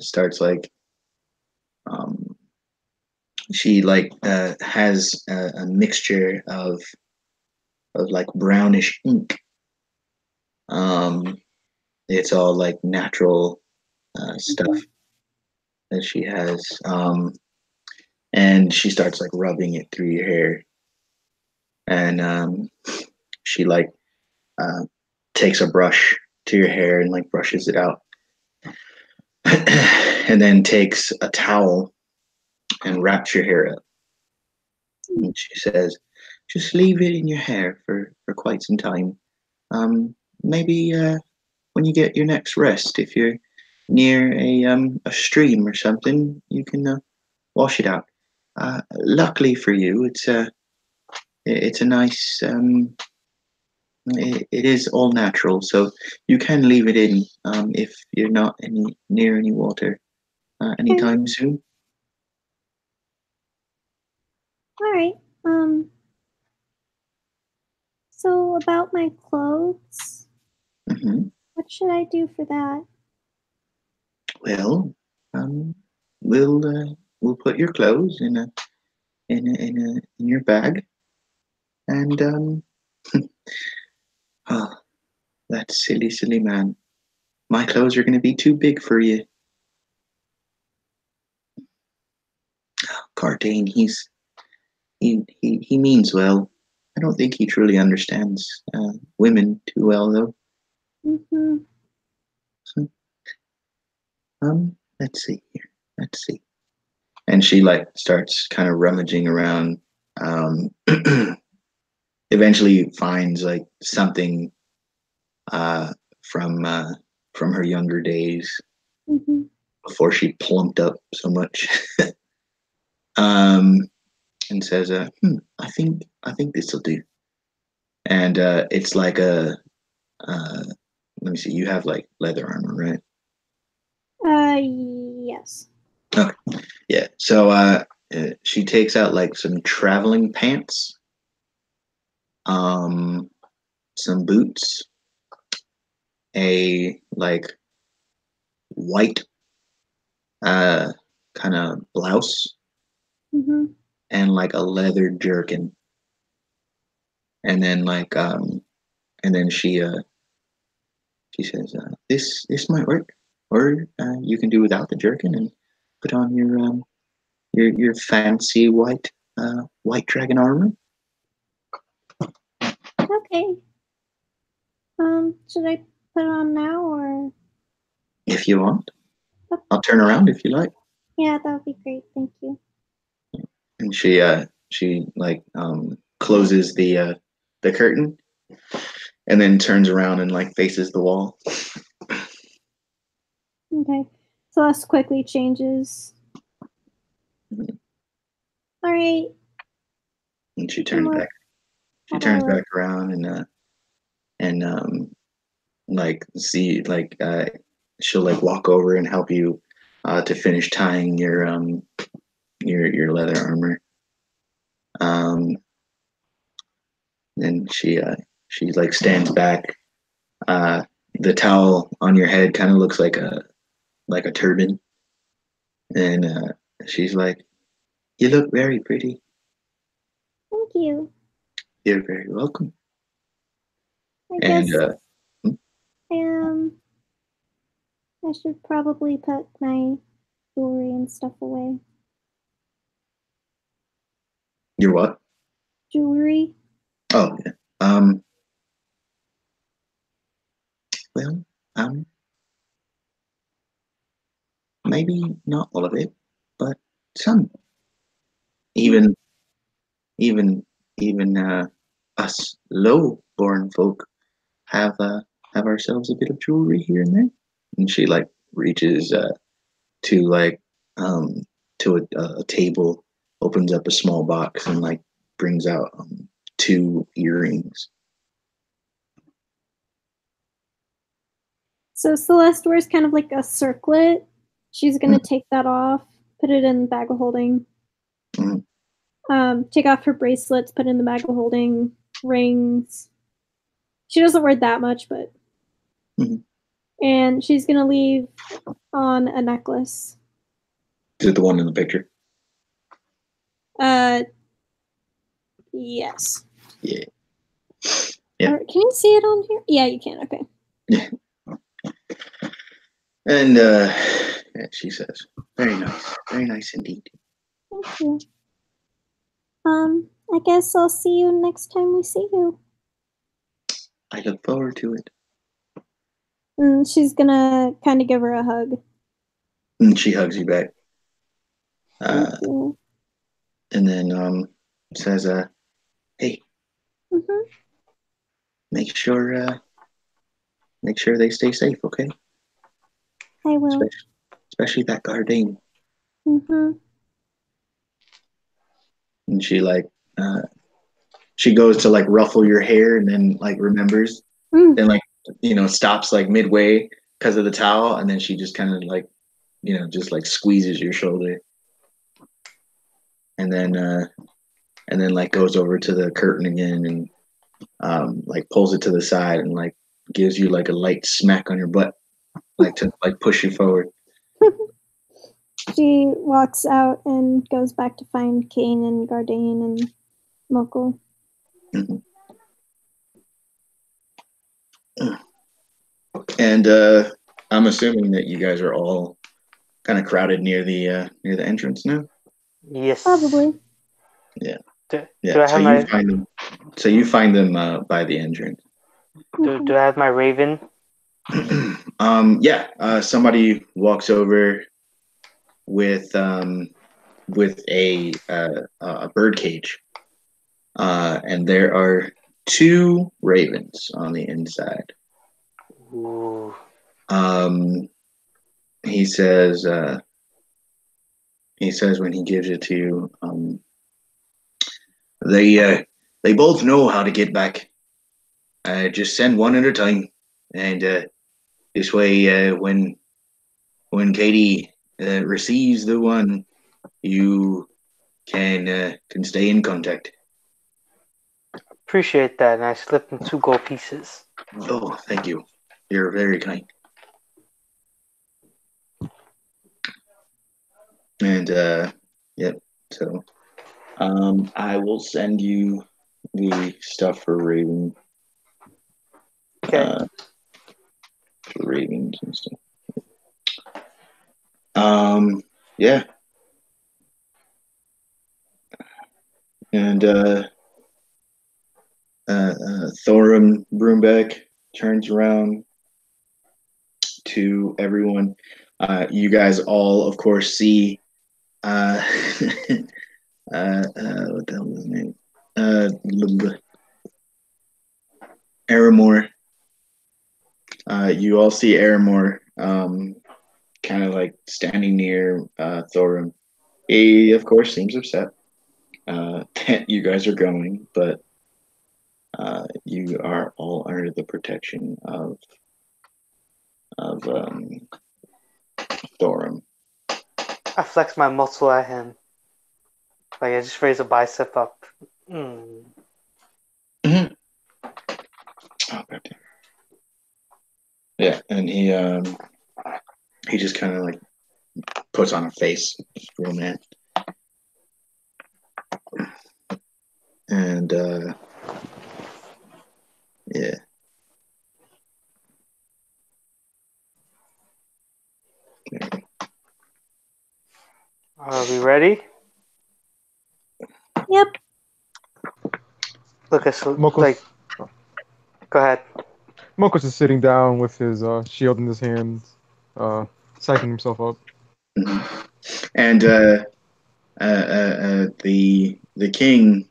starts she has a mixture of like brownish ink. It's all like natural stuff that she has. And she starts like rubbing it through your hair. And she takes a brush to your hair and like brushes it out. And then takes a towel and wraps your hair up. And she says, just leave it in your hair for quite some time. Maybe when you get your next rest, if you're near a stream or something, you can wash it out. Luckily for you, it's a nice. It is all natural, so you can leave it in if you're not near any water anytime soon. Alright. So about my clothes, what should I do for that? Well, we'll put your clothes in your bag, and That silly, silly man. My clothes are going to be too big for you. Cardane, he means well. I don't think he truly understands women too well, though. Mm-hmm. So, let's see here. Let's see. And she like starts kind of rummaging around. Eventually finds like something uh, from her younger days Mm-hmm. before she plumped up so much. um, and says, I think this will do." And it's like a let me see. You have like leather armor, right? Yes. Okay. Yeah. So she takes out like some traveling pants, um, some boots, a like white kind of blouse, Mm-hmm. and like a leather jerkin. And then and then she says, this might work, or you can do without the jerkin and put on your fancy white dragon armor. Okay. Should I put it on now or? If you want. Okay. I'll turn around if you like. Yeah, that would be great. Thank you. And she like closes the curtain and then turns around and like faces the wall. Okay. Celeste quickly changes. Mhm. All right. And she turns Well, back. She how turns about back around and like see like she'll like walk over and help you to finish tying your leather armor. Um, and she like stands back. Uh, the towel on your head kind of looks like a turban, and she's like, "You look very pretty. Thank you. You're very welcome." I And guess um I should probably put my jewelry and stuff away. you're what? Jewelry? Oh, yeah. Um, well, maybe not all of it, but some. Even even even us low-born folk have have ourselves a bit of jewelry here and there. And she like reaches to like um to a table, opens up a small box and like brings out two earrings. So Celeste wears kind of like a circlet. She's gonna take that off, put it in the bag of holding. Mhm. Take off her bracelets, put in the bag of holding, rings. She doesn't wear that much, but Mhm. and she's gonna leave on a necklace. Is it the one in the picture? Uh yes. Yeah. Yeah. Or, can you see it on here? Yeah, you can. Okay. Yeah. And yeah, she says, very nice indeed." Thank you. I guess I'll see you next time we see you. I look forward to it. And she's gonna kind of give her a hug. And she hugs you back. Thank you. And then says, "Hey, Mm-hmm. make sure they stay safe, okay? I will. Especially that Gardein." Mm-hmm. And uh, she goes to like ruffle your hair, and then like remembers, Mm. then like stops like midway because of the towel, and then she just kind of like just like squeezes your shoulder, and then like goes over to the curtain again and like pulls it to the side and like gives you like a light smack on your butt, like to like push you forward. She walks out and goes back to find Kane and Gardain and Mokul. Mhm. And I'm assuming that you guys are all kind of crowded near the entrance now. Yes. Probably. Yeah. Do Yeah. I have my So you find them by the entrance. do I have my raven? Yeah. Somebody walks over with a bird cage, and there are two ravens on the inside. Ooh. He says when he gives it to you, they both know how to get back. Just send one at a time, and this way, when Katie receives the one, you can stay in contact. Appreciate that, and I slipped in 2 gold pieces. Oh, thank you. You're very kind. And yep. So, I will send you the stuff for Raven. Okay. For Ravens and stuff. Yeah. And Thorum Broombeck turns around to everyone. You guys all, of course, see what the hell was his name? Aramore. You all see Aramore kind of like standing near Thorum. He, of course, seems upset that you guys are going, but you are all under the protection of Thorum. I flex my muscle at him. Like I just raise a bicep up. Mm-hmm. Oh, goddamn. Yeah, and he just kind of like puts on a face, real man, and yeah. Are we ready? Yep. Look, it's Mokos, like. Go ahead. Mokos is sitting down with his shield in his hands, psyching himself up. Mm-hmm. And the king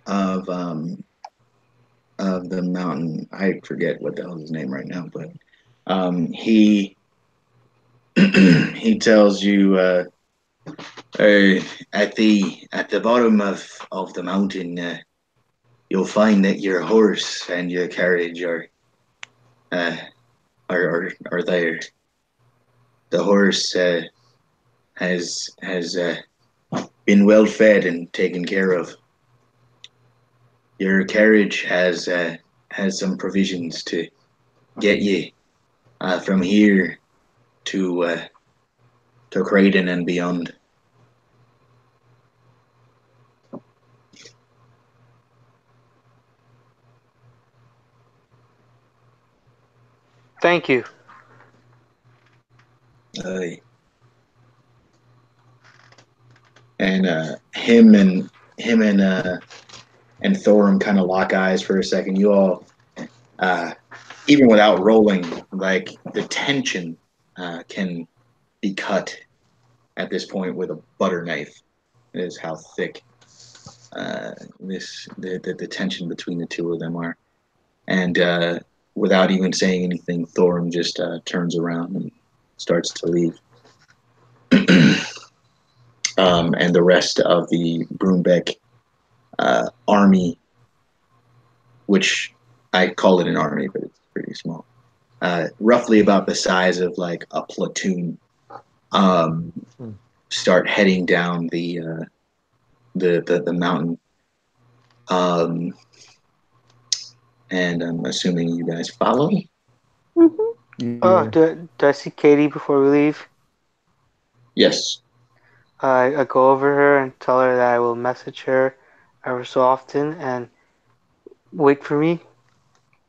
of the mountain, I forget what the hell his name right now, but he he tells you at the bottom of the mountain, you'll find that your horse and your carriage uh, are there. The horse has been well fed and taken care of. Your carriage has some provisions to get you from here to Creighton and beyond. Thank you. Aye. And him and Thorum kind of lock eyes for a second. You all, even without rolling, like the tension can be cut at this point with a butter knife. It is how thick the tension between the two of them are. And without even saying anything, Thorum just turns around and starts to leave. And the rest of the Broombeck army, which I call it an army, but it's pretty small, roughly about the size of like a platoon, start heading down the mountain. And I'm assuming you guys follow. Mm-hmm. Oh, Yeah. do I see Katie before we leave? Yes. I go over her and tell her that I will message her ever so often and wait for me.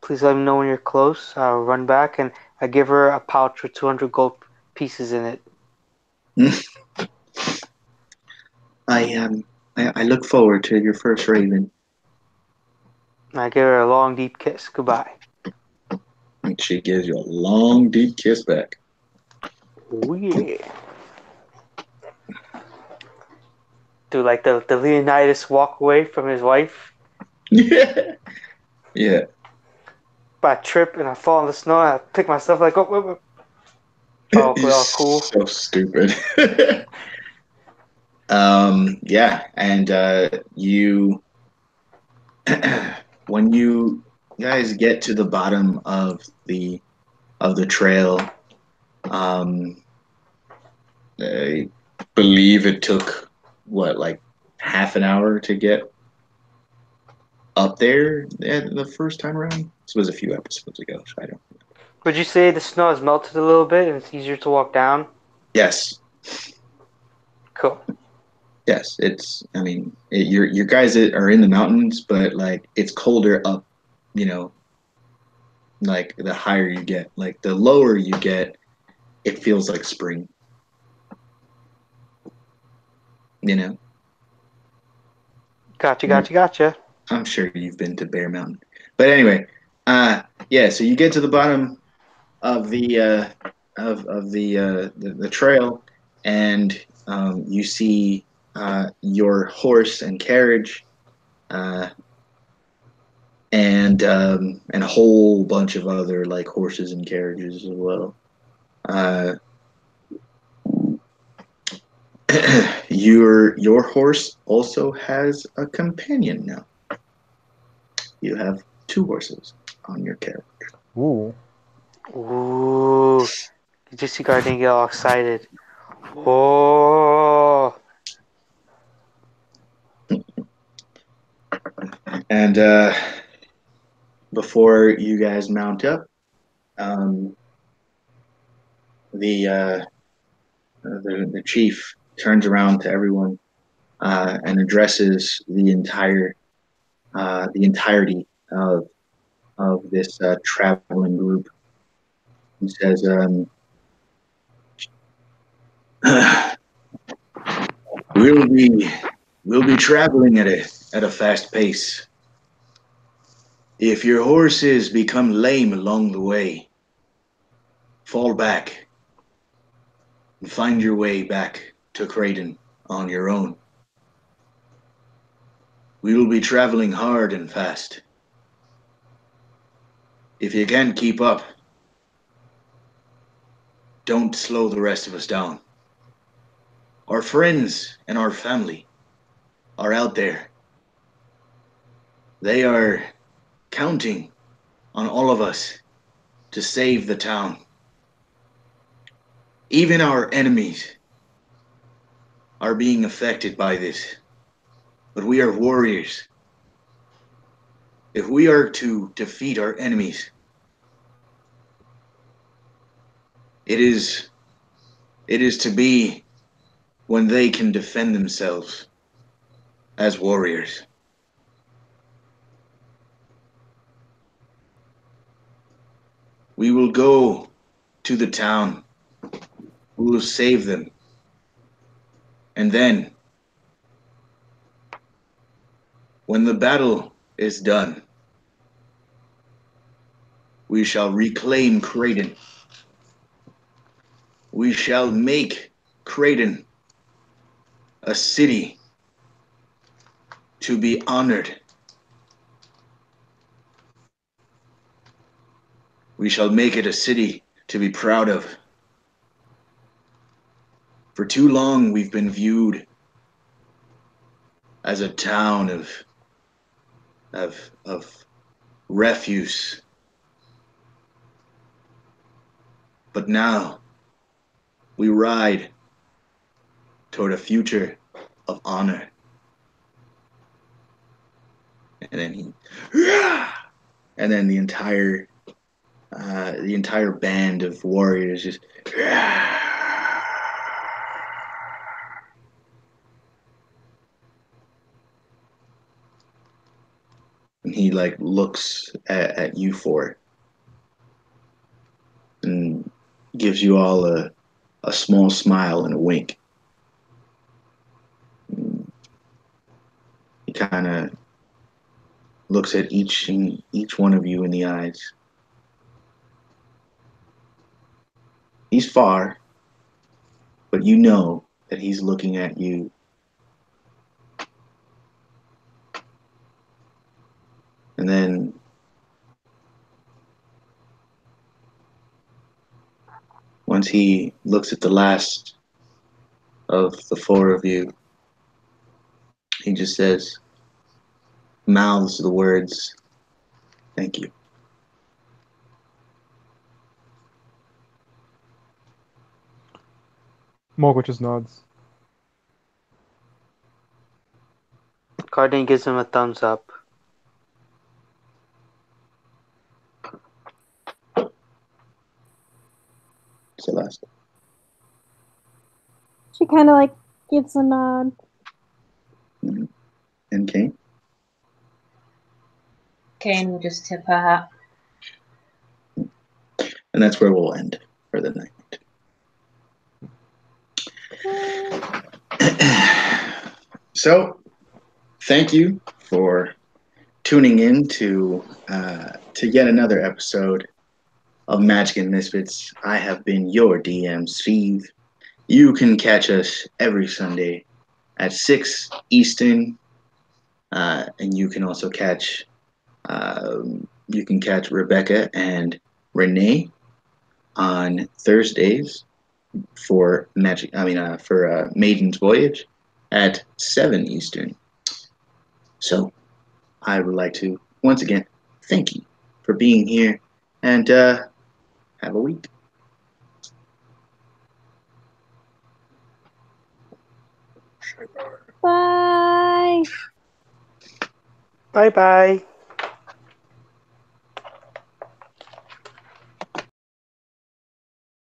Please let me know when you're close. I'll run back and I give her a pouch with 200 gold pieces in it. I look forward to your first raven. I give her a long, deep kiss. Goodbye. And she gives you a long, deep kiss back. Oh, yeah. Do like the Leonidas walk away from his wife? Yeah. But I trip and I fall in the snow and I pick myself like, oh. Oh, cool. So stupid. Yeah, and you when you guys get to the bottom of the trail, um, I believe it took what, like half an hour to get up there the first time around. This was a few episodes ago, so I don't. Would you say the snow has melted a little bit and it's easier to walk down? Yes, Cool. yes. It's. I mean, your guys are in the mountains, but like it's colder up. You know, like the higher you get, like the lower you get, it feels like spring. You know. Gotcha. I'm sure you've been to Bear Mountain, but anyway, yeah. So you get to the bottom of the trail, and you see your horse and carriage, uh, and a whole bunch of other like horses and carriages as well. Uh, your horse also has a companion now. You have two horses on your carriage. Ooh. Ooh. You just see Guardian get all excited. Oh. And before you guys mount up, um, the, uh, the chief turns around to everyone and addresses the entirety of this traveling group. He says, "We'll be we'll be traveling at a fast pace. If your horses become lame along the way, fall back and find your way back to Creighton on your own. We will be traveling hard and fast. If you can't keep up, don't slow the rest of us down. Our friends and our family are out there. They are counting on all of us to save the town. Even our enemies are being affected by this. But we are warriors. If we are to defeat our enemies, it is to be when they can defend themselves as warriors. We will go to the town. We will save them. And then, when the battle is done, we shall reclaim Creighton. We shall make Creighton a city to be honored. We shall make it a city to be proud of. For too long, we've been viewed as a town of refuse. But now, we ride toward a future of honor. And then and then the entire band of warriors just, and he like looks at you four and gives you all a small smile and a wink. He kind of looks at each one of you in the eyes. He's far, but you know that he's looking at you. And then once he looks at the last of the four of you, he just says, mouths the words, "Thank you." Morgul just nods. Cardane gives him a thumbs up. Celeste. She kind of like gives a nod. Mm-hmm. And Kane? Kane will just tip her hat. And that's where we'll end for the night. So, thank you for tuning in to yet another episode of Magic and Misfits. I have been your DM, Steve. You can catch us every Sunday at 6 Eastern, and you can also catch Rebecca and Renee on Thursdays for Maiden's Voyage at 7 Eastern. So I would like to once again thank you for being here and have a week. Bye. Bye bye.